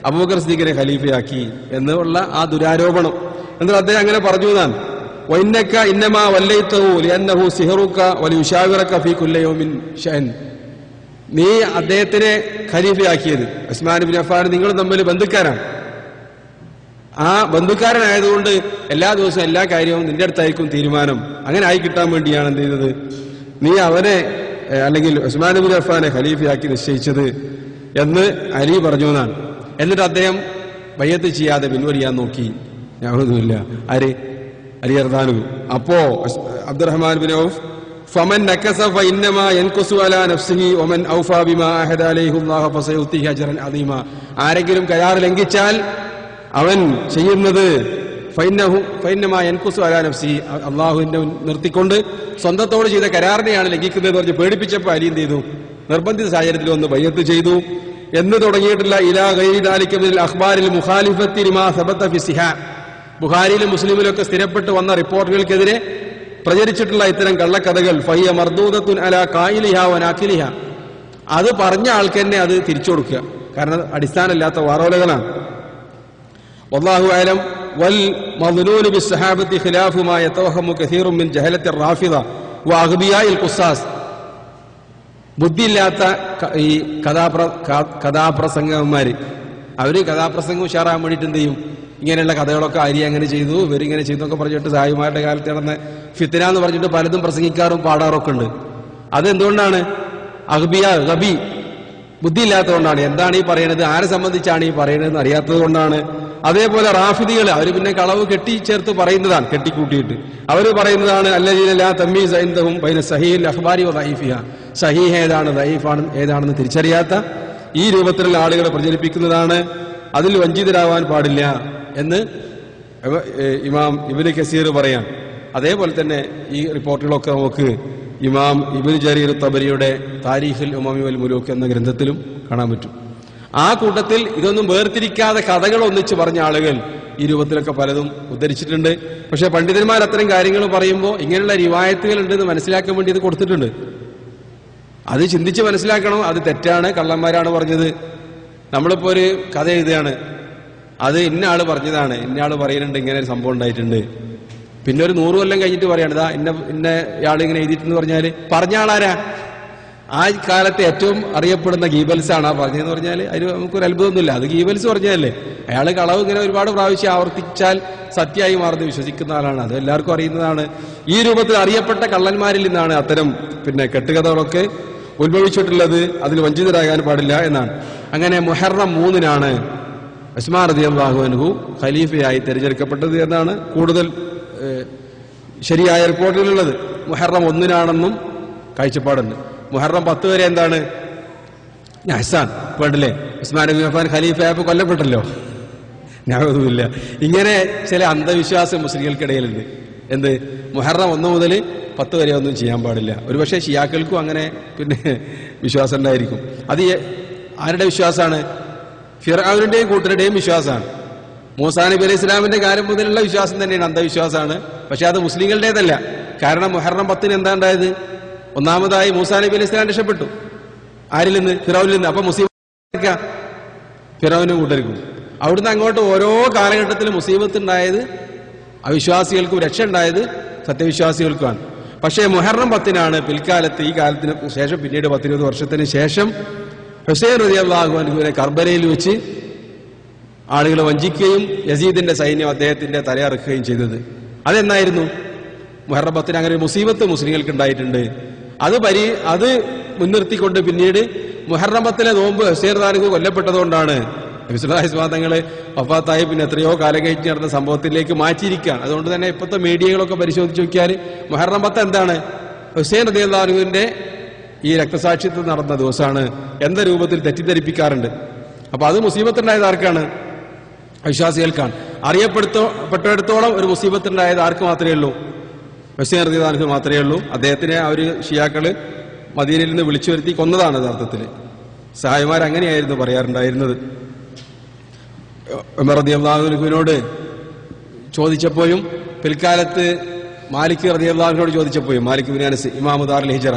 അബൂബക്കർ സിദ്ദീഖിനെ ഖലീഫയാക്കി എന്നുള്ള ആ ദുരാരോപണം. എന്നിട്ട് അദ്ദേഹം അങ്ങനെ പറഞ്ഞു എന്നാണ്. വഇന്നക ഇന്നമാ വല്ലൈതഹു ലിഅന്നഹു സിഹറുക വലിയുശാവിറക ഫീ കുല്ലി യൗമിൻ ഷഅൻ. നീ അദ്ദേഹത്തിനെ ഖലീഫയാക്കിയത്, ഉസ്മാൻ ഇബ്നു അഫ്ഫാൻ നിങ്ങൾ തമ്മിൽ ബന്ധുക്കാരാണ്. ആ ബന്ധുക്കാരനായതുകൊണ്ട് എല്ലാ ദിവസവും എല്ലാ കാര്യവും നിന്റെ അടുത്തായിരിക്കും തീരുമാനം. അങ്ങനെ ആയി കിട്ടാൻ വേണ്ടിയാണ് എന്ത് ചെയ്തത്? നീ അവനെ അല്ലെങ്കിൽ ഉസ്മാൻ ഇബ്നു അഫ്ഫാനെ ഖലീഫയാക്കി നിശ്ചയിച്ചത് എന്ന് അലി പറഞ്ഞു എന്നാണ്. എന്നിട്ട് അദ്ദേഹം ബയ്യത്ത് ചെയ്യാതെ പിൻവലിയാൻ നോക്കി. നഅൂദുബില്ല. ആര്? അലി റളിയല്ലാഹു അൻഹു. അപ്പോ അബ്ദുറഹ്മാൻ ബിൻ ഔഫ് ഫമൻ നകസ ഫഇന്നമാ യൻഖുസു അലാ നഫ്സിഹി വമൻ ഔഫാ ബിമാ അഹദ അലൈഹി അല്ലാഹു ഫസയുതിഹി അജ്റൻ അദീമ. ആരെങ്കിലും കരാർ ലംഘിച്ചാൽ അവൻ ചെയ്യുന്നത് ഫൈന്നമാ യൻഖുസു അലാ നഫ്സിഹി, അള്ളാഹുവിന്റെ നിർത്തിക്കൊണ്ട് സ്വന്തത്തോട് ചെയ്ത കരാറിനെയാണ് ലംഘിക്കുന്നത് പറഞ്ഞ് പേടിപ്പിച്ചപ്പോൾ അലി എന്ത് ചെയ്തു? നിർബന്ധിത സാഹചര്യത്തിൽ വന്ന് ബയ്യത്ത് ചെയ്തു എന്ന് തുടങ്ങിയിട്ടുള്ള ഇലാ ഗൈരി ദാലിക മിനൽ അഖ്ബാരിൽ മുഖാലിഫത്തി ലിമാ സബത ഫി സിഹാ. ബുഖാരിയിലും മുസ്ലിമിലൊക്കെ സ്ഥിരപ്പെട്ട് വന്ന റിപ്പോർട്ടുകൾക്കെതിരെ പ്രചരിച്ചിട്ടുള്ള ഇത്തരം കള്ളക്കഥകൾ ഫഹിയ മർദൂദത്തുൻ അലാ ഖായിലിഹാ വനാഖിലിഹാ. അത് പറഞ്ഞ ആൾക്ക് തന്നെ അത് തിരിച്ചു കൊടുക്കുക. കാരണം അടിസ്ഥാനമില്ലാത്ത വാറോലകളാണ്. വല്ലാഹു അലം. വൽ മദ്ലൂലു ബിസ്സഹാബത്തി ഖിലാഫു മാ യതവഹമു കസീറുൻ മിൻ ജഹലത്തി റാഫിദ വഅഗ്ബിയാഇൽ ഖുസ്സാസ്. ബുദ്ധിയില്ലാത്ത ഈ കഥാപ്രസംഗന്മാര് അവര് കഥാപ്രസംഗം ഉഷാറാൻ വേണ്ടിയിട്ട് എന്ത് ചെയ്യും? ഇങ്ങനെയുള്ള കഥകളൊക്കെ അരി അങ്ങനെ ചെയ്തു, ഇവരിങ്ങനെ ചെയ്തൊക്കെ പറഞ്ഞിട്ട് സായിമാരുടെ കാലത്ത് നടന്ന ഫിത്ന എന്ന് പറഞ്ഞിട്ട് പലതും പ്രസംഗിക്കാറും പാടാറൊക്കെ ഉണ്ട്. അതെന്തുകൊണ്ടാണ്? ഗബി ബുദ്ധിയില്ലാത്തതുകൊണ്ടാണ്. എന്താണ് ഈ പറയുന്നത്, ആരെ സംബന്ധിച്ചാണ് ഈ പറയുന്നതെന്ന് അറിയാത്തത് കൊണ്ടാണ്. അതേപോലെ റാഫിദികൾ അവർ പിന്നെ കളവ് കെട്ടിച്ചേർത്ത് പറയുന്നതാണ്, കെട്ടിക്കൂട്ടിയിട്ട് അവര് പറയുന്നതാണ് അല്ലദീന ലാ തമീസ ഇൻദഹും ബൈന സഹീഹിൽ അഖ്ബാരി വ ദഈഫിഹാ. സഹീഹ് ഏതാണ് ദഈഫാണ് ഏതാണെന്ന് തിരിച്ചറിയാത്ത ഈ രൂപത്തിലുള്ള ആളുകൾ പ്രചരിപ്പിക്കുന്നതാണ്. അതിൽ വഞ്ചിതരാവാൻ പാടില്ല എന്ന് ഇമാം ഇബ്നു കസീർ പറയാൻ. അതേപോലെ തന്നെ ഈ റിപ്പോർട്ടുകളൊക്കെ നമുക്ക് ഇമാം ഇബ്നു ജരീർ തബരിയുടെ താരീഖുൽ ഉമമി വൽ മുലൂക്ക് എന്ന ഗ്രന്ഥത്തിലും കാണാൻ പറ്റും. ആ കൂട്ടത്തിൽ ഇതൊന്നും വേർതിരിക്കാതെ കഥകൾ ഒന്നിച്ച് പറഞ്ഞ ആളുകൾ ഈ രൂപത്തിലൊക്കെ പലതും ഉദ്ധരിച്ചിട്ടുണ്ട്. പക്ഷെ പണ്ഡിതന്മാർ അത്തരം കാര്യങ്ങൾ പറയുമ്പോൾ ഇങ്ങനെയുള്ള റിവായത്തുകൾ ഉണ്ടെന്ന് മനസ്സിലാക്കാൻ വേണ്ടി ഇത് കൊടുത്തിട്ടുണ്ട്. അത് ചിന്തിച്ച് മനസ്സിലാക്കണം. അത് തെറ്റാണ്, കള്ളന്മാരാണ് പറഞ്ഞത്. നമ്മളിപ്പോ ഒരു കഥ എഴുതുകയാണ്, അത് ഇന്ന ആള് പറഞ്ഞതാണ്, ഇന്ന ആള് പറയുന്നുണ്ട് ഇങ്ങനെ ഒരു സംഭവം ഉണ്ടായിട്ടുണ്ട്. പിന്നെ ഒരു 100 കൊല്ലം കഴിഞ്ഞിട്ട് പറയാണ് ഇതാ ഇന്ന ആളിങ്ങനെ എഴുതിയിട്ടെന്ന് പറഞ്ഞാല് പറഞ്ഞ ആളാരാ? ആ കാലത്തെ ഏറ്റവും അറിയപ്പെടുന്ന ഗീബൽസ് ആണ് ആ പറഞ്ഞതെന്ന് പറഞ്ഞാൽ അതിന് നമുക്കൊരു അത്ഭുതമൊന്നുമില്ല. അത് ഗീബൽസ് പറഞ്ഞതല്ലേ. അയാൾ കളവ് ഇങ്ങനെ ഒരുപാട് പ്രാവശ്യം ആവർത്തിച്ചാൽ സത്യമായി മാറുന്നത് വിശ്വസിക്കുന്ന ആളാണ്. അത് എല്ലാവർക്കും അറിയുന്നതാണ്. ഈ രൂപത്തിൽ അറിയപ്പെട്ട കള്ളന്മാരിൽ നിന്നാണ് അത്തരം കെട്ടുകഥകളൊക്കെ ഉത്ഭവിച്ചിട്ടുള്ളത്. അതിൽ വഞ്ചിതരാകാൻ പാടില്ല എന്നാണ്. അങ്ങനെ മുഹറം 3-നാണ് ഉസ്മാൻ റളിയല്ലാഹു അൻഹു ഖലീഫയായി തിരഞ്ഞെടുക്കപ്പെട്ടത് എന്നാണ് കൂടുതൽ ശരിയായ റിപ്പോർട്ടുകളുള്ളത്. മുഹറം 1-നാണെന്നും കാഴ്ചപ്പാടുണ്ട്. മുഹറം 10 വരെ എന്താണ് ഹസാൻ വേണ്ടല്ലേ, ഉസ്മാൻ ബിൻ അഫ്ഫാൻ ഖലീഫയായപ്പോൾ കൊല്ലപ്പെട്ടല്ലോ, നഅൂദുബില്ലാ. ഇങ്ങനെ ചില അന്ധവിശ്വാസം മുസ്ലിങ്ങൾക്കിടയിലുണ്ട്. എന്ത്, മുഹറം 1 മുതൽ 10 വരെ ഒന്നും ചെയ്യാൻ പാടില്ല. ഒരുപക്ഷെ ഷിയാക്കൾക്കും അങ്ങനെ വിശ്വാസം ഉണ്ടായിരിക്കും. അത് ആരുടെ വിശ്വാസമാണ്? ഫിർഔനിന്റെയും കൂട്ടരുടെയും വിശ്വാസമാണ്. മൂസാ നബി അലൈഹി ഇസ്ലാമിന്റെ കാലം മുതലുള്ള വിശ്വാസം തന്നെയാണ്, അന്ധവിശ്വാസമാണ്. പക്ഷെ അത് മുസ്ലിങ്ങളുടേതല്ല. കാരണം മുഹറം 10-ന് എന്താ ഉണ്ടായത്? ഒന്നാമതായി മൂസാ നബി അലൈഹി ഇസ്ലാം രക്ഷപ്പെട്ടു. ആരിൽ നിന്ന്? ഫിറൗനിൽ നിന്ന്. അപ്പൊ മുസീബത്ത് ഫിറൗനും കൂട്ടർക്കും. അവിടുന്ന് അങ്ങോട്ട് ഓരോ കാലഘട്ടത്തിലും മുസീബത്ത് ഉണ്ടായത് അവിശ്വാസികൾക്കും, രക്ഷ ഉണ്ടായത് സത്യവിശ്വാസികൾക്കുമാണ്. പക്ഷേ മുഹറം 10-നാണ് പിൽക്കാലത്ത്, ഈ കാലത്തിന് ശേഷം, പിന്നീട് 10-20 വർഷത്തിന് ശേഷം ഹുസൈൻ റളിയല്ലാഹു അൻഹുവിനെ കർബലയിൽ വെച്ച് ആളുകളെ വഞ്ചിക്കുകയും യസീദിന്റെ സൈന്യം അദ്ദേഹത്തിന്റെ തലയറുക്കുകയും ചെയ്തത്. അതെന്നായിരുന്നു? മുഹറം 10-ന് അങ്ങനെ ഒരു മുസീബത്ത് മുസ്ലിങ്ങൾക്ക് ഉണ്ടായിട്ടുണ്ട്. അത് മുൻനിർത്തിക്കൊണ്ട് പിന്നീട് മുഹറം 10-ലെ നോമ്പ് ഹുസൈൻ റളിയല്ലാഹു കൊല്ലപ്പെട്ടതുകൊണ്ടാണ് നബി സല്ലല്ലാഹു അലൈഹി വസല്ലം തങ്ങളെ വഫാത്തായി പിന്നെ എത്രയോ കാലം കഴിഞ്ഞ് നടന്ന സംഭവത്തിലേക്ക് മാറ്റിയിരിക്കുകയാണ്. അതുകൊണ്ട് തന്നെ ഇപ്പോഴത്തെ മീഡിയകളൊക്കെ പരിശോധിച്ച് നോക്കിയാൽ മുഹറം 10 എന്താണ്? ഹുസൈൻ റളിയല്ലാഹു അൻഹുവിന്റെ ഈ രക്തസാക്ഷിത്വം നടന്ന ദിവസമാണ് എന്ന രൂപത്തിൽ തെറ്റിദ്ധരിപ്പിക്കാറുണ്ട്. അപ്പൊ അത് മുസീബത്തുണ്ടായത് ആർക്കാണ്? വിശ്വാസികൾക്കാണ്. അറിയപ്പെട്ടിടത്തോളം ഒരു മുസീബത്തുണ്ടായത് ആർക്ക് മാത്രമേ ഉള്ളൂ? ഹുസൈൻ റളിയല്ലാഹു അൻഹു മാത്രമേ ഉള്ളൂ. അദ്ദേഹത്തിനെ അവർ ഷിയാക്കള് മദീനയിൽ നിന്ന് വിളിച്ചു വരുത്തി കൊന്നതാണ് യഥാർത്ഥത്തിൽ. സഹായിമാർ അങ്ങനെയായിരുന്നു പറയാറുണ്ടായിരുന്നത്. ഉമർ റളിയല്ലാഹു അൻഹുവിനോട് ചോദിച്ചപ്പോഴും, പിൽക്കാലത്ത് മാലിക് റളിയല്ലാഹു അൻഹുവിനോട് ചോദിച്ചപ്പോഴും, മാലിക് ബിൻ അനസ് ഇമാമു ദാറുൽ ഹിജ്റ,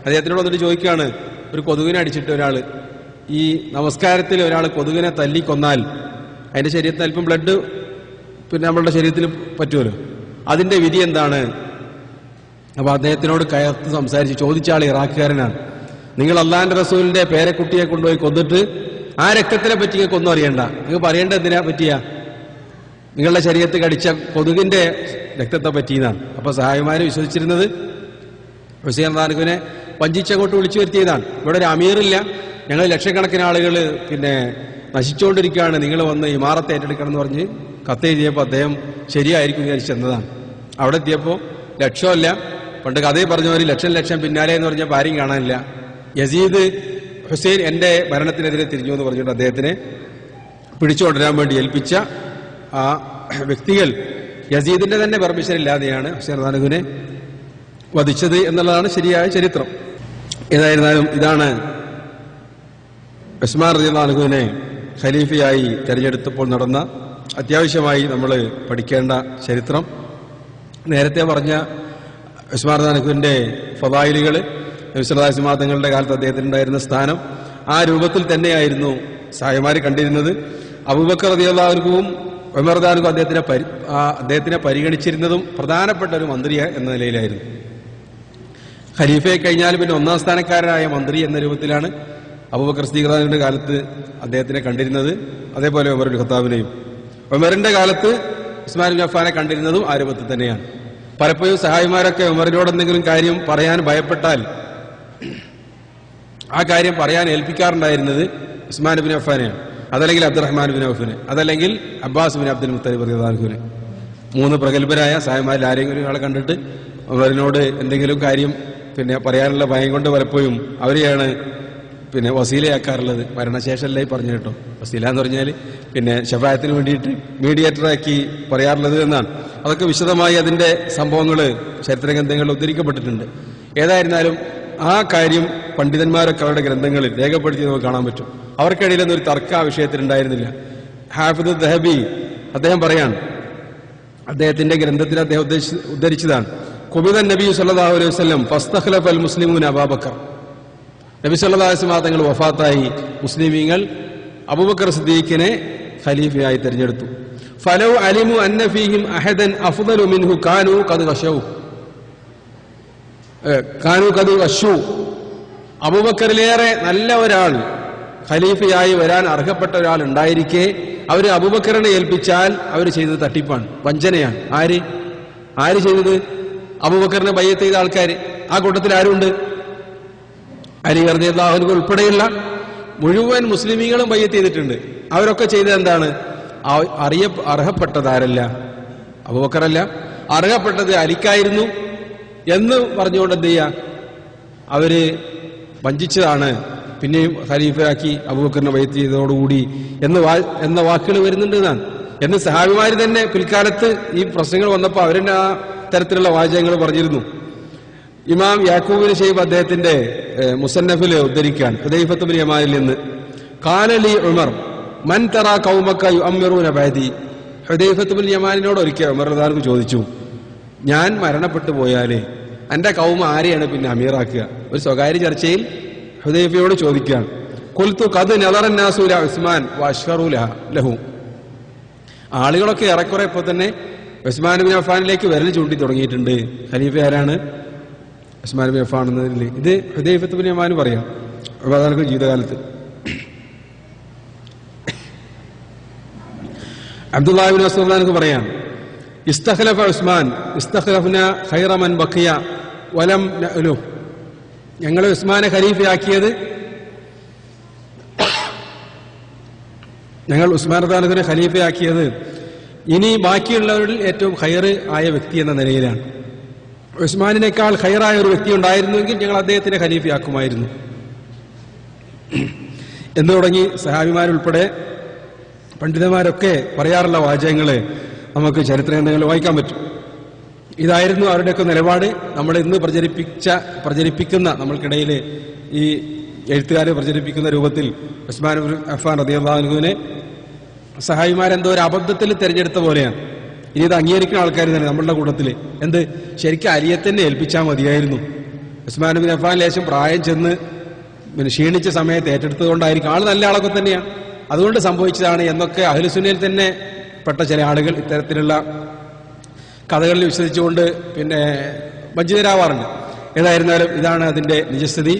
അദ്ദേഹത്തിനോട് വന്നിട്ട് ചോദിക്കുകയാണ്, ഒരു കൊതുകിനെ അടിച്ചിട്ട് ഒരാൾ, ഈ നമസ്കാരത്തിൽ ഒരാൾ കൊതുകിനെ തല്ലിക്കൊന്നാൽ അതിന്റെ ശരീരത്തിൽ അല്പം ബ്ലഡ് പിന്നെ നമ്മളുടെ ശരീരത്തിൽ പറ്റുമല്ലോ, അതിന്റെ വിധി എന്താണ്? അപ്പൊ അദ്ദേഹത്തിനോട് കയർത്ത് സംസാരിച്ച് ചോദിച്ച ആൾ ഇറാഖുകാരനാണ്. നിങ്ങൾ അള്ളാഹിന്റെ റസൂലിന്റെ പേരക്കുട്ടിയെ കൊണ്ടുപോയി കൊന്നിട്ട് ആ രക്തത്തിനെ പറ്റി നിങ്ങൾക്ക് ഒന്നും അറിയണ്ട, നിങ്ങൾക്ക് പറയേണ്ട എന്തിനാ പറ്റിയ? നിങ്ങളുടെ ശരീരത്തിൽ കടിച്ച കൊതുകിന്റെ രക്തത്തെ പറ്റിയതാണ്. അപ്പൊ സഹായിമാര് വിശ്വസിച്ചിരുന്നത് ഹുസൈൻ റളിയല്ലാഹു അൻഹുവിനെ വഞ്ചിച്ചങ്ങോട്ട് വിളിച്ചു വരുത്തിയതാണ്. ഇവിടെ ഒരു അമീറില്ല, ഞങ്ങൾ ലക്ഷക്കണക്കിന് ആളുകൾ പിന്നെ നശിച്ചുകൊണ്ടിരിക്കുകയാണ്, നിങ്ങൾ വന്ന് ഇമാറത്ത് ഏറ്റെടുക്കണം എന്ന് പറഞ്ഞ് കത്തെഴുതിയപ്പോൾ അദ്ദേഹം ശരിയായിരിക്കും വിചാരിച്ചെന്നതാണ്. അവിടെ എത്തിയപ്പോൾ ലക്ഷമല്ല, പണ്ട് കഥയിൽ പറഞ്ഞ പോലെ ലക്ഷം പിന്നാലെ എന്ന് പറഞ്ഞപ്പോൾ ആരും കാണാനില്ല. യസീദ് ഹുസൈൻ എന്റെ ഭരണത്തിനെതിരെ തിരിഞ്ഞു എന്ന് പറഞ്ഞുകൊണ്ട് അദ്ദേഹത്തിനെ പിടിച്ചുകൊണ്ടുവരാൻ വേണ്ടി ഏൽപ്പിച്ച ആ വ്യക്തികൾ യസീദിന്റെ തന്നെ പെർമിഷൻ ഇല്ലാതെയാണ് ഹുസൈൻ റളിയല്ലാഹു അൻഹുവിനെ വധിച്ചത് എന്നുള്ളതാണ് ശരിയായ ചരിത്രം. ഏതായിരുന്നാലും ഇതാണ് ഉസ്മാൻ റളിയല്ലാഹു അൻഹുവിനെ ഖലീഫയായി തെരഞ്ഞെടുത്തപ്പോൾ നടന്ന അത്യാവശ്യമായി നമ്മൾ പഠിക്കേണ്ട ചരിത്രം. നേരത്തെ പറഞ്ഞ ഉസ്മാൻ റളിയല്ലാഹു അൻഹുവിന്റെ ഫളായിലുകൾ, നബി സല്ലല്ലാഹു അലൈഹി വസല്ലം തങ്ങളുടെ കാലത്ത് അദ്ദേഹത്തിനുണ്ടായിരുന്ന സ്ഥാനം, ആ രൂപത്തിൽ തന്നെയായിരുന്നു സഹായിമാർ കണ്ടിരുന്നത്. അബൂബക്കർ റളിയല്ലാഹു അൻഹുവും ഉമർ റളിയല്ലാഹു അൻഹു അദ്ദേഹത്തിനെ പരിഗണിച്ചിരുന്നതും പ്രധാനപ്പെട്ട ഒരു മന്ത്രി എന്ന നിലയിലായിരുന്നു. ഖലീഫയെ കഴിഞ്ഞാൽ പിന്നെ ഒന്നാം സ്ഥാനക്കാരനായ മന്ത്രി എന്ന രൂപത്തിലാണ് അബൂബക്കർ സിദ്ദീഖ് റളിയല്ലാഹു അൻഹുവിന്റെ കാലത്ത് അദ്ദേഹത്തിനെ കണ്ടിരുന്നത്. അതേപോലെ ഉമർ ഇബ്നു ഖത്താബിനെയും. ഉമറിന്റെ കാലത്ത് ഉസ്മാൻ ഇബ്നു അഫ്ഫാനെ കണ്ടിരുന്നതും ആ രൂപത്തിൽ തന്നെയാണ്. പലപ്പോഴും സഹായിമാരൊക്കെ ഉമറിനോട് എന്തെങ്കിലും കാര്യം പറയാൻ ഭയപ്പെട്ടാൽ ആ കാര്യം പറയാൻ ഏൽപ്പിക്കാറുണ്ടായിരുന്നത് ഉസ്മാൻ ഇബ്നു അഫ്ഫാനെയാണ്, അതല്ലെങ്കിൽ അബ്ദുറഹ്മാൻ ബിൻ ഔഫിനെ, അതല്ലെങ്കിൽ അബ്ബാസ് ബിൻ അബ്ദുൽ മുത്തലിബ് റളിയല്ലാഹു അൻഹുവിനെ. 3 പ്രഗത്ഭരായ സഹായിമാരിൽ ആരെങ്കിലും ഒരാളെ കണ്ടിട്ട് ഉമറിനോട് എന്തെങ്കിലും കാര്യം പിന്നെ പറയാനുള്ള ഭയം കൊണ്ട് പലപ്പോഴും അവരെയാണ് പിന്നെ വസീലയാക്കാറുള്ളത്. മരണശേഷമല്ലേ പറഞ്ഞു കേട്ടോ. വസീല എന്ന് പറഞ്ഞാൽ പിന്നെ ശഫായത്തിന് വേണ്ടിയിട്ട് മീഡിയേറ്ററാക്കി പറയാറുള്ളത് എന്നാണ്. അതൊക്കെ വിശദമായി അതിന്റെ സംഭവങ്ങൾ ചരിത്രഗ്രന്ഥങ്ങളിൽ ഉദ്ധരിക്കപ്പെട്ടിട്ടുണ്ട്. ഏതായിരുന്നാലും ആ കാര്യം പണ്ഡിതന്മാരൊക്കെ അവരുടെ ഗ്രന്ഥങ്ങളിൽ രേഖപ്പെടുത്തി നമുക്ക് കാണാൻ പറ്റും. അവർക്കിടയിലൊന്നും ഒരു തർക്ക ആ വിഷയത്തിലുണ്ടായിരുന്നില്ല. ഹാഫിദ് ദഹബി അദ്ദേഹം പറയാണ്, അദ്ദേഹത്തിന്റെ ഗ്രന്ഥത്തിൽ അദ്ദേഹം ഉദ്ധരിച്ചതാണ്, ഖുബിദൻ നബി സല്ലല്ലാഹു അലൈഹി വസല്ലം ഫസ്തഖ്ലഫൽ മുസ്ലിമൂന അബൂബക്കർ. നബി സല്ലല്ലാഹു അലൈഹി വസല്ലം തങ്ങൾ വഫാത്തായി, മുസ്ലിമീങ്ങൾ അബൂബക്കർ സിദ്ദീഖിനെ ഖലീഫയായി തിരഞ്ഞെടുത്തു. ഫലൗ അലിമു അന്ന ഫീഹിം അഹദൻ അഫ്ദലു മിൻഹു കാനൂ ഖദ് ഖശൂ. അബൂബക്കറിലേറെ നല്ല ഒരാൾ ഖലീഫയായി വരാൻ അർഹപ്പെട്ട ഒരാൾ ഉണ്ടായിരിക്കെ അവർ അബൂബക്കറിനെ ഏൽപ്പിച്ചാൽ അവർ ചെയ്തത് തട്ടിപ്പാണ്, വഞ്ചനയാണ്. ആര് ചെയ്തത്? അബൂബക്കറിനെ ബയ്യത്ത് ചെയ്ത ആൾക്കാർ. ആ കൂട്ടത്തിൽ ആരുണ്ട്? അലി റളിയല്ലാഹു അൻഹു ഉൾപ്പെടെയുള്ള മുഴുവൻ മുസ്ലിമീങ്ങളും ബയ്യത്ത് ചെയ്തിട്ടുണ്ട്. അവരൊക്കെ ചെയ്തത് എന്താണ്? അർഹപ്പെട്ടതാരല്ല, അബൂബക്കറല്ല, അർഹപ്പെട്ടത് അലിക്കായിരുന്നു എന്ന് പറഞ്ഞുകൊണ്ട് എന്ത് ചെയ്യുക, അവര് വഞ്ചിച്ചതാണ്. പിന്നെയും ഖലീഫയാക്കി അബൂബക്കറിനെ ബൈഅത്ത് ചെയ്തതോടുകൂടി എന്ന വാക്കുകൾ വരുന്നുണ്ട് എന്നാണ്. എന്ന് സഹാബിമാര് തന്നെ പിൽക്കാലത്ത് ഈ പ്രശ്നങ്ങൾ വന്നപ്പോൾ അവരെന്നെ ആ തരത്തിലുള്ള വാചകങ്ങൾ പറഞ്ഞിരുന്നു. ഇമാം യാക്കൂബിന് ഷൈബ് അദ്ദേഹത്തിന്റെ മുസന്നഫിൽ ഉദ്ധരിക്കാൻ ഹുദൈഫത്ത് ബിൻ യമാനിൽ നിന്ന്, ഖാലലി ഉമർ മൻ തറാ ഖൗമക യുഅമ്മിറൂന ബഅദി. ഹുദൈഫത്ത് ബിൻ യമാനിനോട് ഒരിക്കൽ ഉമർ റളിയല്ലാഹു ചോദിച്ചു, ഞാൻ മരണപ്പെട്ടു പോയാൽ എന്റെ കൗമ ആരെയാണ് പിന്നെ അമീറാക്കുക? ഒരു സ്വകാര്യ ചർച്ചയിൽ ഹുദൈഫയോട് ചോദിക്കുകയാണ്. ഖുൽതു ഖദ് നദറ അന്നാസു ഇലാ ഉസ്മാൻ വഅശ്ഫറു ലഹു. ആളുകളൊക്കെ ഏറെക്കുറെ ഇപ്പോൾ തന്നെ ഉസ്മാൻ ബിൻ അഫ്ഫാനിലേക്ക് വിരൽ ചൂണ്ടി തുടങ്ങിയിട്ടുണ്ട്. ഖലീഫ ആരാണ്? ഉസ്മാൻ ബിൻ അഫ്ഫാൻ എന്നതിൽ ഇത് ഹുദൈഫത്ത് ബിൻ യമാൻ പറയാം പ്രധാനമന്ത്രി ജീവിതകാലത്ത്. അബ്ദുല്ലാഹി ബിൻ മസ്ഊദ് പറയാം, ഇസ്തഖലഫ ഉസ്മാൻ ഇസ്തഖലഫ്ന ഖൈറ മൻ ബഖിയ വലം നഅലു. ഞങ്ങൾ ഉസ്മാനെ ഖലീഫയാക്കിയത്, ഞങ്ങൾ ഉസ്മാൻ റളിയല്ലാഹുവിനെ ഖലീഫയാക്കിയത് ഇനി ബാക്കിയുള്ളവരിൽ ഏറ്റവും ഖൈർ ആയ വ്യക്തി എന്ന നിലയിലാണ്. ഉസ്മാനിനേക്കാൾ ഖൈറായ ഒരു വ്യക്തി ഉണ്ടായിരുന്നുവെങ്കിൽ ഞങ്ങൾ അദ്ദേഹത്തിനെ ഖലീഫയാക്കുമായിരുന്നു എന്ന് തുടങ്ങി സഹാബിമാരുൾപ്പെടെ പണ്ഡിതന്മാരൊക്കെ പറയാറുള്ള വാചകങ്ങള് നമുക്ക് ചരിത്ര ഗ്രന്ഥങ്ങളിൽ വായിക്കാൻ പറ്റും. ഇതായിരുന്നു അവരുടെയൊക്കെ നിലപാട്. നമ്മൾ ഇന്ന് പ്രചരിപ്പിക്കുന്ന നമ്മൾക്കിടയിൽ ഈ എഴുത്തുകാർ പ്രചരിപ്പിക്കുന്ന രൂപത്തിൽ ഉസ്മാൻ ബിൻ അഫ്ഫാൻ റളിയല്ലാഹു അൻഹുവിനെ സഹായിമാരെന്തോ ഒരു അബദ്ധത്തിൽ തിരഞ്ഞെടുത്ത പോലെയാണ്. ഇനി ഇത് അംഗീകരിക്കുന്ന ആൾക്കാർ തന്നെ നമ്മളുടെ കൂട്ടത്തിൽ എന്ത് ശരിക്കും അലിയെ തന്നെ ഏൽപ്പിച്ചാൽ മതിയായിരുന്നു. ഉസ്മാൻ ബിൻ അഫ്ഫാൻ ലേശം പ്രായം ചെന്ന് ക്ഷീണിച്ച സമയത്ത് ഏറ്റെടുത്തതുകൊണ്ടായിരിക്കും. ആൾ നല്ല ആളൊക്കെ തന്നെയാണ്, അതുകൊണ്ട് സംഭവിച്ചതാണ് എന്നൊക്കെ അഹ്ലുസുന്നയിൽ തന്നെ പെട്ട ചില ആളുകൾ ഇത്തരത്തിലുള്ള കഥകളിൽ വിശ്വസിച്ചുകൊണ്ട് പിന്നെ വഞ്ചിതരാവാറുണ്ട്. ഏതായിരുന്നാലും ഇതാണ് അതിന്റെ നിജസ്ഥിതി.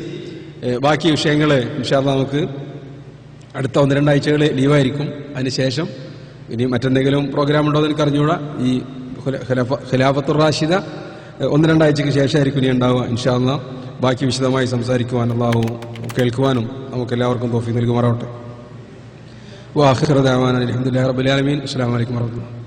ബാക്കി വിഷയങ്ങൾ ഇൻഷാ അല്ലാഹ് നമുക്ക് അടുത്ത 1-2 ആഴ്ചകൾ ലീവായിരിക്കും. അതിനുശേഷം ഇനി മറ്റെന്തെങ്കിലും പ്രോഗ്രാം ഉണ്ടോ എന്ന് എനിക്ക് അറിഞ്ഞുകൂടാ. ഈ ഖിലാഫത്തുർ റാഷിദ 1-2 ആഴ്ചയ്ക്ക് ശേഷമായിരിക്കും ഇനി ഉണ്ടാവുക ഇൻഷാ അല്ലാഹ്. ബാക്കി വിശദമായി സംസാരിക്കുവാൻ അല്ലാഹു കേൾക്കുവാനും നമുക്ക് എല്ലാവർക്കും തൗഫീഖ് നൽകുമാറാവട്ടെ. വാഖിറു ദഅവാനാ അൽഹംദുലില്ലാഹി റബ്ബിൽ ആലമീൻ. അസ്സലാമു അലൈക്കും വറഹ്മത്തുള്ളാഹി.